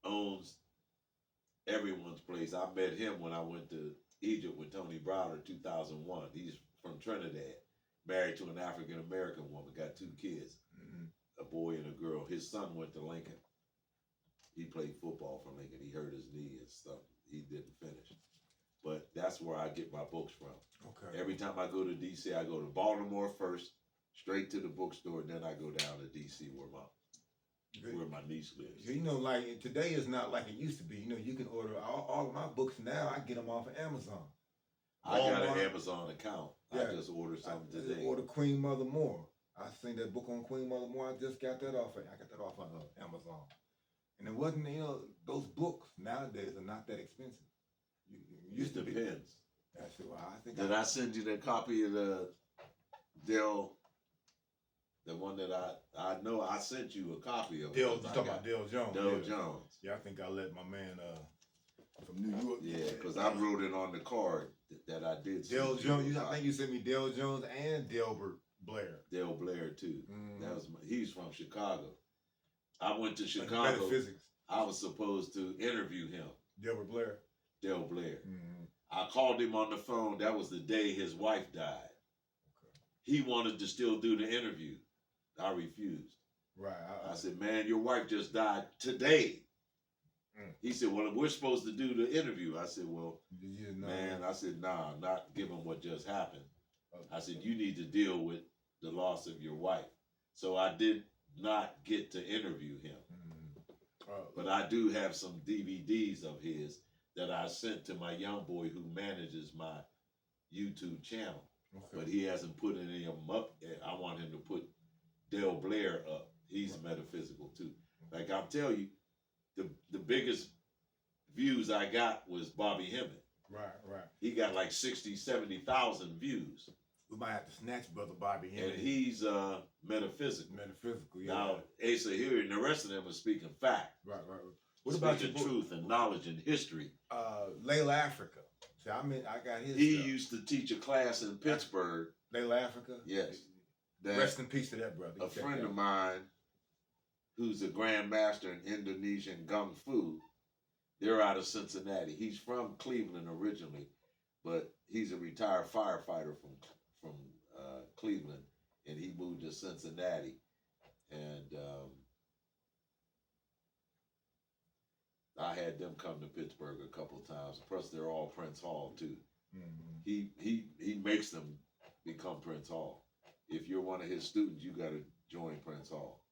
owns everyone's place, I met him when I went to Egypt with Tony Browder 2001. He's from Trinidad, married to an African American woman, got 2 kids, a boy and a girl. His son went to Lincoln. He played football for Lincoln. He hurt his knee and stuff. He didn't finish. But that's where I get my books from. Okay. Every time I go to D.C., I go to Baltimore first, straight to the bookstore, and then I go down to D.C. where my niece lives. You know, like today is not like it used to be. You know, you can order all of my books now. I get them off of Amazon. I got an Amazon account. Yeah. I just ordered something today. Order Queen Mother Moore. I seen that book on Queen Mother Moore. I just got that off. I got that off of Amazon. And it wasn't, those books nowadays are not that expensive. It depends. That's why I think. Did I send you the copy of the Dell? The one that I know I sent you a copy of. You talking about Dale Jones? Dale Jones. Yeah, I think I let my man from New York. Yeah, because I wrote it on the card that I did. Dale Jones. I think you sent me Dale Jones and Delbert Blair. Dale Blair too. Mm. He's from Chicago. I went to Chicago. Metaphysics. I was supposed to interview him. Delbert Blair. Dale Blair. Mm. I called him on the phone. That was the day his wife died. Okay. He wanted to still do the interview. I refused. Right. I said, man, your wife just died today. Mm. He said, well, we're supposed to do the interview. I said, well, you know, man, I said, nah, not given what just happened. Okay. I said, you need to deal with the loss of your wife. So I did not get to interview him. But I do have some DVDs of his that I sent to my young boy who manages my YouTube channel. Okay. But he hasn't put any of them up yet. I want him to put Dale Blair up. He's metaphysical too. Like I'll tell you, the biggest views I got was Bobby Hemmett. Right. He got like 60, 70,000 views. We might have to snatch Brother Bobby in. And he's metaphysical. Metaphysical, yeah. Now, Asa here and the rest of them are speaking fact. Right. What about your speaking truth and knowledge and history? Layla Africa. See, I got his He stuff. used to teach a class in Pittsburgh. Layla Africa? Yes. Rest in peace to that brother. A friend of mine who's a grandmaster in Indonesian Kung Fu, they're out of Cincinnati. He's from Cleveland originally, but he's a retired firefighter from Cleveland, and he moved to Cincinnati. And I had them come to Pittsburgh a couple of times. Plus, they're all Prince Hall too. Mm-hmm. He makes them become Prince Hall. If you're one of his students, you got to join Prince Hall.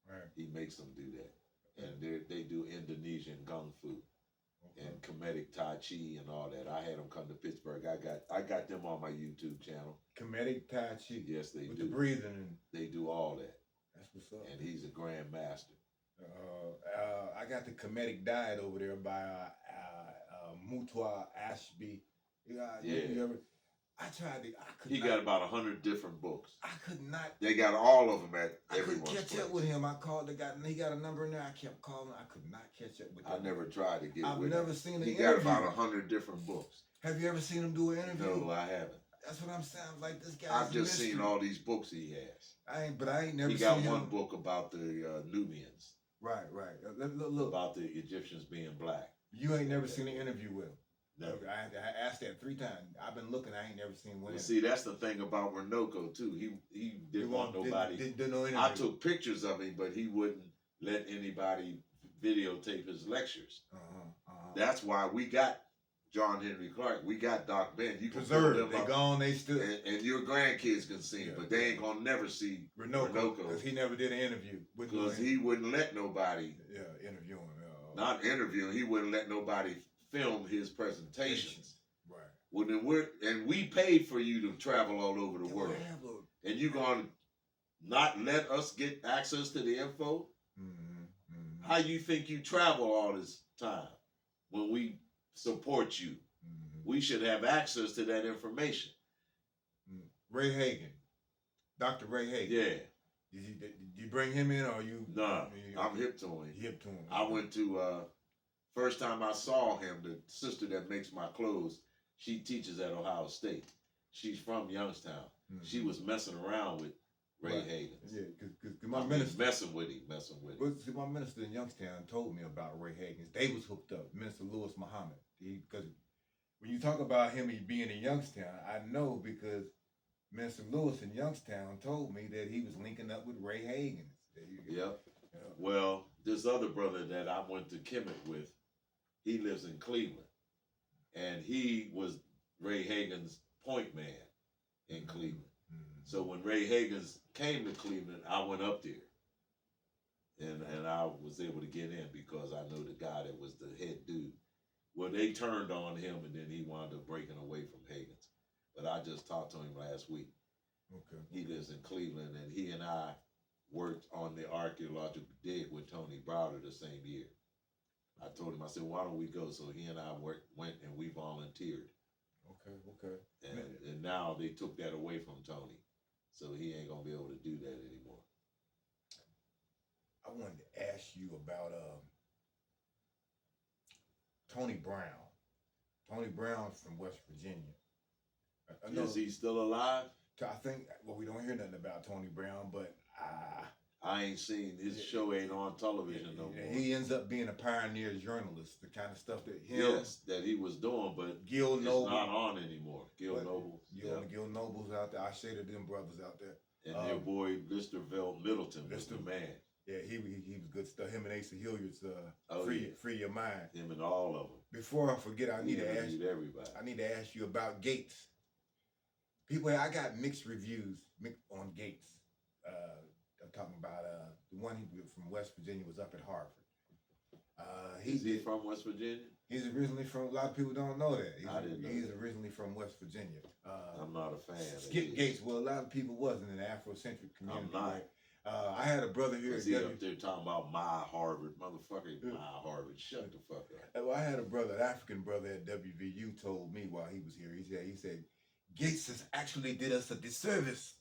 Right. He makes them do that, and they do Indonesian Kung Fu. Okay. And Kemetic Tai Chi and all that. I had them come to Pittsburgh. I got them on my YouTube channel. Kemetic Tai Chi. Yes, they with do. The breathing and they do all that. That's what's up. And he's a grand master. I got the Kemetic Diet over there by Mutwa Ashby. I tried to. He got about 100 different books. I could not. They got all of them at everyone's I couldn't catch up with him. I called the guy, and he got a number in there. I kept calling. I could not catch up with him. I never tried to get with him. I've never seen an interview. He got about 100 different books. Have you ever seen him do an interview? No, I haven't. That's what I'm saying. I'm like, this guy. I've just seen all these books he has. I ain't never seen him. He got one book about the Nubians. Right. Look. About the Egyptians being black. You ain't never seen an interview with him. Never. I asked that 3 times. I've been looking. I ain't never seen one. Well, see, that's the thing about Renoko too. He didn't want nobody. Didn't know I took pictures of him, but he wouldn't let anybody videotape his lectures. That's why we got John Henry Clark. We got Doc Ben. You can preserve them. They gone. They still. And your grandkids can see him, but they ain't gonna never see Renoko because he never did an interview. Because he wouldn't let nobody. Interview him. Not interview. He wouldn't let nobody film his presentations. Right. Well, then we paid for you to travel all over the world, and you gonna not let us get access to the info? How you think you travel all this time when we support you? We should have access to that information. Ray Hagen, Dr. Ray Hagen. Yeah. Did you bring him in, or you? Nah, I'm hip to him. Hip to him. I went to first time I saw him. The sister that makes my clothes, she teaches at Ohio State. She's from Youngstown. She was messing around with Ray Hagen. Yeah, because my minister messing with him. Well, see, my minister in Youngstown told me about Ray Hagen. They was hooked up. Minister Lewis Muhammad. Because when you talk about him being in Youngstown, I know because Minister Lewis in Youngstown told me that he was linking up with Ray Hagen. Yep. Well, this other brother that I went to Kemet with, he lives in Cleveland. And he was Ray Hagen's point man in Cleveland. So when Ray Hagen's came to Cleveland, I went up there. And I was able to get in because I know the guy that was the head dude. Well, they turned on him, and then he wound up breaking away from Hagen's. But I just talked to him last week. Okay. He lives in Cleveland, and he and I worked on the archaeological dig with Tony Browder the same year. I told him, I said, why don't we go? So he and I went and we volunteered. Okay. And now they took that away from Tony. So he ain't going to be able to do that anymore. I wanted to ask you about Tony Brown. Tony Brown from West Virginia. Is he still alive? I think, well, we don't hear nothing about Tony Brown, but I ain't seen his show ain't on television no more. He ends up being a pioneer journalist, the kind of stuff that that he was doing, but Gil Noble not on anymore. Gil Noble. Gil Noble's out there. I shaded them brothers out there. And their boy Mr. Middleton was the man. Yeah, he was good stuff. Him and Asa Hilliard's Free Your Mind. Him and all of them. Before I forget, I need to ask everybody. I need to ask you about Gates. People, I got mixed reviews on Gates. I'm talking about the one from West Virginia was up at Harvard. Is he from West Virginia? He's originally from. A lot of people don't know that. I didn't know. He's originally from West Virginia. I'm not a fan. Skip Gates. Well, a lot of people wasn't in the Afrocentric community. I'm not. Right? I had a brother here. He up there talking about my Harvard, motherfucker. My Harvard. Shut the fuck up. Well, I had a brother, an African brother at WVU, told me while he was here. He said Gates has actually did us a disservice.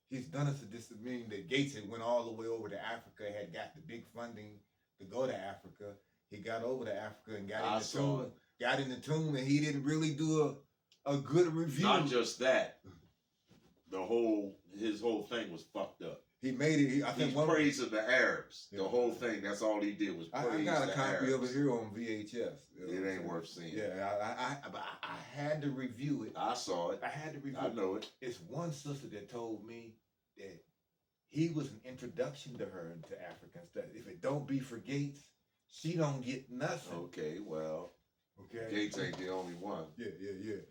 He's done us a disservice, meaning that Gates had went all the way over to Africa, had got the big funding to go to Africa. He got over to Africa and got in the tomb, and he didn't really do a good review. Not just that. His whole thing was fucked up. He made it. I think he's praising the Arabs. Yeah. The whole thing. That's all he did was praise the Arabs. I got a copy of it here on VHS. It ain't worth seeing. Yeah, I had to review it. I saw it. I had to review it. I know it. It's one sister that told me that he was an introduction to her into African studies. If it don't be for Gates, she don't get nothing. Okay, well. Okay. Gates ain't the only one. Yeah.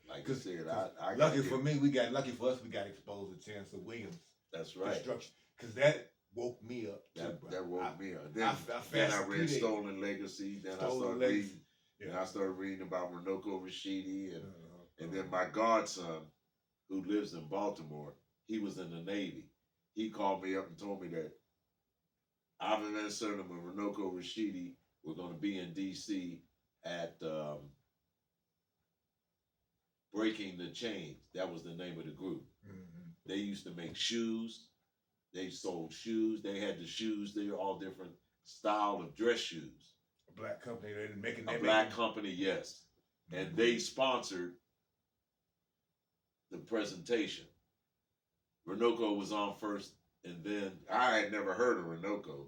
Like I said, I lucky for us, we got exposed to Chancellor Williams. That's right. Construction. Because that woke me up. That woke me up. Then I read Stolen Legacy. Then I started reading about Runoko Rashidi, and then my godson, who lives in Baltimore, he was in the Navy. He called me up and told me that Ivan Van Sertima and Runoko Rashidi were going to be in D.C. at Breaking the Chains. That was the name of the group. Mm-hmm. They used to make shoes. They sold shoes. They had the shoes. They were all different style of dress shoes. A black company. They didn't make it. A black company, yes. And they sponsored the presentation. Runoko was on first, and then I had never heard of Runoko,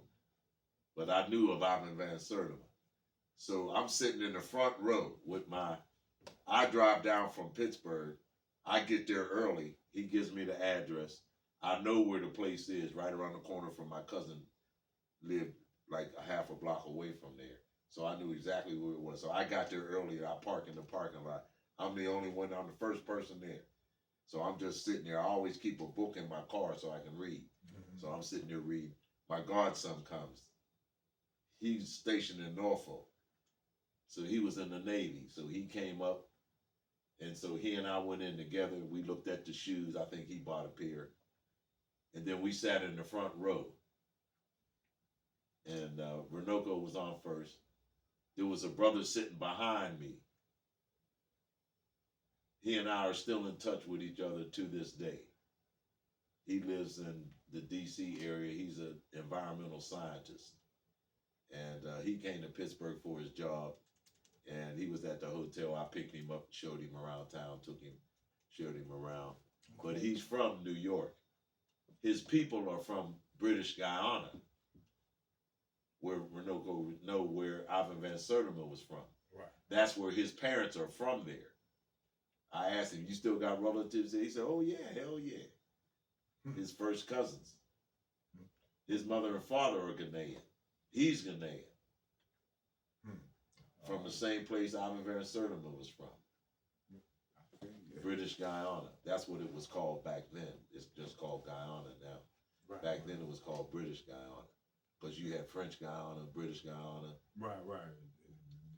but I knew of Ivan Van Sertima. So I'm sitting in the front row with I drive down from Pittsburgh. I get there early. He gives me the address. I know where the place is, right around the corner from my cousin lived like a half a block away from there. So I knew exactly where it was. So I got there early. I park in the parking lot. I'm the only one. I'm the first person there. So I'm just sitting there. I always keep a book in my car so I can read. Mm-hmm. So I'm sitting there reading. My godson comes. He's stationed in Norfolk. So he was in the Navy. So he came up. And so he and I went in together. We looked at the shoes. I think he bought a pair. And then we sat in the front row. And Runoko was on first. There was a brother sitting behind me. He and I are still in touch with each other to this day. He lives in the D.C. area. He's an environmental scientist. And he came to Pittsburgh for his job. And he was at the hotel. I picked him up, showed him around town, showed him around. But he's from New York. His people are from British Guyana, where where Ivan Van Sertima was from. Right. That's where his parents are from there. I asked him, you still got relatives there? He said, oh yeah, hell yeah. His first cousins. His mother and father are Ghanaian. He's Ghanaian. From the same place Ivan Van Sertima was from. British Guyana. That's what it was called back then. It's just called Guyana now. Right, back then it was called British Guyana. Because you had French Guyana, British Guyana. Right.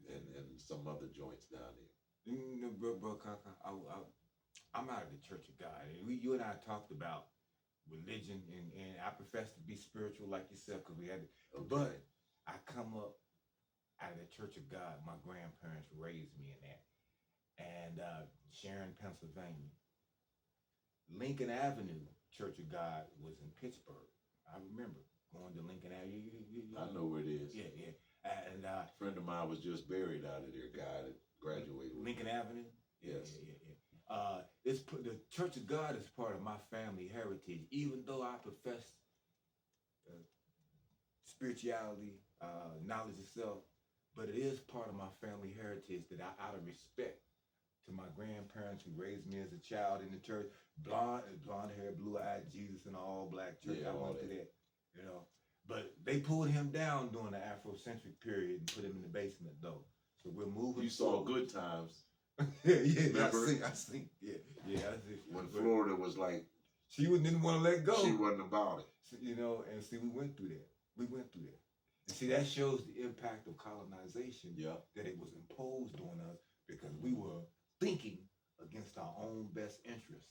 And some other joints down there. You know, bro, Kaka, I'm out of the Church of God. You and I talked about religion, and I profess to be spiritual like yourself, because we had it. Okay. But I come up out of the Church of God. My grandparents raised me in that. And Sharon, Pennsylvania. Lincoln Avenue Church of God was in Pittsburgh. I remember going to Lincoln Avenue. I know where it is. Yeah. And A friend of mine was just buried out of there, guy that graduated. Lincoln Avenue. Yes. The Church of God is part of my family heritage, even though I profess spirituality, knowledge of self, but it is part of my family heritage that I, out of respect to my grandparents who raised me as a child in the church, blonde hair, blue-eyed Jesus in an all-black church. Yeah, I all went to that. that. But they pulled him down during the Afrocentric period and put him in the basement, though. So we're moving. You saw forward. Good Times. yeah, Remember? I see. Yeah. I see. When But Florida was like, she didn't want to let go. she wasn't about it. And see, we went through that. And see, that shows the impact of colonization. Yeah. That it was imposed on us because we were thinking against our own best interest.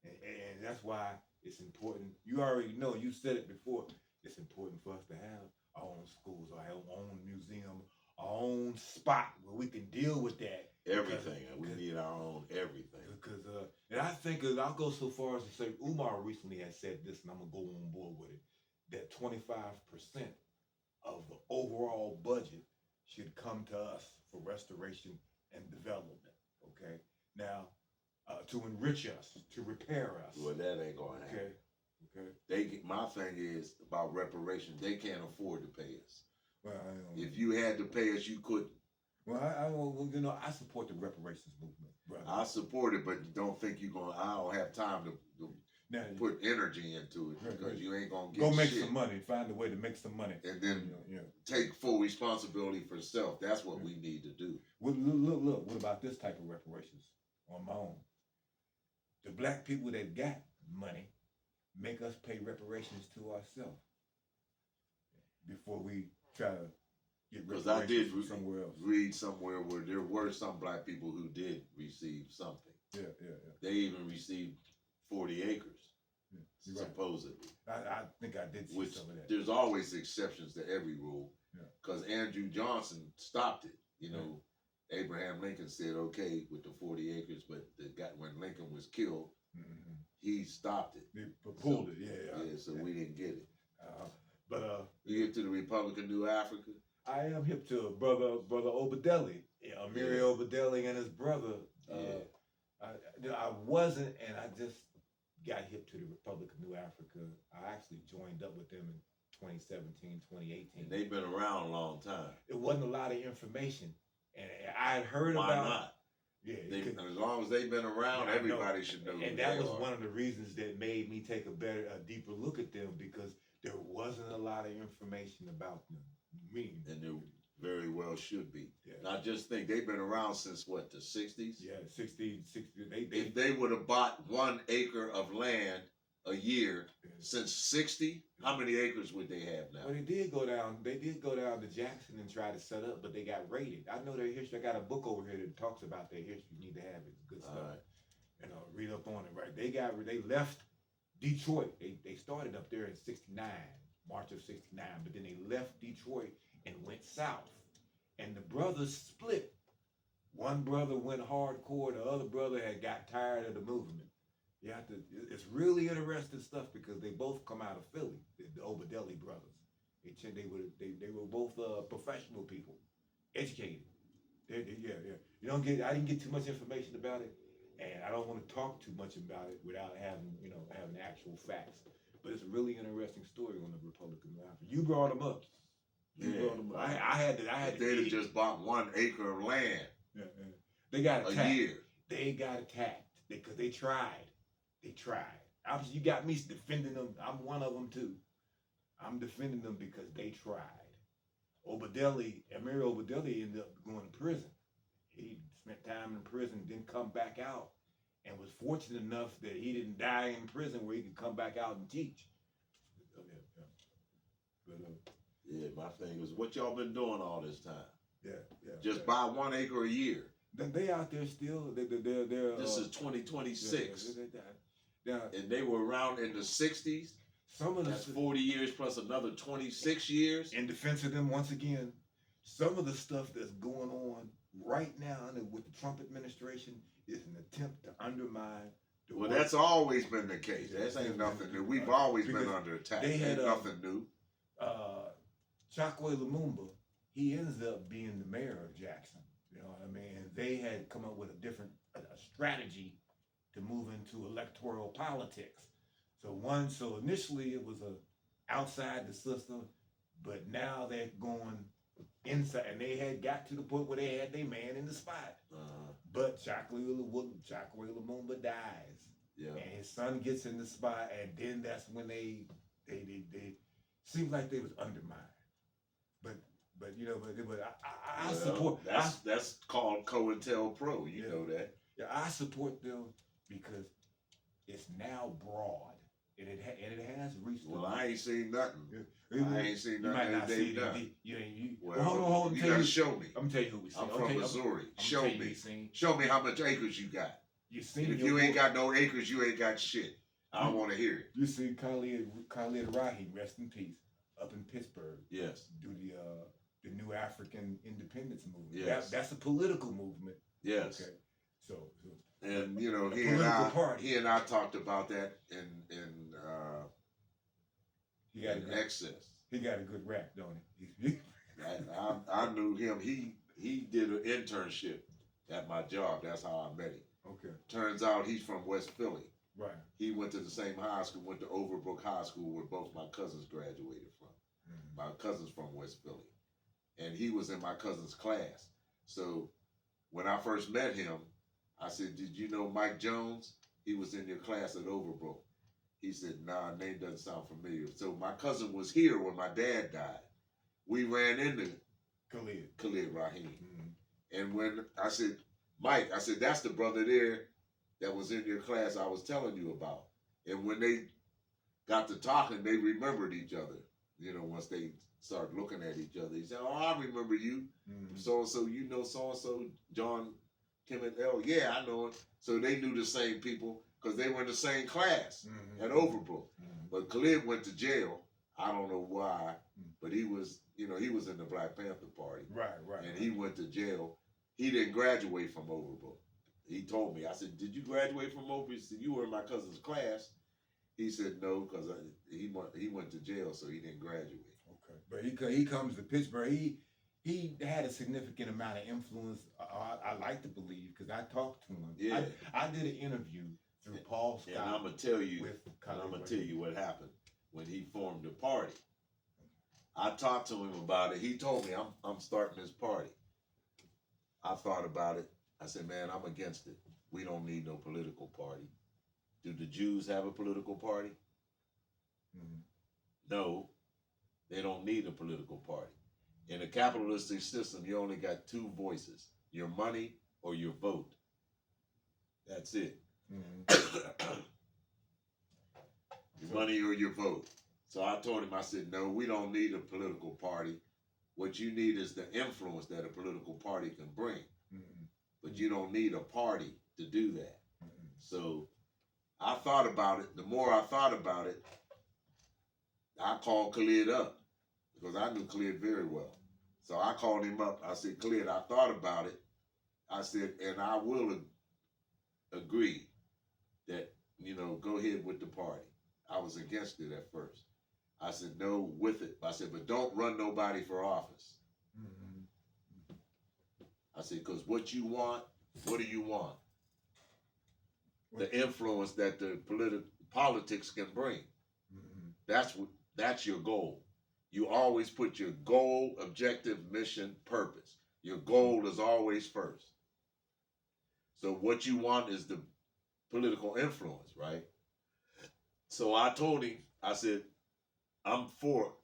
And that's why it's important. You already know, you said it before, it's important for us to have our own schools, our own museum, our own spot where we can deal with that. Everything. We need our own everything. Because, and I think I'll go so far as to say, Umar recently has said this, and I'm going to go on board with it, that 25% of the overall budget should come to us for restoration and development, okay? Now, to enrich us, to repair us. Well, that ain't going to happen. Okay. My thing is about reparations. They can't afford to pay us. Well, If you had to pay us, you couldn't. Well, I support the reparations movement, brother. I support it, but don't think you're going to, I don't have time to Now, put energy into it because you ain't going to get go make shit. some money, find a way to make some money. And then take full responsibility for self. That's what we need to do. Well, look, what about this type of reparations on my own? The black people that got money make us pay reparations to ourselves before we try to get Because I did reparations from somewhere else. read somewhere where there were some black people who did receive something. Yeah. They even received 40 acres, You're right. supposedly. I think I did see Which some of that. there's always exceptions to every rule. Because Andrew Johnson stopped it. Abraham Lincoln said okay with the 40 acres, but when Lincoln was killed, he stopped it. They pulled it, yeah. So we didn't get it. But You get to the Republic of New Africa? I am hip to brother Obadeli, Amiri Obadeli and his brother. I wasn't, and I just got hip to the Republic of New Africa. I actually joined up with them in 2017, 2018. And they've been around a long time. It wasn't a lot of information, and I had heard Why about. not? Yeah, As long as they've been around, everybody should know. And that was one of the reasons that made me take a deeper look at them, because there wasn't a lot of information about them. And there very well should be. Yeah. And I just think they've been around since what, the 60s? Yeah, 60. If they would have bought 1 acre of land a year since 60, how many acres would they have now? Well, they did go down to Jackson and try to set up, but they got raided. I know their history. I got a book over here that talks about their history. You need to have it. It's good stuff. All right. Read up on it, right? They left Detroit. They started up there in 69, March of 69, but then they left Detroit and went south. And the brothers split. One brother went hardcore, the other brother had got tired of the movement. It's really interesting stuff because they both come out of Philly, the Obadeli brothers. They were both professional people, educated. I didn't get too much information about it, and I don't want to talk too much about it without having actual facts. But it's a really interesting story on the Republic of New Africa. You brought them up. I had to. They'd have just bought 1 acre of land. They got attacked. A year. They got attacked because they tried. You got me defending them. I'm one of them too. I'm defending them because they tried. Amiri Obadeli ended up going to prison. He spent time in prison, didn't come back out, and was fortunate enough that he didn't die in prison where he could come back out and teach. Yeah, my thing was, what y'all been doing all this time? Just buy 1 acre a year. They out there still. They're This is 2026. Yeah. And they were around in the 60s. That's 40 years plus another 26 years. In defense of them, once again, some of the stuff that's going on right now with the Trump administration is an attempt to undermine the Well, work. that's always been the case. That ain't nothing new. We've always been Because under attack. they had, Ain't nothing new. Chakwe Lumumba he ends up being the mayor of Jackson. You know what I mean? And they had come up with a strategy to move into electoral politics. So initially it was outside the system, but now they're going inside, and they had got to the point where they had their man in the spot. But Chakwera Lumumba dies, and his son gets in the spot, and then that's when they seemed like they was undermined. But you know, but I support. That's called COINTELPRO. You know that. Yeah, I support them because it's now broad. And it has reached. Well, I ain't seen nothing. I ain't seen You might nothing. not see You well, hold on. You gotta show me. I'm gonna tell you who we seen. I'm from Missouri. Show me. Seen. Show me how much acres you got. You seen? If you ain't got no acres, you ain't got shit. I don't want to hear it. You see Khalid Rahim, rest in peace, up in Pittsburgh. Yes. Do the new African independence movement. Yes. That's a political movement. Yes. Okay. So and you know, he and I talked about that in excess. He got a good rap, don't he? I knew him. He did an internship at my job. That's how I met him. Okay. Turns out he's from West Philly. Right. He went to the same high school, went to Overbrook High School, where both my cousins graduated from. Mm-hmm. My cousin's from West Philly. And he was in my cousin's class. So when I first met him, I said, "Did you know Mike Jones? He was in your class at Overbrook." He said, "Nah, name doesn't sound familiar." So my cousin was here when my dad died. We ran into Khalid Rahim. Mm-hmm. And when I said, "Mike," I said, "that's the brother there that was in your class I was telling you about." And when they got to talking, they remembered each other. You know, once they started looking at each other, he said, "Oh, I remember you. Mm-hmm. So-and-so, you know so-and-so, John Kemet L. Yeah, I know it." So they knew the same people because they were in the same class at Overbrook. Mm-hmm. But Khalid went to jail. I don't know why, but he was in the Black Panther Party. Right. And he went to jail. He didn't graduate from Overbrook. He told me, I said, "Did you graduate from Overbrook?" He said, "You were in my cousin's class." He said, "No, because he went to jail, so he didn't graduate." Okay, but he comes to Pittsburgh. He had a significant amount of influence. I like to believe because I talked to him. Yeah, I did an interview through Paul Scott. And I'm gonna tell you what happened when he formed the party. I talked to him about it. He told me, I'm starting this party. I thought about it. I said, "Man, I'm against it. We don't need no political party." Do the Jews have a political party? Mm-hmm. No, they don't need a political party. In a capitalistic system, you only got two voices: your money or your vote. That's it. Mm-hmm. Your money or your vote. So I told him, I said, "No, we don't need a political party. What you need is the influence that a political party can bring. Mm-hmm. But you don't need a party to do that." Mm-hmm. So I thought about it. The more I thought about it, I called Khalid up because I knew Khalid very well. So I called him up. I said, "Khalid, I thought about it." I said, "And I will agree that, go ahead with the party." I was against it at first. I said, "No, with it." I said, "But don't run nobody for office." Mm-hmm. I said, "Because what do you want? The influence that the politics can bring. Mm-hmm. That's your goal. You always put your goal, objective, mission, purpose. Your goal is always first. So what you want is the political influence, right?" So I told him, I said, "I'm for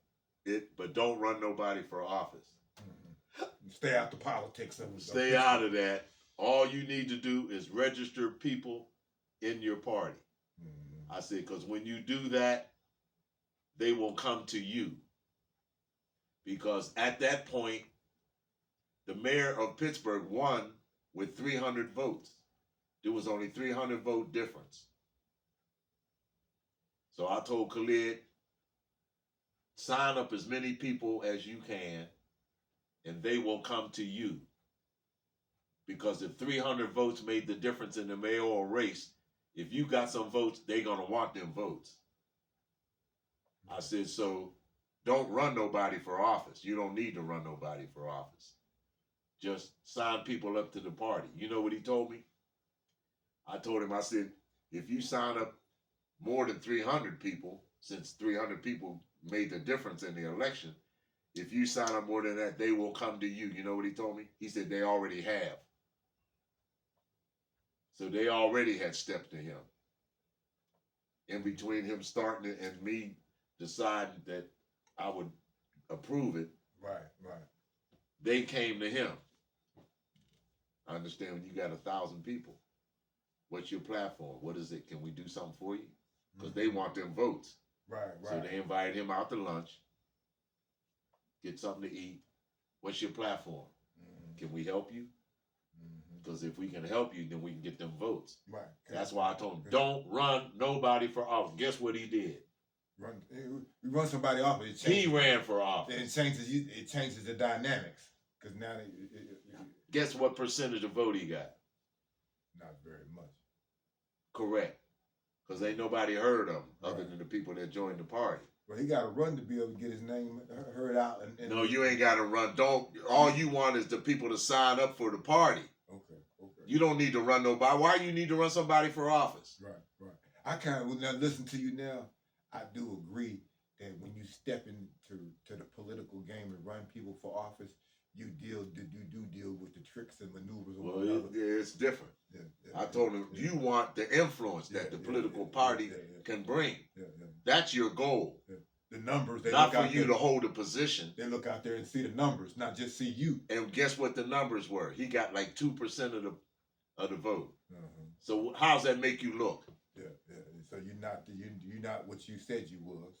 it, but don't run nobody for office. Mm-hmm. Stay out the politics of it. Stay out of that. All you need to do is register people in your party." Mm-hmm. I said, "Because when you do that, they will come to you. Because at that point, the mayor of Pittsburgh won with 300 votes. There was only 300 vote difference. So I told Khalid, sign up as many people as you can, and they will come to you. Because if 300 votes made the difference in the mayoral race, if you got some votes, they're going to want them votes." I said, "So don't run nobody for office. You don't need to run nobody for office. Just sign people up to the party. You know what he told me? I told him, I said, if you sign up more than 300 people, since 300 people made the difference in the election, if you sign up more than that, they will come to you. You know what he told me? He said they already have. So they already had stepped to him. In between him starting it and me deciding that I would approve it, Right. they came to him. I understand when you got 1,000 people. What's your platform? What is it? Can we do something for you? Because they want them votes. Right. So they invited him out to lunch, get something to eat. What's your platform? Can we help you? Because if we can help you, then we can get them votes. Right. That's why I told him, don't run nobody for office. Guess what he did? You run somebody off. He ran for office. It changes the dynamics. Because now, Guess what percentage of vote he got? not very much. Correct. Because ain't nobody heard of him other than the people that joined the party. Well, he got to run to be able to get his name heard out. And No, you ain't got to run. All you want is the people to sign up for the party. Okay. You don't need to run nobody. Why you need to run somebody for office? Right. I kind of, now listen to you now, I do agree that when you step into the political game and run people for office, you do deal with the tricks and maneuvers of one another. It's different. Yeah, I told him, you want the influence that the political party can bring. Yeah. That's your goal. The numbers. Not for you to hold a position. They look out there and see the numbers, not just see you. And guess what the numbers were? He got like 2% of the vote. Uh-huh. So how's that make you look? Yeah. So you're not what you said you was,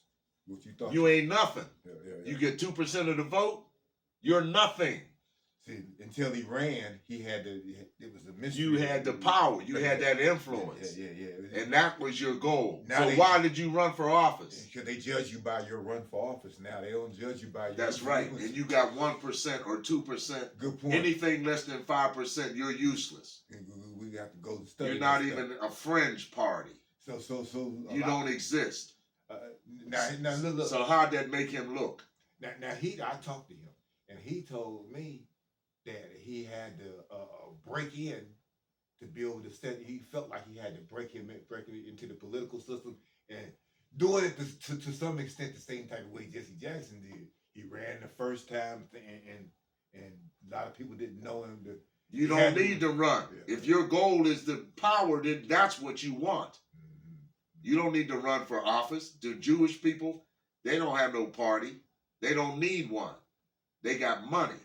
what you thought. You ain't nothing. Yeah. You get 2% of the vote, you're nothing. See, until he ran, it was a mystery. You had the power. You had that influence. Yeah. And that was your goal. Now so why did you run for office? Because they judge you by your run for office. Now they don't judge you by your. That's right. And you got 1% or 2%. Good point. Anything less than 5%, you're useless. We have to go study. You're not even a fringe party. So you don't exist. Now look. So how'd that make him look? Now I talked to him, and he told me that he had to break in to be able to set. He felt like he had to break into the political system and doing it to some extent the same type of way Jesse Jackson did. He ran the first time, and a lot of people didn't know him. You don't need to run. Yeah. If your goal is the power, then that's what you want. Mm-hmm. You don't need to run for office. The Jewish people, they don't have no party. They don't need one. They got money,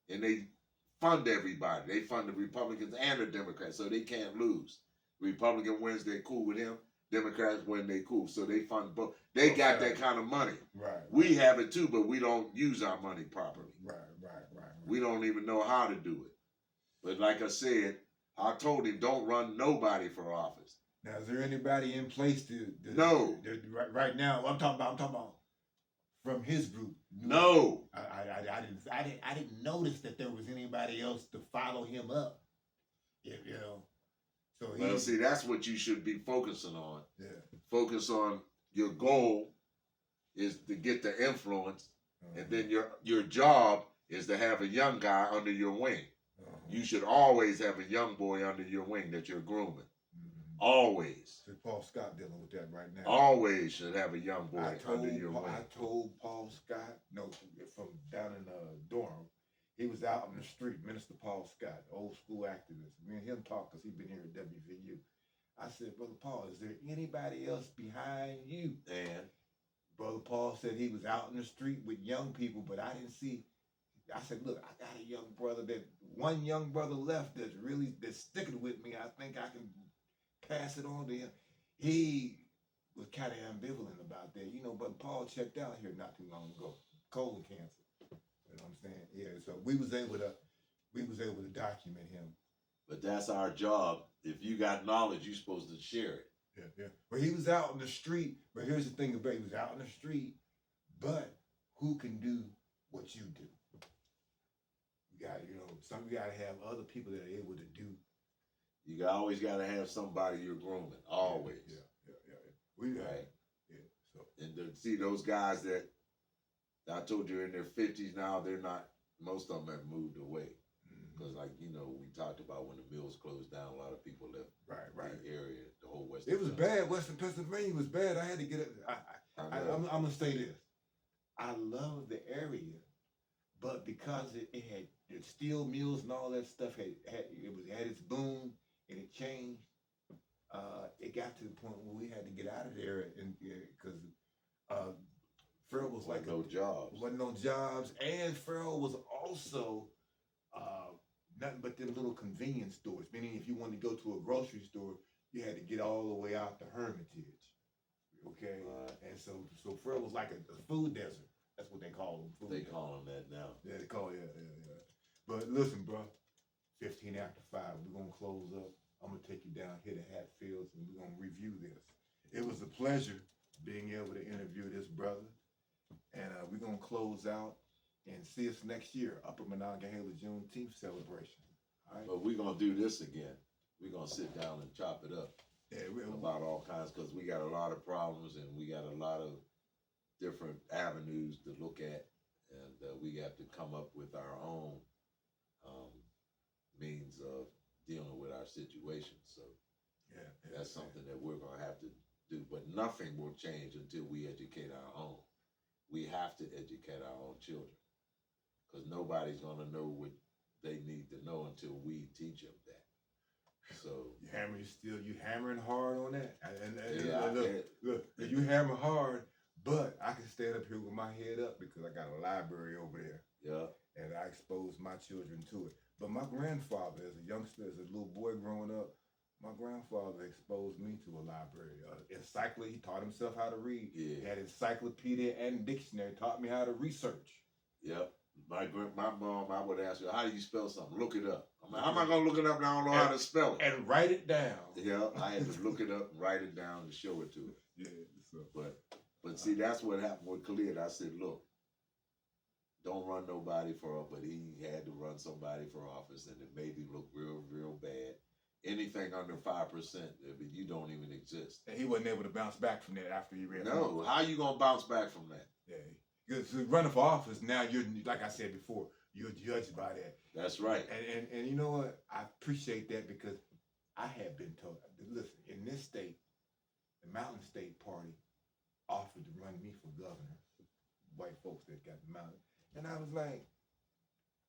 and they fund everybody. They fund the Republicans and the Democrats, so they can't lose. Republican wins, they cool with him. Democrats win, they cool. So they fund both. They got that kind of money. Right. We have it too, but we don't use our money properly. Right. We don't even know how to do it. But like I said, I told him, don't run nobody for office. Now, is there anybody in place to No. Right now, I'm talking about from his group. No. I didn't notice that there was anybody else to follow him up. You know. So Well, see, that's what you should be focusing on. Yeah. Focus on your goal is to get the influence, and then your job is to have a young guy under your wing. You should always have a young boy under your wing that you're grooming. Always. So Paul Scott dealing with that right now. Always should have a young boy under your wing. I told Paul Scott, from down in Durham, he was out on the street, Minister Paul Scott, old school activist. Me and him talked because he'd been here at WVU. I said, Brother Paul, is there anybody else behind you? And Brother Paul said he was out in the street with young people, but I didn't see. I said, look, I got a young brother one young brother left that's sticking with me. I think I can pass it on to him. He was kind of ambivalent about that, but Paul checked out here not too long ago, colon cancer. You know what I'm saying? Yeah, so we was able to document him. But that's our job. If you got knowledge, you're supposed to share it. Yeah. Well, he was out in the street, but here's the thing about he was out in the street, but who can do what you do? You got to have other people that are able to do. You always got to have somebody you're grooming. Always. Yeah. Right. Yeah. So and to see those guys that I told you in their 50s now. They're not. Most of them have moved away. Because, like, you know, we talked about when the mills closed down, a lot of people left Right. the area, the whole Western. It was bad. Western Pennsylvania was bad. I had to get it. I'm gonna say this. I love the area, but because it had the steel mills and all that stuff had its boom and it changed. It got to the point where we had to get out of there, and because Farrell was like no jobs. Wasn't no jobs, and Farrell was also nothing but them little convenience stores. Meaning, if you wanted to go to a grocery store, you had to get all the way out to Hermitage. Okay, and so Farrell was like a food desert. That's what they call them. They call them that now. Yeah, they call yeah. But listen, bro, 15 after 5, we're gonna close up. I'm gonna take you down here to Hatfields, and we're gonna review this. It was a pleasure being able to interview this brother, and we're gonna close out and see us next year, Upper Monongahela Juneteenth celebration. All right. But we're gonna do this again. We're gonna sit down and chop it up. Yeah, about all kinds, because we got a lot of problems and we got a lot of different avenues to look at, and we have to come up with our own means of dealing with our situation. So that's something that we're gonna have to do. But nothing will change until we educate our own. We have to educate our own children, because nobody's gonna know what they need to know until we teach them that. So you hammering hard on that. Yeah, look, you hammer hard, but I can stand up here with my head up because I got a library over there. Yeah. And I expose my children to it. But my grandfather, as a youngster, as a little boy growing up, my grandfather exposed me to a library. He taught himself how to read. Yeah. He had encyclopedia and dictionary, taught me how to research. Yep. My mom, I would ask her, how do you spell something? Look it up. I'm like, how am I going to look it up and I don't know how to spell it? And write it down. Yeah, I had to look it up and write it down and show it to her. Yeah. But see, that's what happened with Khalid. I said, look, don't run nobody for, but he had to run somebody for office, and it made him look real, real bad. Anything under 5%, you don't even exist. And he wasn't able to bounce back from that after he ran. No, how you going to bounce back from that? Yeah. Because running for office, now you're, like I said before, you're judged by that. That's right. And you know what? I appreciate that, because I had been told, listen, in this state, the Mountain State Party offered to run me for governor, white folks that got the mountain. And I was like,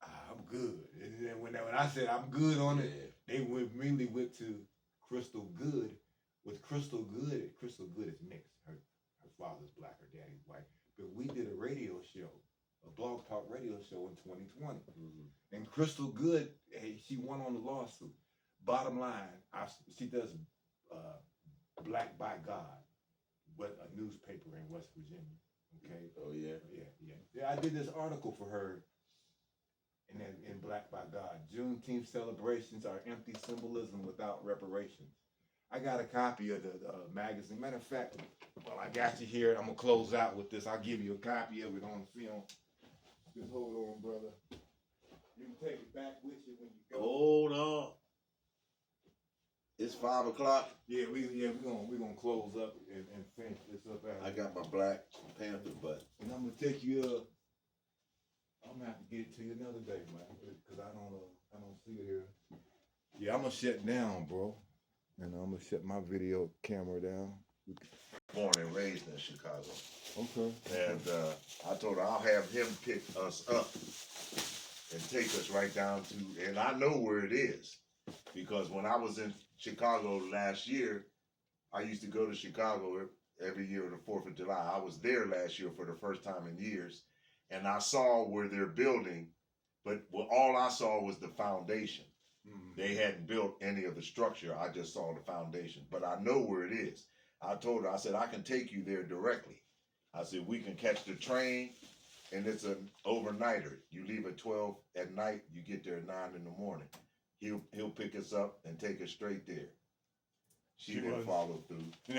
I'm good. And then when I said I'm good on it, they immediately went to Crystal Good. With Crystal Good is mixed. Her father's black, her daddy's white. But we did a radio show, a blog talk radio show in 2020. Mm-hmm. And Crystal Good, she won on the lawsuit. Bottom line, she does Black by God, a newspaper in West Virginia. Okay. Oh yeah. Yeah. I did this article for her in Black by God. Juneteenth celebrations are empty symbolism without reparations. I got a copy of the magazine. Matter of fact, while I got you here, I'm gonna close out with this. I'll give you a copy of it on film. Just hold on, brother. You can take it back with you when you go. Hold on. It's 5 o'clock. Yeah, we're gonna close up and finish this up. I got my Black Panther butt. And I'm gonna take you. I'm gonna have to get it to you another day, man, because I don't see it here. Yeah, I'm gonna shut down, bro, and I'm gonna shut my video camera down. Born and raised in Chicago. Okay. And I told her I'll have him pick us up and take us right down to, and I know where it is, because when I was in Chicago last year, I used to go to Chicago every year on the 4th of July. I was there last year for the first time in years, and I saw where they're building, but all I saw was the foundation. Mm-hmm. They hadn't built any of the structure. I just saw the foundation, but I know where it is. I told her, I said, I can take you there directly. I said, we can catch the train, and it's an overnighter. You leave at 12 at night, you get there at 9 in the morning. He'll pick us up and take us straight there. She didn't follow through.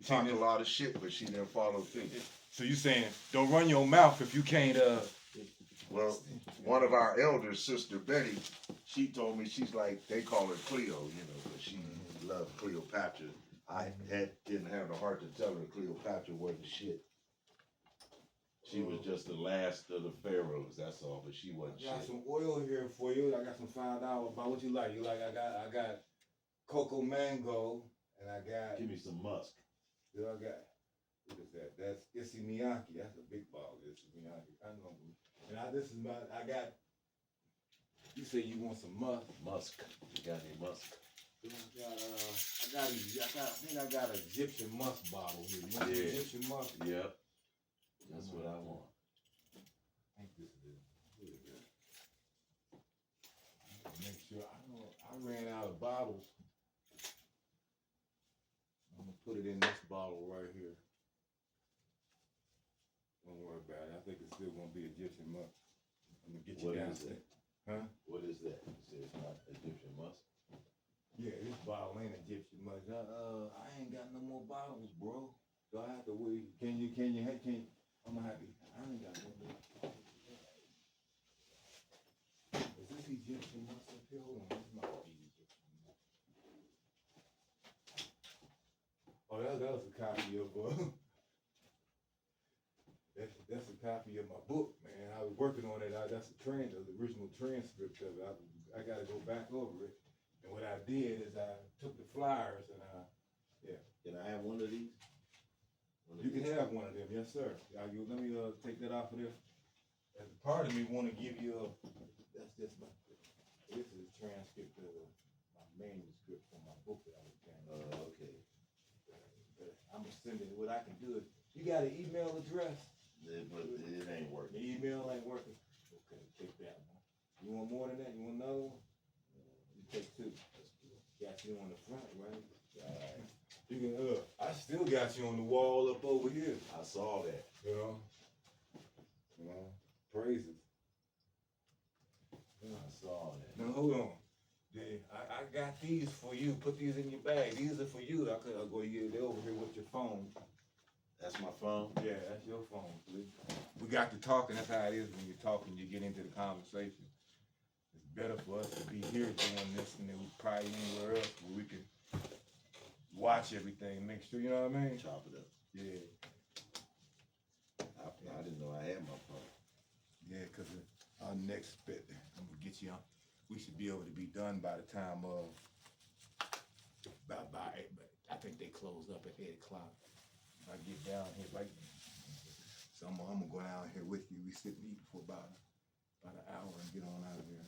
Talked a lot of shit, but she didn't follow through. So you saying, don't run your mouth if you can't, Well, one of our elders, Sister Betty, she told me, she's like, they call her Cleo, but she loved Cleopatra. I didn't have the heart to tell her Cleopatra wasn't shit. She was just the last of the pharaohs. That's all, but she wasn't I got shit. some oil here for you. I got some $5 about what you like. You like? I got cocoa mango, and I got. Give me some musk. I got. What is that? That's Issey Miyake. That's a big bottle. Issey Miyake. I know. And this is my. I got. You say you want some musk? Musk. You got any musk? I think I got an Egyptian musk bottle here. You want some Egyptian musk? Yep. That's what I want. I think this is it. What is that? Make sure I ran out of bottles. I'm gonna put it in this bottle right here. Don't worry about it. I think it's still gonna be Egyptian musk. I'm gonna get you What down. is that? Huh? What is that? You say it's not Egyptian musk? Yeah, this bottle ain't Egyptian musk. I ain't got no more bottles, bro. So I have to wait. Can you? I'm gonna have to. I ain't got no more. Is this Egyptian musk up here? Hold on, this might be Egyptian musk. Oh, that was a copy of that's a copy of my book, man. I was working on it. That's the original transcript of it. I got to go back over it. And what I did is I took the flyers and Can I have one of these? you can have one of them, yes sir. Let me take that off of there. As a part of me want to give you this is a transcript of my manuscript from my book that I was carrying. Okay. I'm gonna send it. What I can do is, you got an email address? But it ain't The working. email ain't working. Okay, take that one. You want more than that? You want another one? You take two. Got you on the front, right? Alright. You can. I still got you on the wall up over here. I saw that. You know, praises. I saw that. Now hold on. I got these for you. Put these in your bag. These are for you. I'll go you. They're over here with your phone. That's my phone? Yeah, that's your phone. We got to talking. That's how it is when you're talking. You get into the conversation. It's better for us to be here doing this than we probably anywhere else where we can watch everything. Make sure, you know what I mean? Chop it up. Yeah. I didn't know I had my phone. Yeah, because our next bit, I'm going to get you on. We should be able to be done by the time of, by 8, but I think they close up at 8 o'clock. If I get down here, so I'm gonna go down here with you. We sit and eat for about an hour and get on out of here.